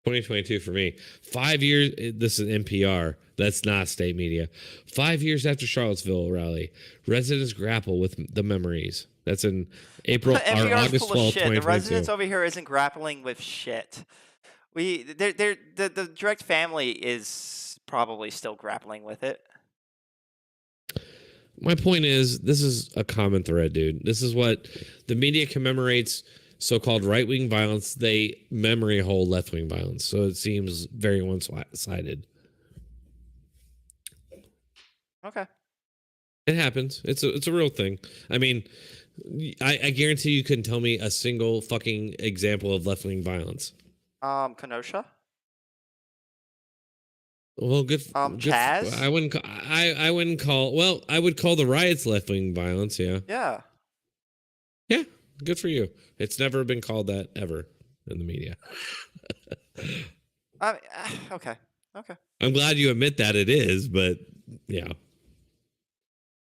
2022 for me. 5 years. This is NPR. That's not state media. 5 years after Charlottesville rally, residents grapple with the memories. That's in April or August 12th, 2022. The residents over here isn't grappling with shit. The direct family is probably still grappling with it. My point is, this is a common thread, dude. This is what the media commemorates so-called right-wing violence. They memory hold left-wing violence. So it seems very one-sided. Okay. It happens. It's a real thing. I mean, I guarantee you couldn't tell me a single fucking example of left-wing violence. Kenosha. Well, good. Chaz. I wouldn't call. Well, I would call the riots left-wing violence. Yeah. Yeah. Yeah. Good for you. It's never been called that ever in the media. Okay. I'm glad you admit that it is, but yeah.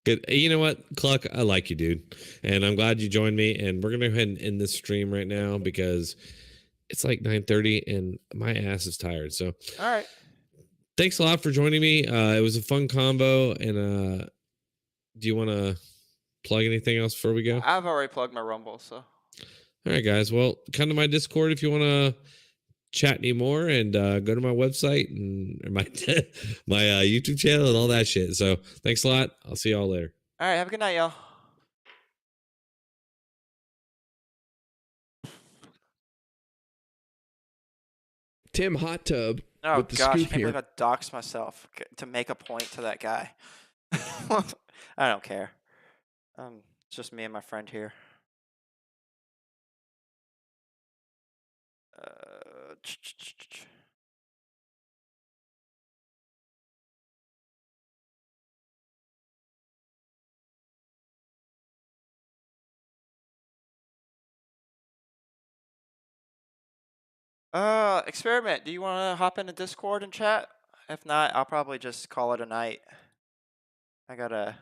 Good. You know what, Cluck? I like you, dude, and I'm glad you joined me. And we're gonna go ahead and end this stream right now because it's like 9:30 and my ass is tired. So. All right. Thanks a lot for joining me. It was a fun combo. And do you want to plug anything else before we go? I've already plugged my Rumble, so. All right, guys. Well, come to my Discord if you want to chat anymore, and go to my website and my my YouTube channel and all that shit. So thanks a lot. I'll see y'all later. All right. Have a good night, y'all. Tim Hot Tub. Oh with the gosh, I scoop can't here. believe I doxed myself to make a point to that guy. I don't care. It's just me and my friend here. Experiment. Do you want to hop into Discord and chat? If not, I'll probably just call it a night. I gotta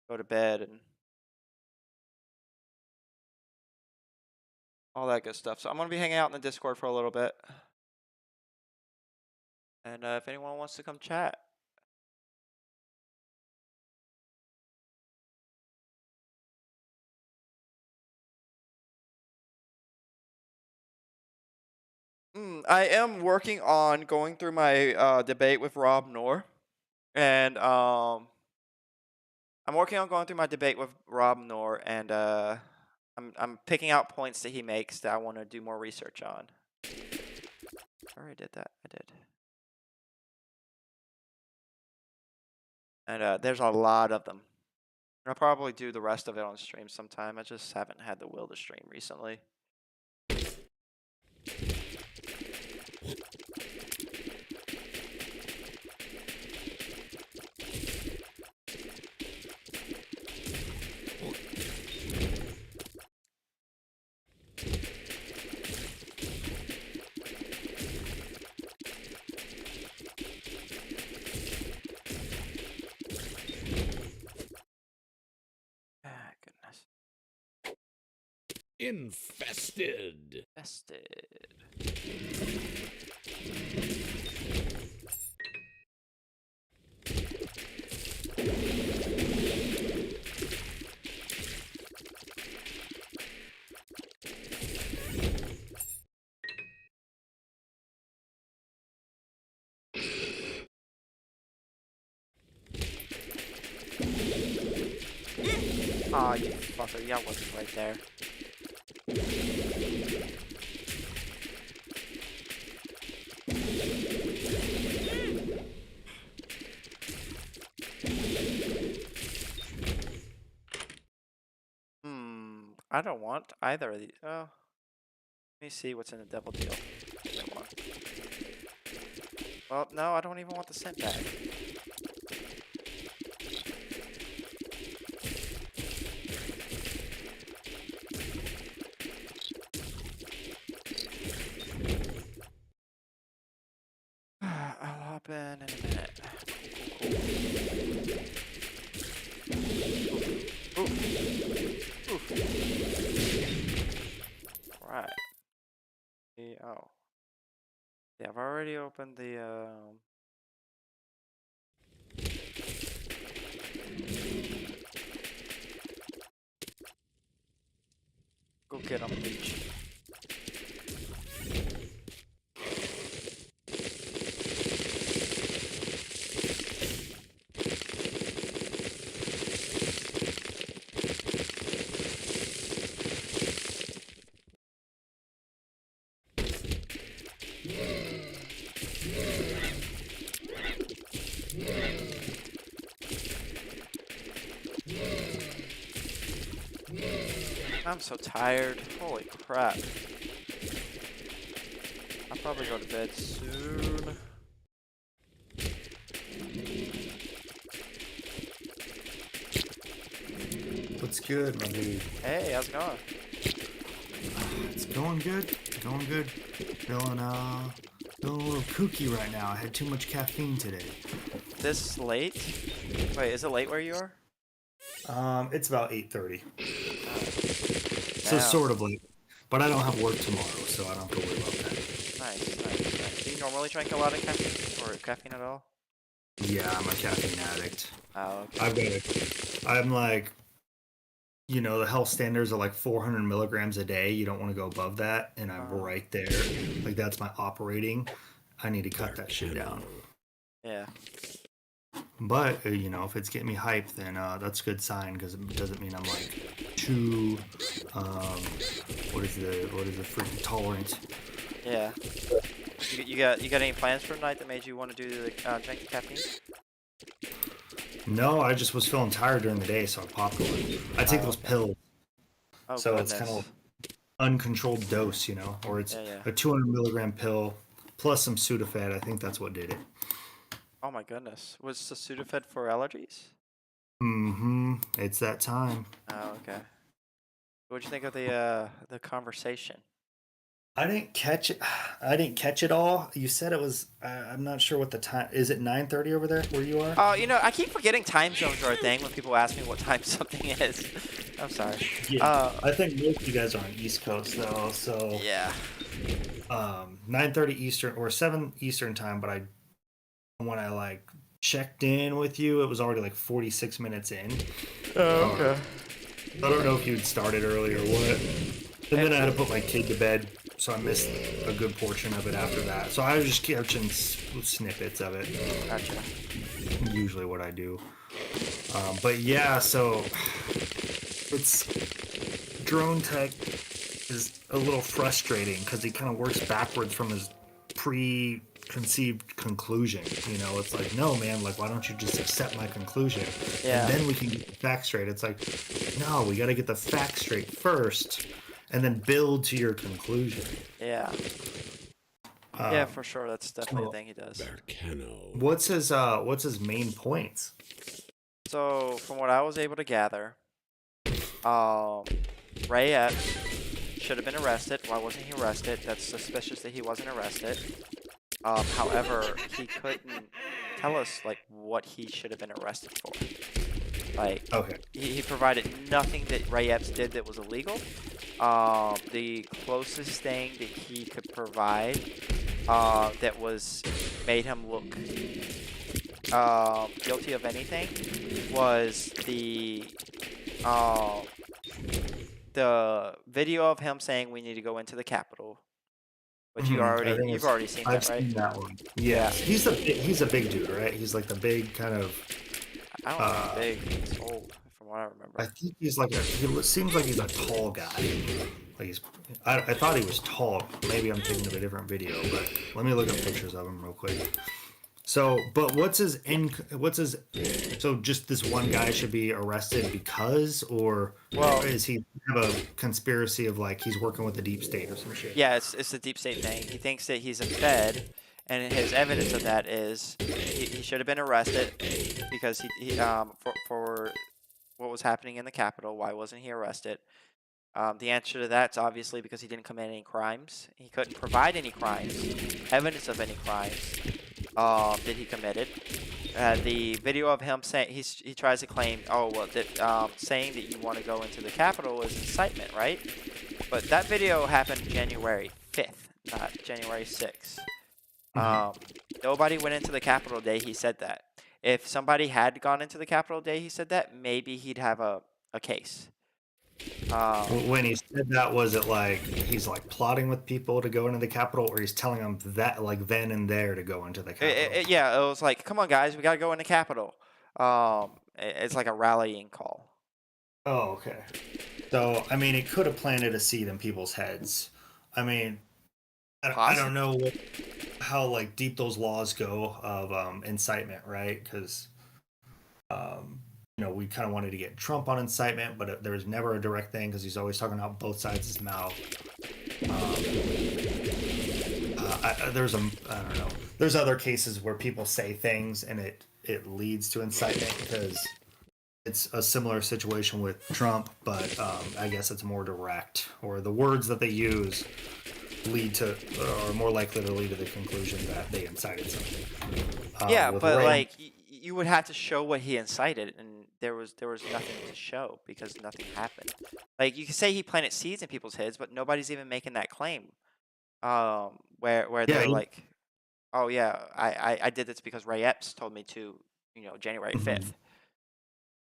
go to bed and all that good stuff. So I'm gonna be hanging out in the Discord for a little bit. And if anyone wants to come chat. I am working on going through my debate with Rob Noor. And I'm working on going through my debate with Rob Noor, and I'm picking out points that he makes that I want to do more research on. I already did that. I did. And there's a lot of them. I'll probably do the rest of it on stream sometime. I just haven't had the will to stream recently. Infested. Infested. Aw, you fucker. Yeah, I wasn't right there. I don't want either of these. Oh, let me see what's in the double deal. Well, no, I don't even want the scent bag. I'll hop in a minute. Cool. Oof. Right. Oh. Yeah, I've already opened the go get on the beach. I'm so tired. Holy crap. I'll probably go to bed soon. What's good, my dude? Hey, how's it going? It's going good. Going good. Feeling a little kooky right now. I had too much caffeine today. This late? Wait, is it late where you are? It's about 8:30. So Damn. sort of late. But I don't have work tomorrow, so I don't have to worry about that. Nice. Do you normally drink a lot of caffeine or caffeine at all? Yeah, I'm a caffeine addict. Oh, okay. I'm like, the health standards are like 400 milligrams a day. You don't want to go above that, and I'm right there. Like, that's my operating. I need to cut that shit down. Yeah. But if it's getting me hyped, then that's a good sign, because it doesn't mean I'm like too what is the freaking tolerant. Yeah. You got any plans for tonight that made you want to do the drink the caffeine? No, I just was feeling tired during the day, so I popped one. I take those pills. Oh, So goodness. it's kind of uncontrolled dose, or it's Yeah. a 200 milligram pill plus some Sudafed. I think that's what did it. Oh my goodness. Was the Sudafed for allergies? Mm-hmm. It's that time. Oh, okay. What'd you think of the conversation? I didn't catch it. I didn't catch it all. You said it was. I'm not sure what the time. Is it 9:30 over there where you are? I keep forgetting time zones are a thing when people ask me what time something is. I'm sorry. Yeah. I think most of you guys are on East Coast though, so Yeah. 9:30 Eastern or 7 Eastern time. But when I checked in with you, it was already like 46 minutes in. Oh, okay. I don't know if you'd started early or what. And then I had to put my kid to bed, so I missed a good portion of it after that. So I was just catching snippets of it. Gotcha. Usually what I do. But yeah, so it's Dronetek is a little frustrating because he kind of works backwards from his preconceived conclusion. It's like, no, man, why don't you just accept my conclusion? Yeah. And then we can get the facts straight. It's like, no, we got to get the facts straight first and then build to your conclusion. Yeah. Yeah, for sure. That's definitely a thing he does. What's his main points? So, from what I was able to gather, Ray Epps should have been arrested. Why wasn't he arrested? That's suspicious that he wasn't arrested. However, he couldn't tell us what he should have been arrested for. Okay. He provided nothing that Ray Epps did that was illegal. The closest thing that he could provide that made him look guilty of anything was the video of him saying we need to go into the Capitol, which you've already seen that, right? I've seen that one. Yeah. He's a big dude, right? He's like the big kind of. I don't know if he's big. He's old, from from what I I remember. think he's like he seems like he's a tall guy. Like I thought he was tall. Maybe I'm thinking of a different video, but let me look up pictures of him real quick. So, but so just this one guy should be arrested because, or is he have a conspiracy of like he's working with the deep state or some shit? Yeah, it's the deep state thing. He thinks that he's a Fed, and his evidence of that is he should have been arrested because he for what was happening in the Capitol. Why wasn't he arrested? The answer to that's obviously because he didn't commit any crimes. He couldn't provide any crimes, evidence of any crimes that he committed. The video of him saying he tries to claim, oh well, that saying that you want to go into the Capitol is incitement, right? But that video happened January 5th, not January 6th. Nobody went into the Capitol day he said that. If somebody had gone into the Capitol day he said that, maybe he'd have a case. When he said that, was it like he's like plotting with people to go into the Capitol, or he's telling them that like then and there to go into the Capitol? Yeah, it was like, come on guys, we gotta go in the Capitol. It's like a rallying call. Oh, okay. So, I mean, it could have planted a seed in people's heads. I mean, I don't know how like deep those laws go of incitement, right? Because you know, we kind of wanted to get Trump on incitement, but there was never a direct thing because he's always talking out both sides of his mouth. I don't know. There's other cases where people say things and it leads to incitement because it's a similar situation with Trump, but I guess it's more direct, or the words that they use are more likely to lead to the conclusion that they incited something. Yeah, but like you would have to show what he incited, and there was nothing to show because nothing happened. Like you can say he planted seeds in people's heads, but nobody's even making that claim. Where they're like, oh yeah, I did this because Ray Epps told me to, January 5th.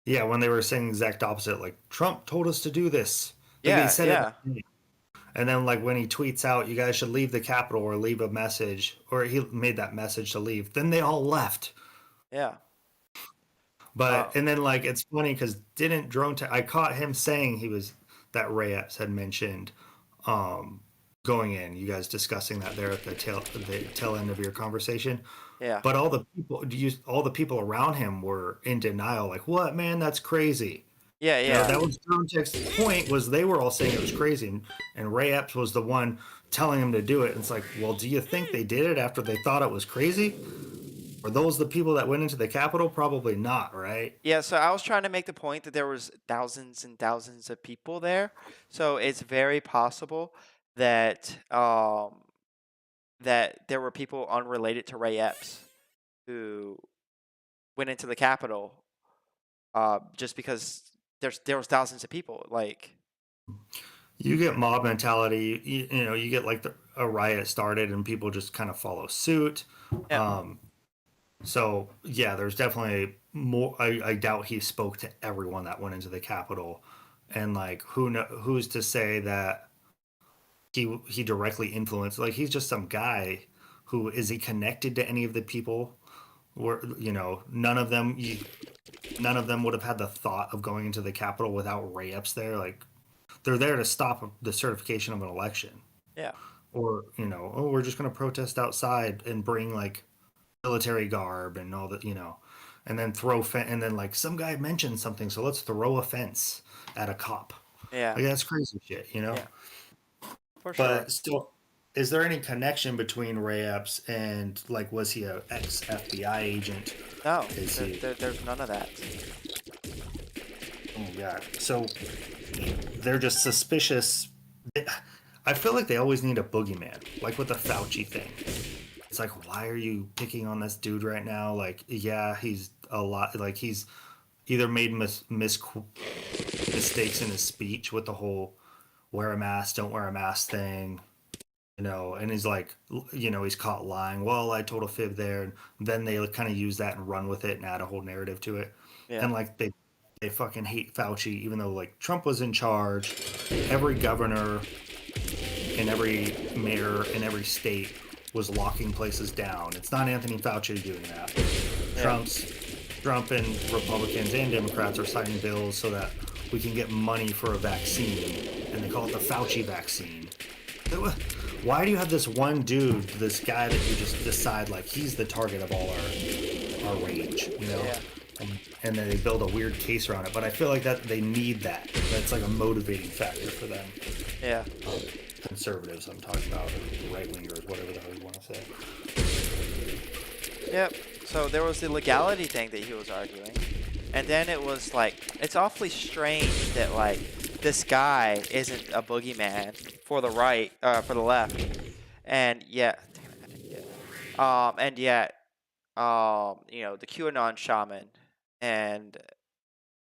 Yeah, when they were saying the exact opposite, like Trump told us to do this. Like, Yeah, they said yeah. it. And then like when he tweets out, you guys should leave the Capitol or leave a message, or he made that message to leave, then they all left. Yeah. But and then like it's funny because didn't Dronetek, I caught him saying that Ray Epps had mentioned going in. You guys discussing that there at the tail end of your conversation. Yeah. But all the people around him were in denial, like, what, man, that's crazy. Yeah, yeah. That was Dronetek's point, was they were all saying it was crazy, and Ray Epps was the one telling him to do it. And it's like, well, do you think they did it after they thought it was crazy? Were those the people that went into the Capitol? Probably not, right? Yeah, so I was trying to make the point that there was thousands and thousands of people there. So it's very possible that that there were people unrelated to Ray Epps who went into the Capitol just because there was thousands of people. Like, you get mob mentality. You get like a riot started and people just kind of follow suit. Yeah. So yeah, there's definitely more. I doubt he spoke to everyone that went into the Capitol, and like who's to say that he directly influenced? Like he's just some guy. Who is he connected to any of the people? Where none of them would have had the thought of going into the Capitol without Ray Epps there. Like they're there to stop the certification of an election. Yeah. Or we're just going to protest outside and bring like military garb and all that, and then and then like some guy mentioned something, so let's throw a fence at a cop. Yeah. Like, that's crazy shit, Yeah. For sure. But still, is there any connection between Ray Epps and like was he a ex FBI agent? No, there's none of that. Oh god. So they're just suspicious. I feel like they always need a boogeyman, like with the Fauci thing. It's like, why are you picking on this dude right now? Like, yeah, he's a lot. Like, he's either made mistakes in his speech with the whole wear a mask, don't wear a mask thing, and he's like, he's caught lying. Well, I told a fib there. And then they kind of use that and run with it and add a whole narrative to it. Yeah. And like, they fucking hate Fauci, even though like Trump was in charge. Every governor and every mayor in every state was locking places down. It's not Anthony Fauci doing that. Yeah. Trump's Trump and Republicans and Democrats are signing bills so that we can get money for a vaccine, and they call it the Fauci vaccine. Why do you have this one dude, this guy that you just decide like he's the target of all our rage, you know? Yeah. And then they build a weird case around it. But I feel like that they need that. That's like a motivating factor for them. Yeah. Conservatives, I'm talking about, or right wingers, whatever the hell you want to say. Yep. So there was the legality thing that he was arguing, and then it was like it's awfully strange that like this guy isn't a boogeyman for the right, for the left, and yet, you know, the QAnon shaman and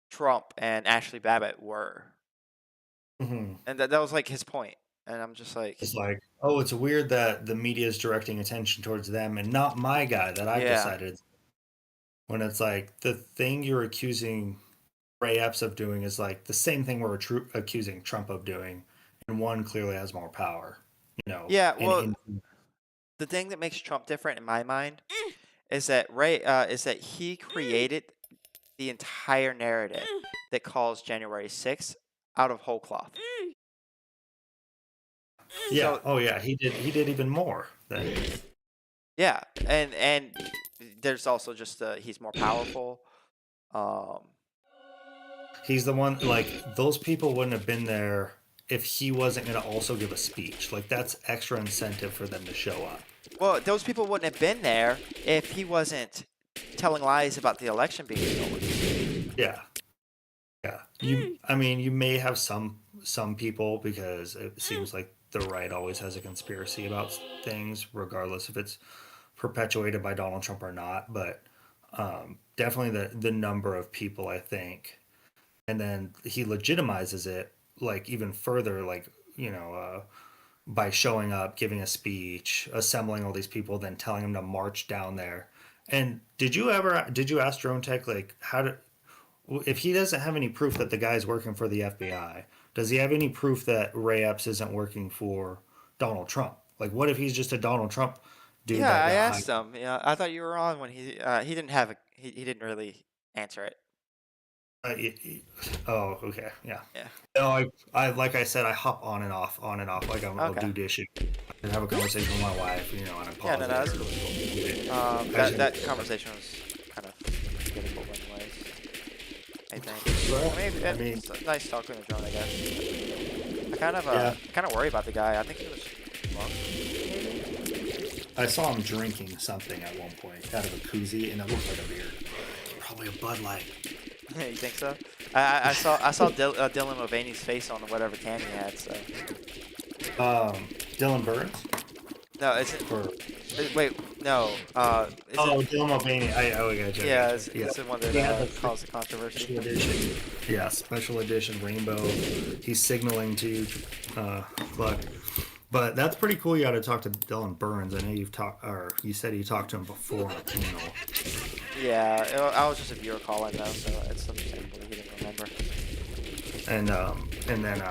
Trump and Ashley Babbitt were, Mm-hmm. and that was like his point, and I'm just like, It's like, oh, it's weird that the media is directing attention towards them and not my guy that I've decided. When it's like the thing you're accusing Ray Epps of doing is like the same thing we're accusing Trump of doing, and one clearly has more power, you know. yeah. and Well, the thing that makes Trump different in my mind is that is that he created the entire narrative that calls January 6th out of whole cloth. Yeah. Oh yeah. He did even more than. Yeah, and there's also just he's more powerful. He's the one, like, those people wouldn't have been there if he wasn't going to also give a speech. Like, that's extra incentive for them to show up. Well, those people wouldn't have been there if he wasn't telling lies about the election being stolen. Yeah. Yeah. I mean, you may have some people, because it seems like the right always has a conspiracy about things, regardless if it's perpetuated by Donald Trump or not. But definitely the number of people, I think. And then he legitimizes it, like, even further, like, you know, by showing up, giving a speech, assembling all these people, then telling them to march down there. And did you ask Dronetek, like, if he doesn't have any proof that the guy's working for the FBI, does he have any proof that Ray Epps isn't working for Donald Trump? Like, what if he's just a Donald Trump dude? Yeah, I asked him. Yeah, I thought you were on when he didn't have he didn't really answer it. Oh, okay, yeah. Yeah. No, I like I said, I hop on and off, like I'll do dishes and have a conversation with my wife, you know, and I pause. Yeah, no, that's cool. That conversation was kind of beautiful anyways, I think. Well, I mean, it's nice talking to John, I guess. I kind of worry about the guy. I think he was drunk. I saw him drinking something at one point out of a koozie, and it looked like a beer. Probably a Bud Light. You think so? I saw Dylan Mulvaney's face on whatever can he had. So. Dylan Burns? No, it's wait, no. Dylan Mulvaney. Gotcha. Yeah, it's the one that caused the controversy. Edition. Yeah, special edition rainbow. He's signaling to you, look. But that's pretty cool. You got to talk to Dylan Burns. I know you said you talked to him before on a panel. Yeah, I was just a viewer calling though, so it's understandable he didn't remember. And then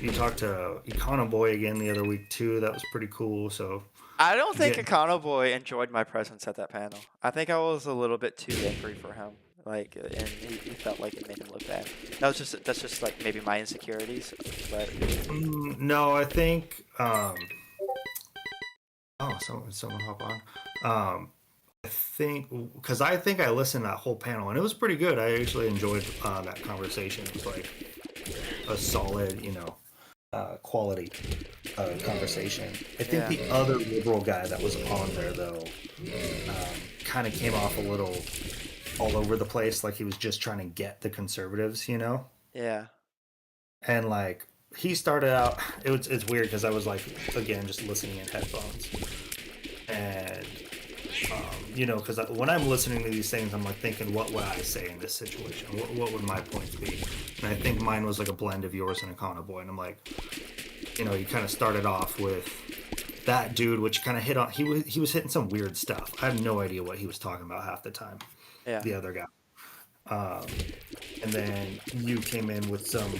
you talked to Econo Boy again the other week too. That was pretty cool. So I don't think Econo Boy enjoyed my presence at that panel. I think I was a little bit too angry for him. Like, and he felt like it made him look bad. That's just like maybe my insecurities, but no, I think someone hop on. I think I listened to that whole panel and it was pretty good. I actually enjoyed that conversation. It was like a solid, you know, quality conversation. I think the other liberal guy that was on there though kind of came off a little all over the place, like he was just trying to get the conservatives, you know? Yeah. And like he started out, it's weird because I was like, again, just listening in headphones, and you know, because when I'm listening to these things, I'm like thinking, what would I say in this situation? What would my points be? And I think mine was like a blend of yours and Econo Boy, and I'm like, you know, you kind of started off with that dude, which kind of hit on. He was hitting some weird stuff. I have no idea what he was talking about half the time. Yeah. The other guy. And then you came in with some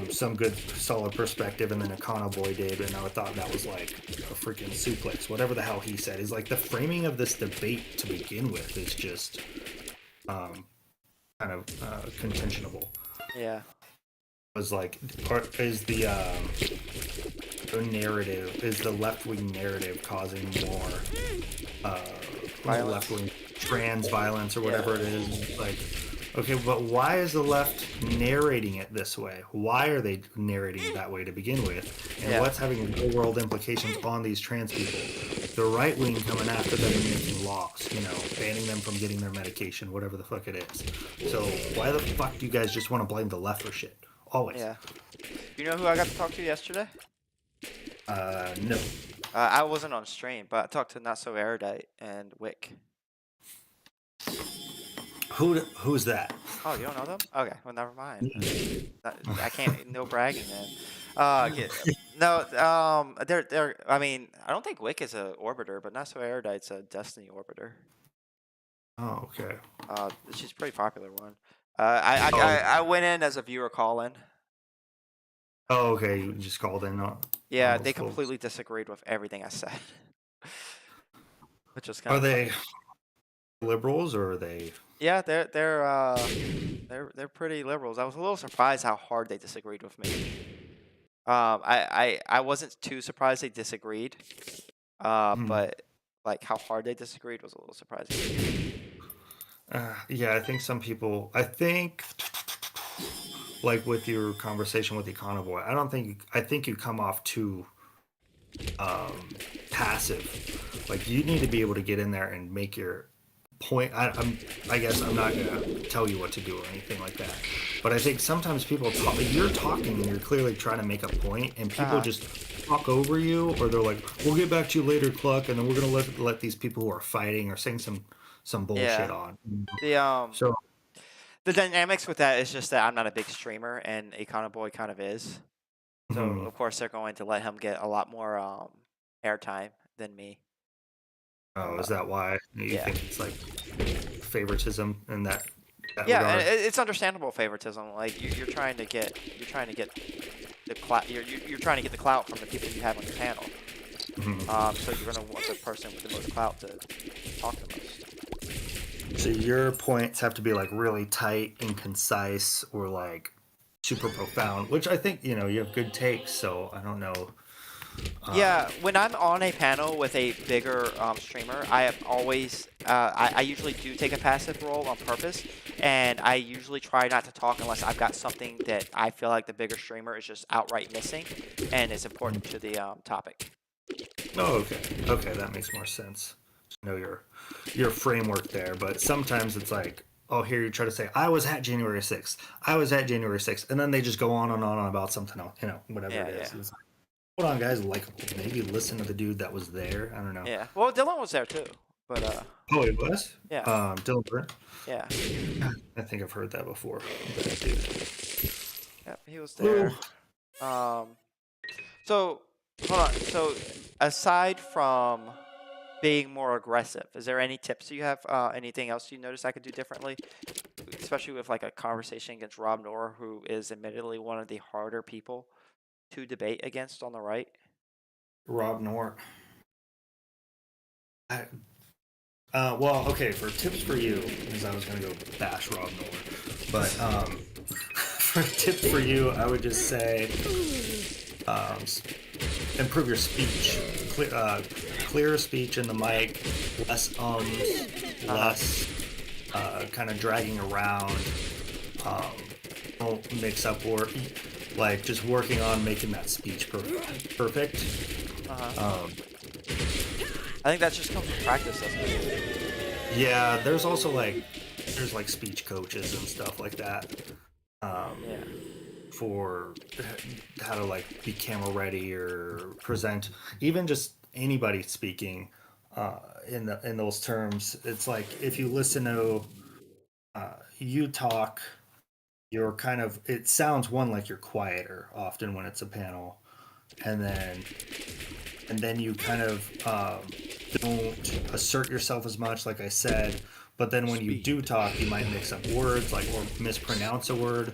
some good solid perspective, and then Econo Boy did, and I thought that was like a freaking suplex, whatever the hell he said. Is like the framing of this debate to begin with is just kind of contentionable. Yeah. Was like, is the narrative, is the left wing narrative causing more left wing trans violence or whatever it is? Like, okay, but why is the left narrating it this way? Why are they narrating it that way to begin with? And what's having real world implications on these trans people? The right wing coming after them and making laws, banning them from getting their medication, whatever the fuck it is. So why the fuck do you guys just want to blame the left for shit? Always. Yeah. You know who I got to talk to yesterday? No. I wasn't on stream, but I talked to Not So Erudite and Wick. Who's that? Oh, you don't know them? Okay, well, never mind. I can't. No bragging, man. No. They're. I mean, I don't think Wick is a orbiter, but Not So Erudite's a Destiny orbiter. Oh, okay. She's a pretty popular one. I went in as a viewer call-in. Oh, okay. You just called in. Yeah, they completely disagreed with everything I said. Which was kind Are of they liberals or are they? Yeah, they're pretty liberals. I was a little surprised how hard they disagreed with me. I wasn't too surprised they disagreed. But like how hard they disagreed was a little surprising. Yeah, I think some people. I think, like with your conversation with Econo Boy, I think you come off too passive. Like you need to be able to get in there and make your point. I guess I'm not gonna tell you what to do or anything like that. But I think sometimes people talk. You're talking and you're clearly trying to make a point, and people just talk over you, or they're like, "We'll get back to you later, Cluck," and then we're gonna let these people who are fighting or saying some bullshit on. So The dynamics with that is just that I'm not a big streamer, and Econo Boy kind of is. So of course they're going to let him get a lot more airtime than me. Oh, is that why you think it's like favoritism in that Yeah, regard? and it's understandable favoritism. Like you're trying to get the clout. You're trying to get the clout from the people you have on your panel. So you're gonna want the person with the most clout to talk the most. So your points have to be like really tight and concise, or like super profound, which I think you have good takes. So I don't know. Yeah, when I'm on a panel with a bigger streamer, I have always, I usually do take a passive role on purpose, and I usually try not to talk unless I've got something that I feel like the bigger streamer is just outright missing, and is important to the topic. Oh, okay, that makes more sense. Know your framework there, but sometimes it's like, oh, here you try to say, I was at January 6th, and then they just go on and on about something else, whatever it is. It's like, hold on, guys, like maybe listen to the dude that was there. I don't know. Yeah, well, Dylan was there too, but Oh, he was? Yeah. Dylan Burn? Yeah. I think I've heard that before. Yep, he was there. So hold on. So aside from being more aggressive, is there any tips you have? Anything else you notice I could do differently, especially with like a conversation against Rob Noor, who is admittedly one of the harder people to debate against on the right? Rob Noor. Well, okay, for tips for you, because I was going to go bash Rob Noor, but for tips for you, I would just say improve your speech. Clearer speech in the mic, less less kind of dragging around, don't mix up work, like just working on making that speech perfect. I think that just comes from practice, doesn't it? Yeah, there's also like speech coaches and stuff like that. For how to like be camera ready or present, even just anybody speaking in those terms. It's like if you listen to you talk, you're kind of, it sounds like you're quieter often when it's a panel, and then you kind of don't assert yourself as much, like I said. But then when you do talk, you might mix up words, like or mispronounce a word.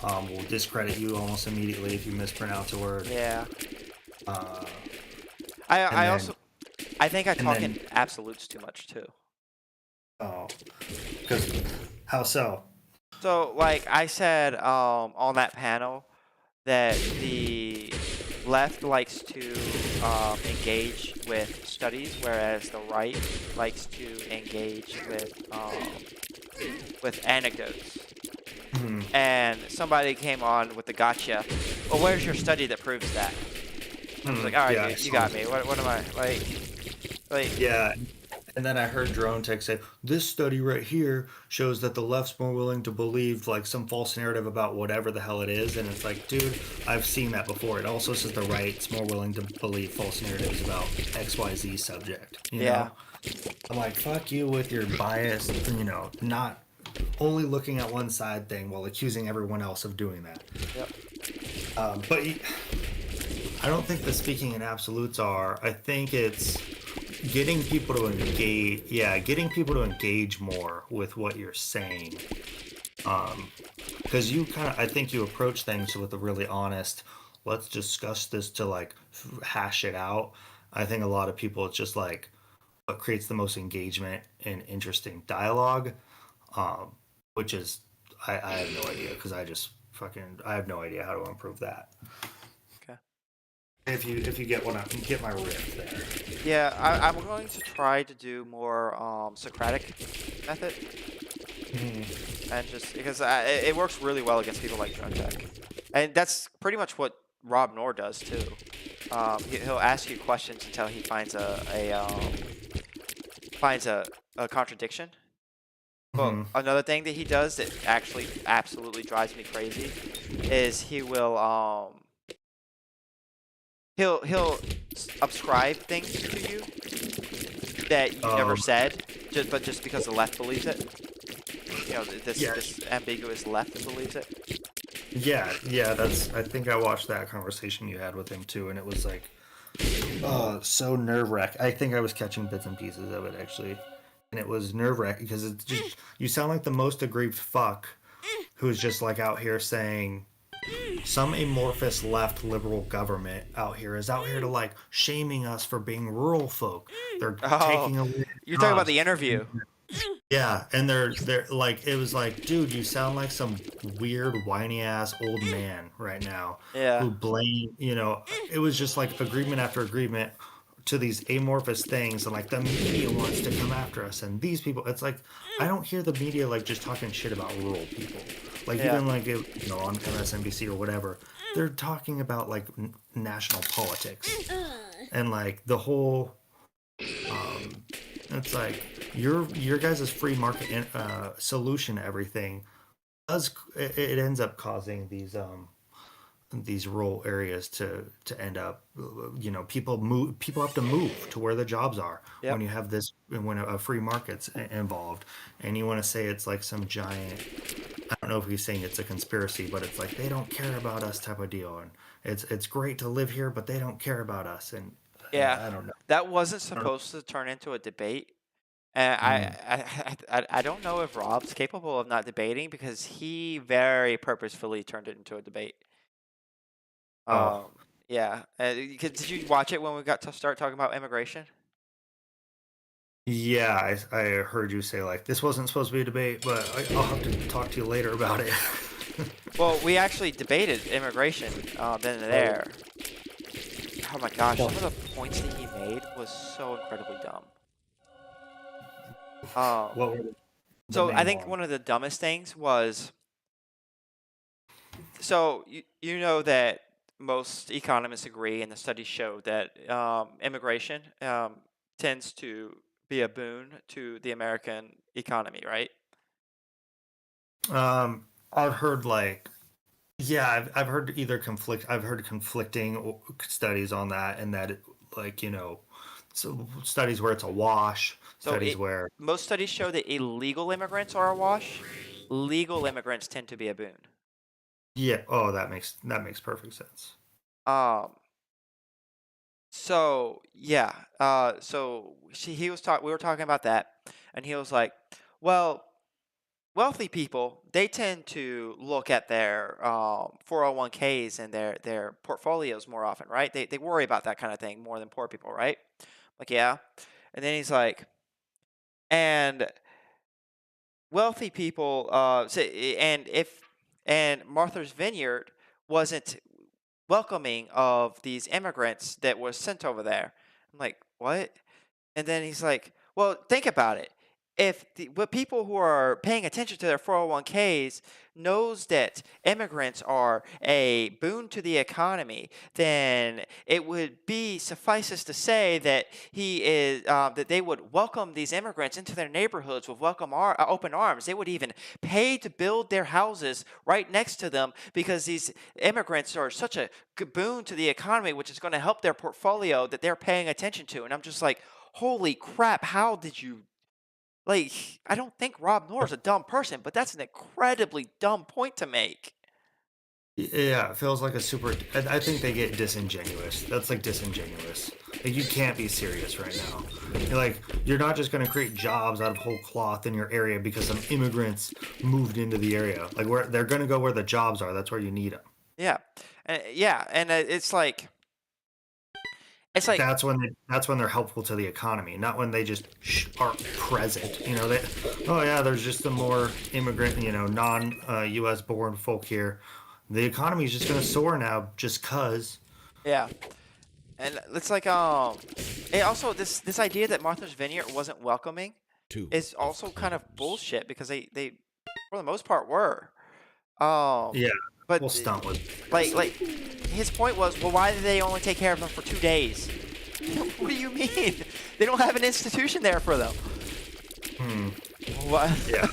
We'll discredit you almost immediately if you mispronounce a word. Yeah. Uh, I think I and talk then- in absolutes too much too. Oh, because how so? So, like I said on that panel, that the left likes to engage with studies, whereas the right likes to engage with anecdotes. Mhm. And somebody came on with the gotcha. Well, where's your study that proves that? I was like, all right, Yeah, I dude, you saw got that. me. What am I like? Yeah, and then I heard Dronetek say, "This study right here shows that the left's more willing to believe like some false narrative about whatever the hell it is." And it's like, dude, I've seen that before. It also says the right's more willing to believe false narratives about XYZ subject. You Yeah. know, I'm like, fuck you with your bias. You know, not only looking at one side thing while accusing everyone else of doing that. Yep. But I don't think the speaking in absolutes are. I think it's getting people to engage. Yeah, getting people to engage more with what you're saying. Because you kind of, I think you approach things with a really honest. Let's discuss this to like hash it out. I think a lot of people, it's just like what creates the most engagement and interesting dialogue, which is I have no idea because I have no idea how to improve that. Okay. If you get what I get my riff there. Yeah, I'm going to try to do more Socratic method, and just because it works really well against people like Dronetek, and that's pretty much what Rob Noor does too. He'll ask you questions until he finds a contradiction. But another thing that he does that actually absolutely drives me crazy is he'll ascribe things to you that you never said, just because the left believes it. You know, this ambiguous left believes it. Yeah, that's. I think I watched that conversation you had with him too, and it was like, so nerve wracking. I think I was catching bits and pieces of it actually, and it was nerve wracking because it's just you sound like the most aggrieved fuck, who's just like out here saying, some amorphous left liberal government out here is out here to like shaming us for being rural folk. They're taking away. You're talking about jobs. the interview. Yeah, and they're like it was like, dude, you sound like some weird whiny ass old man right now. Yeah. Who blame, it was just like agreement after agreement to these amorphous things, and like the media wants to come after us, and these people. It's like I don't hear the media like just talking shit about rural people, like even like on MSNBC or whatever. They're talking about like national politics, and like the whole. It's like your guys' free market solution to everything does it ends up causing these rural areas to end up people have to move to where the jobs are when you have this when a free market's involved, and you want to say it's like some giant, I don't know if he's saying it's a conspiracy, but it's like they don't care about us type of deal, and it's great to live here but they don't care about us, and Yeah, I don't know. that wasn't supposed to turn into a debate, and I don't know if Rob's capable of not debating because he very purposefully turned it into a debate. Yeah. Did you watch it when we got to start talking about immigration? Yeah, I heard you say like this wasn't supposed to be a debate, but I'll have to talk to you later about it. Well, we actually debated immigration then and there. Oh my gosh, some of the points that he made was so incredibly dumb. What were So I main think one? one of the dumbest things was, so you know that most economists agree, and the studies show that immigration tends to be a boon to the American economy, right? I've heard like, yeah, I've heard I've heard conflicting studies on that, and that like so studies where it's a wash, So studies where most studies show that illegal immigrants are a wash. Legal immigrants tend to be a boon. yeah, that makes perfect sense. Um, So yeah, he was talk. We were talking about that, and he was like, "Well, wealthy people they tend to look at their 401ks and their portfolios more often, right? They worry about that kind of thing more than poor people, right?" Like, yeah, and then he's like, and wealthy people, and Martha's Vineyard wasn't welcoming of these immigrants that was sent over there. I'm like, what? And then he's like, well, think about it. If what people who are paying attention to their 401ks knows that immigrants are a boon to the economy, then it would be suffices to say that that they would welcome these immigrants into their neighborhoods with open arms. They would even pay to build their houses right next to them because these immigrants are such a boon to the economy, which is going to help their portfolio that they're paying attention to. And I'm just like, holy crap, how did you like I don't think Rob Noor is a dumb person, but that's an incredibly dumb point to make. Yeah, it feels like a super. I think they get disingenuous. That's like disingenuous. Like you can't be serious right now. You're not just going to create jobs out of whole cloth in your area because some immigrants moved into the area. Like where they're going to go where the jobs are. That's where you need them. Yeah. And it's like That's when they're helpful to the economy, not when they just are present. Oh yeah, there's just some more immigrant, non U.S. born folk here. The economy is just going to soar now, just cause. yeah. And it's like and also this idea that Martha's Vineyard wasn't welcoming is also kind of bullshit because they for the most part were. Yeah, But we'll stunt with. like his point was, well, why did they only take care of them for 2 days? What do you mean? They don't have an institution there for them. What? Yeah.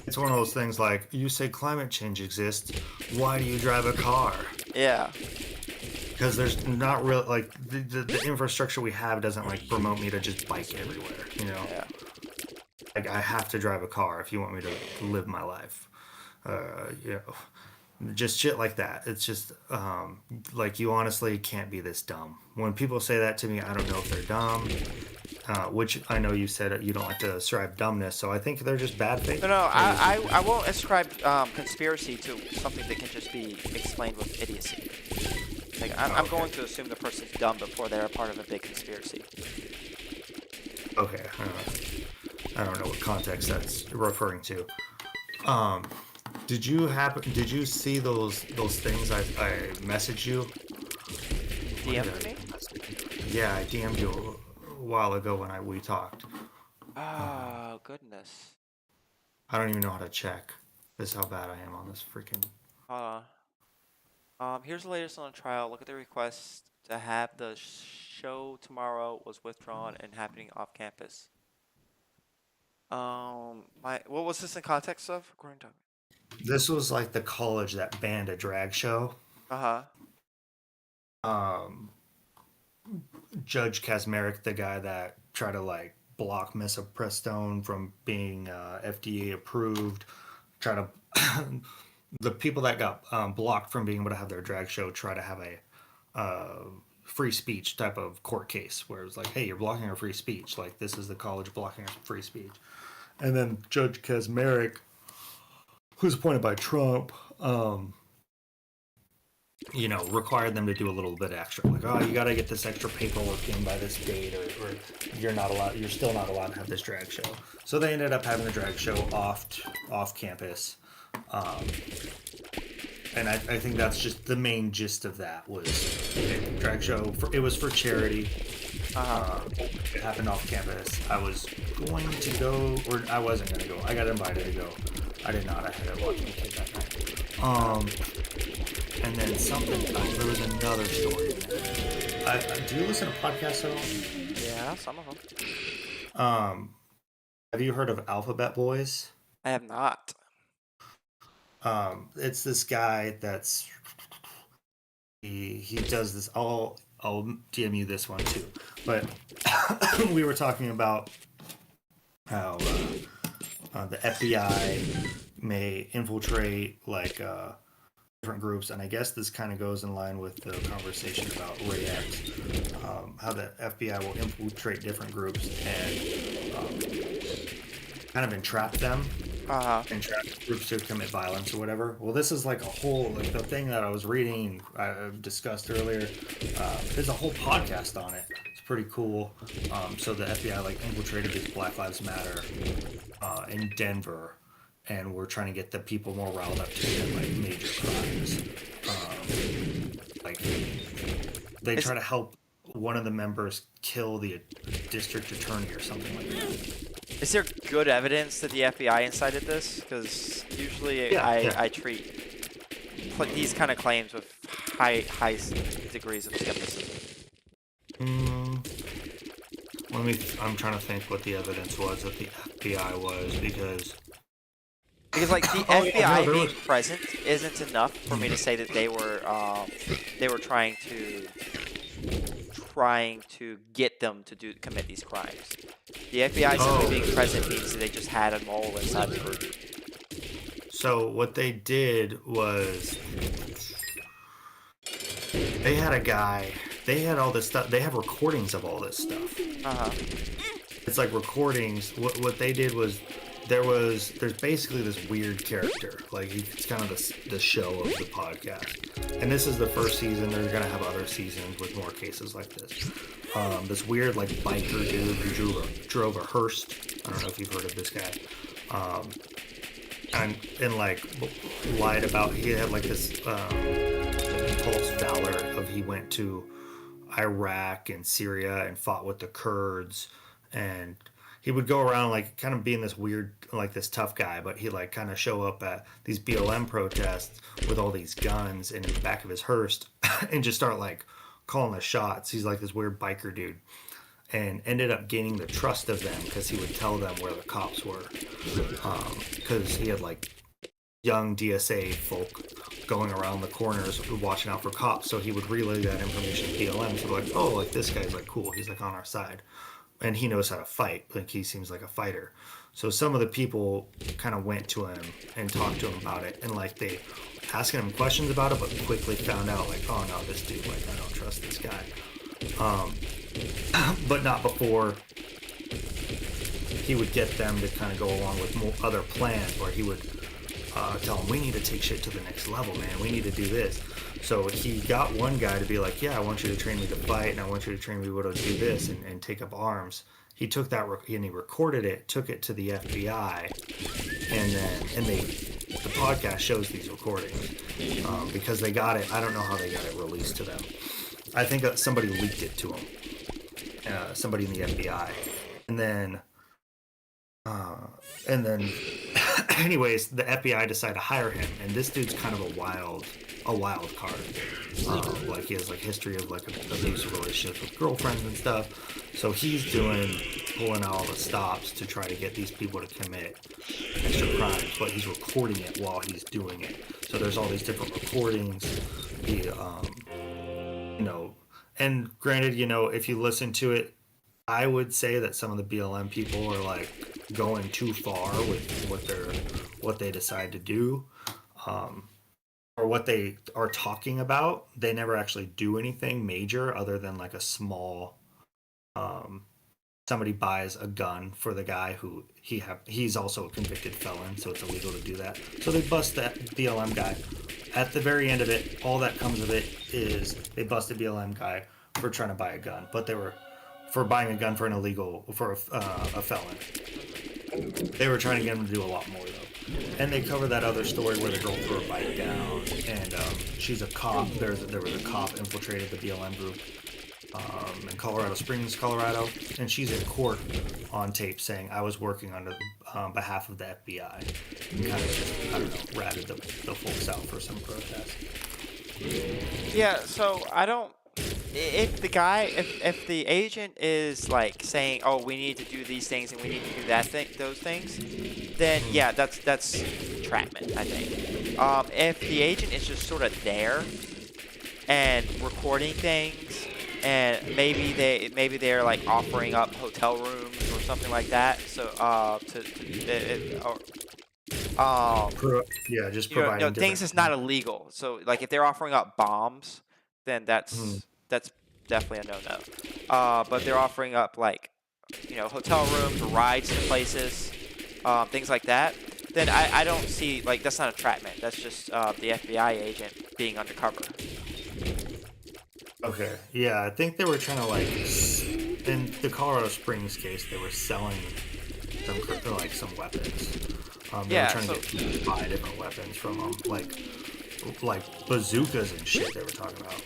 It's one of those things like, you say climate change exists, why do you drive a car? Yeah. Because there's not real, like, the infrastructure we have doesn't, like, promote me to just bike everywhere, Yeah. Like, I have to drive a car if you want me to live my life. Just shit like that. It's just, like, you honestly can't be this dumb. When people say that to me, I don't know if they're dumb. Which I know you said you don't like to ascribe dumbness, so I think they're just bad faith. No, I won't ascribe conspiracy to something that can just be explained with idiocy. Like I'm going to assume the person's dumb before they're a part of a big conspiracy. Okay, I don't know what context that's referring to. Did you see those things I messaged you? DM'd me? Yeah, I DM'd you a while ago when we talked. Oh, goodness. I don't even know how to check. This is how bad I am on this freaking. Here's the latest on the trial. Look at the request to have the show tomorrow was withdrawn and happening off campus. What was this in context of? This was like the college that banned a drag show. Judge Kazmarek, the guy that tried to like block Misoprostone from being FDA approved, try to the people that got blocked from being able to have their drag show try to have a free speech type of court case where it was like, hey, you're blocking our free speech. Like this is the college blocking our free speech. And then Judge Kazmarek, who's appointed by Trump, required them to do a little bit extra. Like, oh, you got to get this extra paperwork in by this date, or you're still not allowed to have this drag show. So they ended up having the drag show off campus. And I think that's just the main gist of that was drag show. It was for charity. It happened off campus. I was going to go, or I wasn't going to go. I got invited to go. I did not. I had to watch my kid that night. And then there was another story in there. Do you listen to podcasts at all? Yeah, some of them. Have you heard of Alphabet Boys? I have not. It's this guy that's he does this. I'll DM you this one too. But we were talking about how the FBI may infiltrate like different groups, and I guess this kind of goes in line with the conversation about Ray Epps, how the FBI will infiltrate different groups and kind of entrap them, entrap groups to commit violence or whatever. Well, this is like a whole, like the thing that I was reading, I discussed earlier. There's a whole podcast on it. It's pretty cool. So the FBI like infiltrated this Black Lives Matter in Denver, and we're trying to get the people more riled up to commit like major crimes. Like they try to help one of the members kill the district attorney or something like that. Is there good evidence that the FBI incited this? Because usually I treat these kind of claims with high degrees of skepticism. I'm trying to think what the evidence was that the FBI was, because like the FBI being present isn't enough for me to say that they were trying to get them to commit these crimes. The FBI simply being present means that they just had a mole inside the group. So what they did was they had a guy. They had all this stuff. They have recordings of all this stuff. It's like recordings. What they did was there's basically this weird character. Like it's kind of the show of the podcast. And this is the first season. They're gonna have other seasons with more cases like this. This weird like biker dude who drove a hearse. I don't know if you've heard of this guy. And like lied about, he had like this false valor of he went to Iraq and Syria and fought with the Kurds, and he would go around like kind of being this weird, like this tough guy, but he like kind of show up at these BLM protests with all these guns in the back of his hearse and just start like calling the shots. He's like this weird biker dude, and ended up gaining the trust of them because he would tell them where the cops were, because he had like young DSA folk going around the corners watching out for cops, so he would relay that information to BLM. So like, oh, like this guy's like cool, he's like on our side, and he knows how to fight, like he seems like a fighter. So some of the people kind of went to him and talked to him about it, and like they asking him questions about it, but quickly found out like, oh no, this dude, like I don't trust this guy. But not before he would get them to kind of go along with more other plans where he would tell them, we need to take shit to the next level, man. We need to do this. So he got one guy to be like, yeah, I want you to train me to fight, and I want you to train me to do this and take up arms. He took that and he recorded it, took it to the FBI, and the podcast shows these recordings because they got it. I don't know how they got it released to them. I think that somebody leaked it to them, somebody in the FBI, and then anyways, the FBI decided to hire him, and this dude's kind of a wild card. Like he has like history of like abusive relationships with girlfriends and stuff. So he's pulling out all the stops to try to get these people to commit extra crimes, but he's recording it while he's doing it. So there's all these different recordings. And granted, if you listen to it, I would say that some of the BLM people are like going too far with what they decide to do, or what they are talking about. They never actually do anything major other than like a small. Somebody buys a gun for the guy who he's also a convicted felon, so it's illegal to do that. So they bust that BLM guy. At the very end of it, all that comes of it is they busted BLM guy for trying to buy a gun, but they were for buying a gun for a felon. They were trying to get him to do a lot more though. And they cover that other story where the girl threw a bike down, and she's a cop. There was a cop infiltrated the BLM group in Colorado Springs, Colorado, and she's in court on tape saying, I was working on behalf of the FBI, and kind of just, I don't know, ratted the folks out for some protest. Yeah, so I don't. If the agent is like saying, oh, we need to do these things and we need to do those things, then yeah, that's entrapment, I think. If the agent is just sort of there and recording things, and maybe they're like offering up hotel rooms or something like that, so Um, Yeah, just no providing things different. that's not illegal. So like if they're offering up bombs, then Mhm. that's definitely a no-no. But they're offering up like hotel rooms or rides to places, things like that. Then I don't see like that's not entrapment. That's just the FBI agent being undercover. Okay. Yeah, I think they were trying to in the Colorado Springs case, they were selling some weapons. They were Yeah. trying to So get people to buy different weapons from them, like bazookas and shit. They were talking about.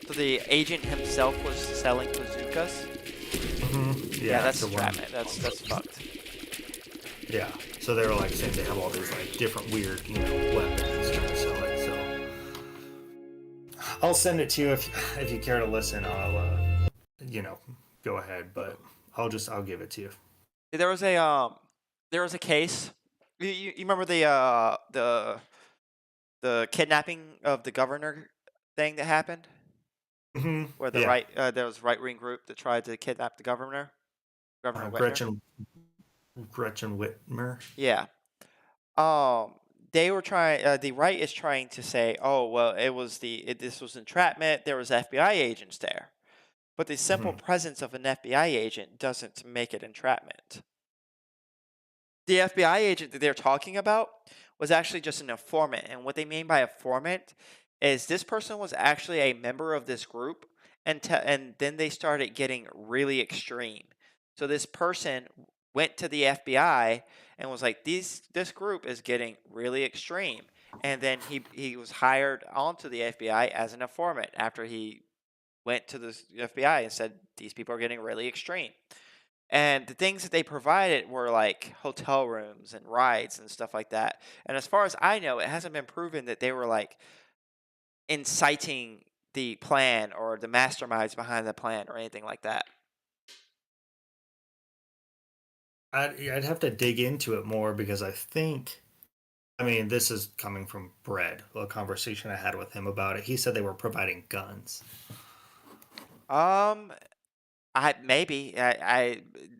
so the agent himself was selling bazookas. Yeah, Yeah, that's to one. entrapment. That's fucked. Yeah. So they were like saying they have all these like different weird, weapons trying to sell it. So I'll send it to you if you care to listen. I'll go ahead, but I'll give it to you. There was a case. You remember the kidnapping of the governor thing that happened, where Yeah. there was a right wing group that tried to kidnap the Governor Whitmer. Gretchen Whitmer. Yeah. Um, they were trying. The right is trying to say, oh well, this was entrapment. There was FBI agents there, but the simple presence of an FBI agent doesn't make it entrapment. The FBI agent that they're talking about was actually just an informant. And what they mean by informant is this person was actually a member of this group, and then they started getting really extreme. So this person went to the FBI and was like, this group is getting really extreme. And then he was hired onto the FBI as an informant after he went to the FBI and said, these people are getting really extreme. And the things that they provided were like hotel rooms and rides and stuff like that. And as far as I know, it hasn't been proven that they were like inciting the plan or the masterminds behind the plan or anything like that. I'd have to dig into it more because I mean, this is coming from Brett, a conversation I had with him about it. He said they were providing guns. Um,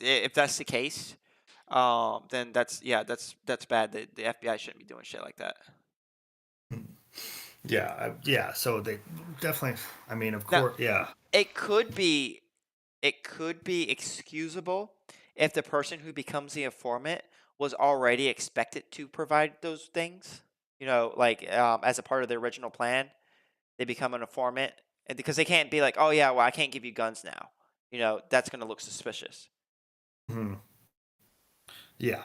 if that's the case, then that's bad. The FBI shouldn't be doing shit like that. Yeah. So they definitely. I mean, of Now, course, yeah. it could be excusable if the person who becomes the informant was already expected to provide those things. Like as a part of the original plan, they become an informant, and because they can't be like, oh yeah, well I can't give you guns now. That's going to look suspicious. Hmm. Yeah.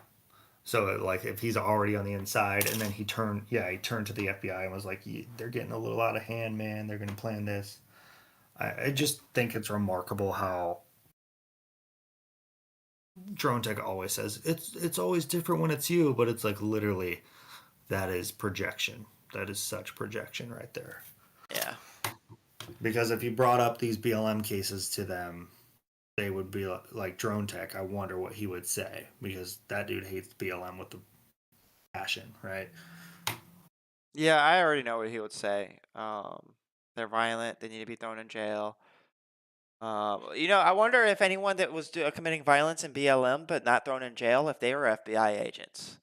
So like, if he's already on the inside, and then he turned to the FBI and was like, "They're getting a little out of hand, man. They're going to plan this." I just think it's remarkable how Dronetek always says it's always different when it's you, but it's like literally that is projection. That is such projection right there. Yeah. Because if you brought up these BLM cases to them, they would be like Dronetek. I wonder what he would say because that dude hates BLM with the passion, right? Yeah, I already know what he would say. They're violent. They need to be thrown in jail. I wonder if anyone that was committing violence in BLM but not thrown in jail, if they were FBI agents.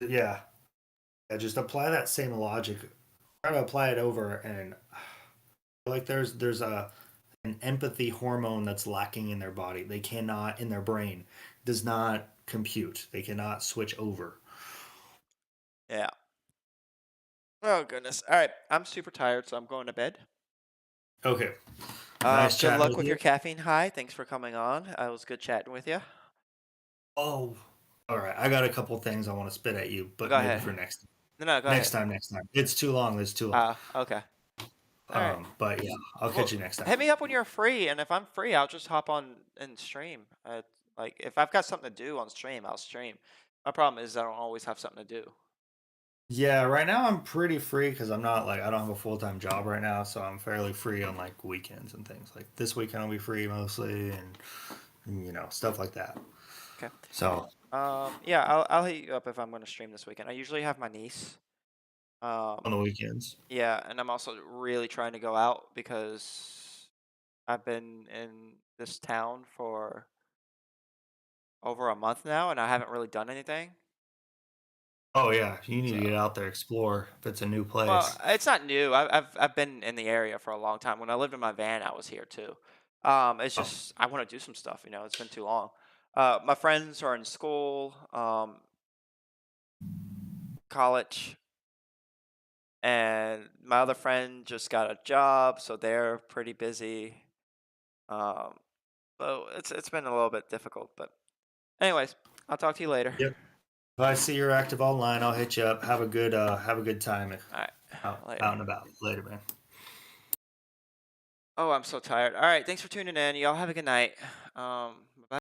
Yeah. Just apply that same logic. Try to apply it over, and like there's an empathy hormone that's lacking in their body. They cannot in their brain does not compute. They cannot switch over. Yeah. Oh goodness. All right, I'm super tired, so I'm going to bed. Okay. Nice Good chatting luck with with you. your caffeine high. Thanks for coming on. It was good chatting with you. Oh, all right. I got a couple things I want to spit at you, but Go maybe ahead. for next No, go next ahead. time. Next time. It's too long. It's too long. Okay. All right. But yeah, I'll Well, catch you next time. hit me up when you're free, and if I'm free, I'll just hop on and stream. Like if I've got something to do on stream, I'll stream. My problem is I don't always have something to do. Yeah, right now I'm pretty free because I'm not I don't have a full time job right now, so I'm fairly free on like weekends and things. Like this weekend I'll be free mostly, and stuff like that. Okay. So Yeah, I'll hit you up if I'm going to stream this weekend. I usually have my niece. on the weekends. Yeah, and I'm also really trying to go out because I've been in this town for over a month now, and I haven't really done anything. Oh yeah, you need to So, get out there, explore if it's a new well, place. it's not new. I've been in the area for a long time. When I lived in my van, I was here too. It's Oh, just I want to do some stuff. It's been too long. My friends are in school, college, and my other friend just got a job, so they're pretty busy. Um, so it's been a little bit difficult, but anyways, I'll talk to you later. yep. If I see you're active online, I'll hit you up. Have a good time All right, out later. and about. Later, man. Oh, I'm so tired. All right, thanks for tuning in. Y'all have a good night.